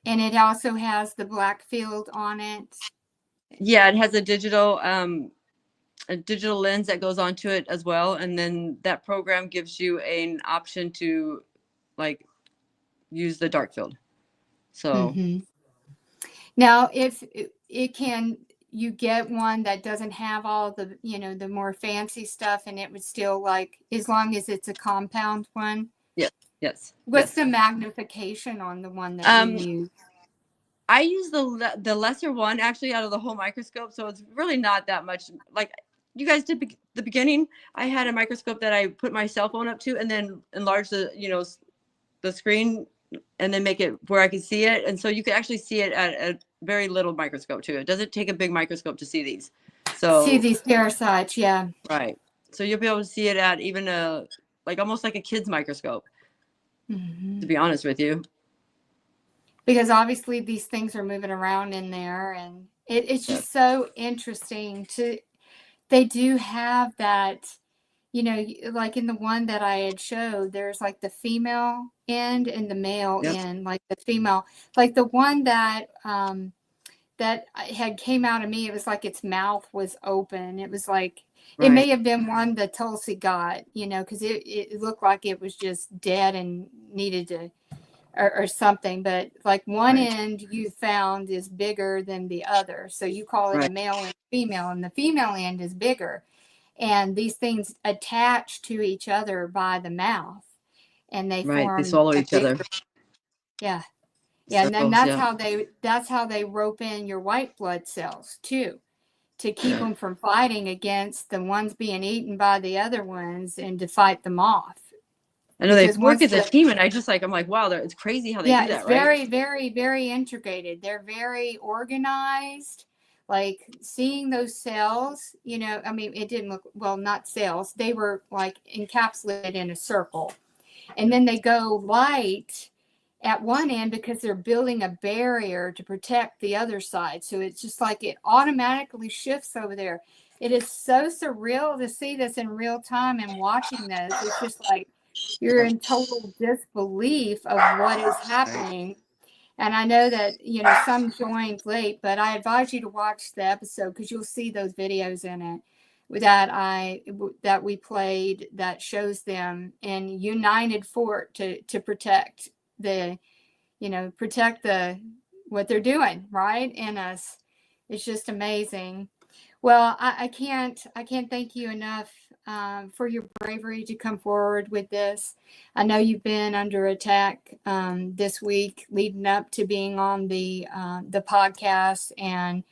And it also has the black field on it. Yeah, it has a digital lens that goes onto it as well. And then that program gives you an option to, like, use the dark field. So now, if it can, you get one that doesn't have all the, you know, the more fancy stuff, and it would still, like, as long as it's a compound one. Yes. What's the magnification on the one that you use? I use the lesser one, actually, out of the whole microscope. So it's really not that much. Like you guys did the beginning, I had a microscope that I put my cell phone up to, and then enlarge the, you know, the screen, and then make it where I could see it. And so you can actually see it at a very little microscope too. It doesn't take a big microscope to see these. So see these parasites, yeah. Right. So you'll be able to see it at even like almost like a kid's microscope. to be honest with you. Because obviously these things are moving around in there, and it's just so interesting they do have that, like in the one that I had showed, there's like the female end and the male end, like the female, like the one that had came out of me, it was like its mouth was open. It was like, it may have been one that Tulsi got, because it looked like it was just dead and needed to, or something. But like one end you found is bigger than the other. So you call it a male and female, and the female end is bigger. And these things attach to each other by the mouth, and they form. They swallow each other. Yeah. Yeah, and then that's how they rope in your white blood cells too, to keep them from fighting against the ones being eaten by the other ones and to fight them off. I know they work as a team, and I'm like, wow, it's crazy how they do that, it's very, very, very integrated. They're very organized. Like seeing those cells, I mean, it didn't look, well, not cells. They were like encapsulated in a circle, and then they go light at one end because they're building a barrier to protect the other side. So it's just like it automatically shifts over there. It is so surreal to see this in real time, and watching this, it's just like you're in total disbelief of what is happening. And I know that, some joined late, but I advise you to watch the episode because you'll see those videos in it that we played that shows them in united fort to protect what they're doing right in us. It's just amazing. Well, I can't thank you enough for your bravery to come forward with this. I know you've been under attack this week leading up to being on the podcast, and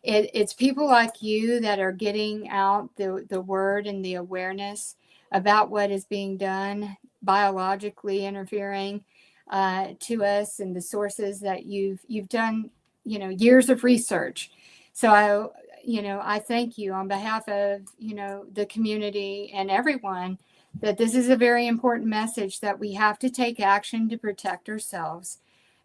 it's people like you that are getting out the word and the awareness about what is being done, biologically interfering to us, and the sources that you've done, years of research. So I thank you on behalf of, the community and everyone, that this is a very important message, that we have to take action to protect ourselves.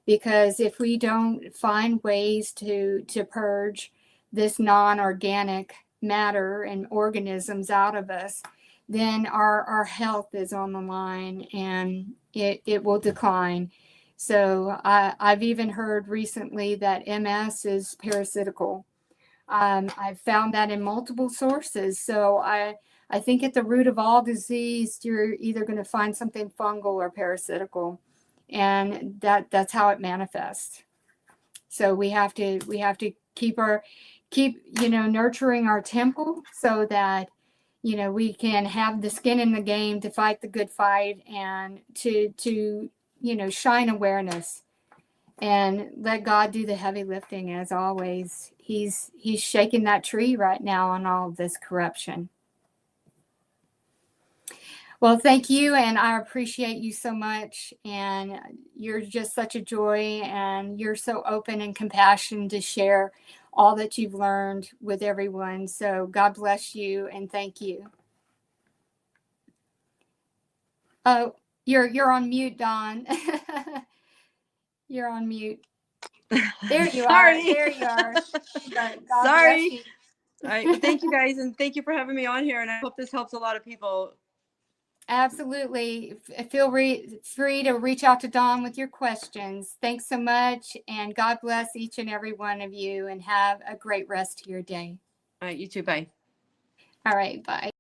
Because if we don't find ways to purge this non-organic matter and organisms out of us, then our health is on the line, and it will decline. So I've even heard recently that MS is parasitical. I've found that in multiple sources. So I think at the root of all disease, you're either going to find something fungal or parasitical, and that's how it manifests. So we have to keep nurturing our temple, so that we can have the skin in the game to fight the good fight, and to shine awareness and let God do the heavy lifting. As always, he's shaking that tree right now on all of this corruption. Well, thank you, and I appreciate you so much, and you're just such a joy, and you're so open and compassionate to share all that you've learned with everyone. So God bless you, and thank you. Oh, you're on mute, Dawn. You're on mute. There you are. There you are. God Sorry. Bless you. All right. Well, thank you guys, and thank you for having me on here. And I hope this helps a lot of people. Absolutely. Feel free to reach out to Dawn with your questions. Thanks so much, and God bless each and every one of you, and have a great rest of your day. All right. You too. Bye. All right. Bye.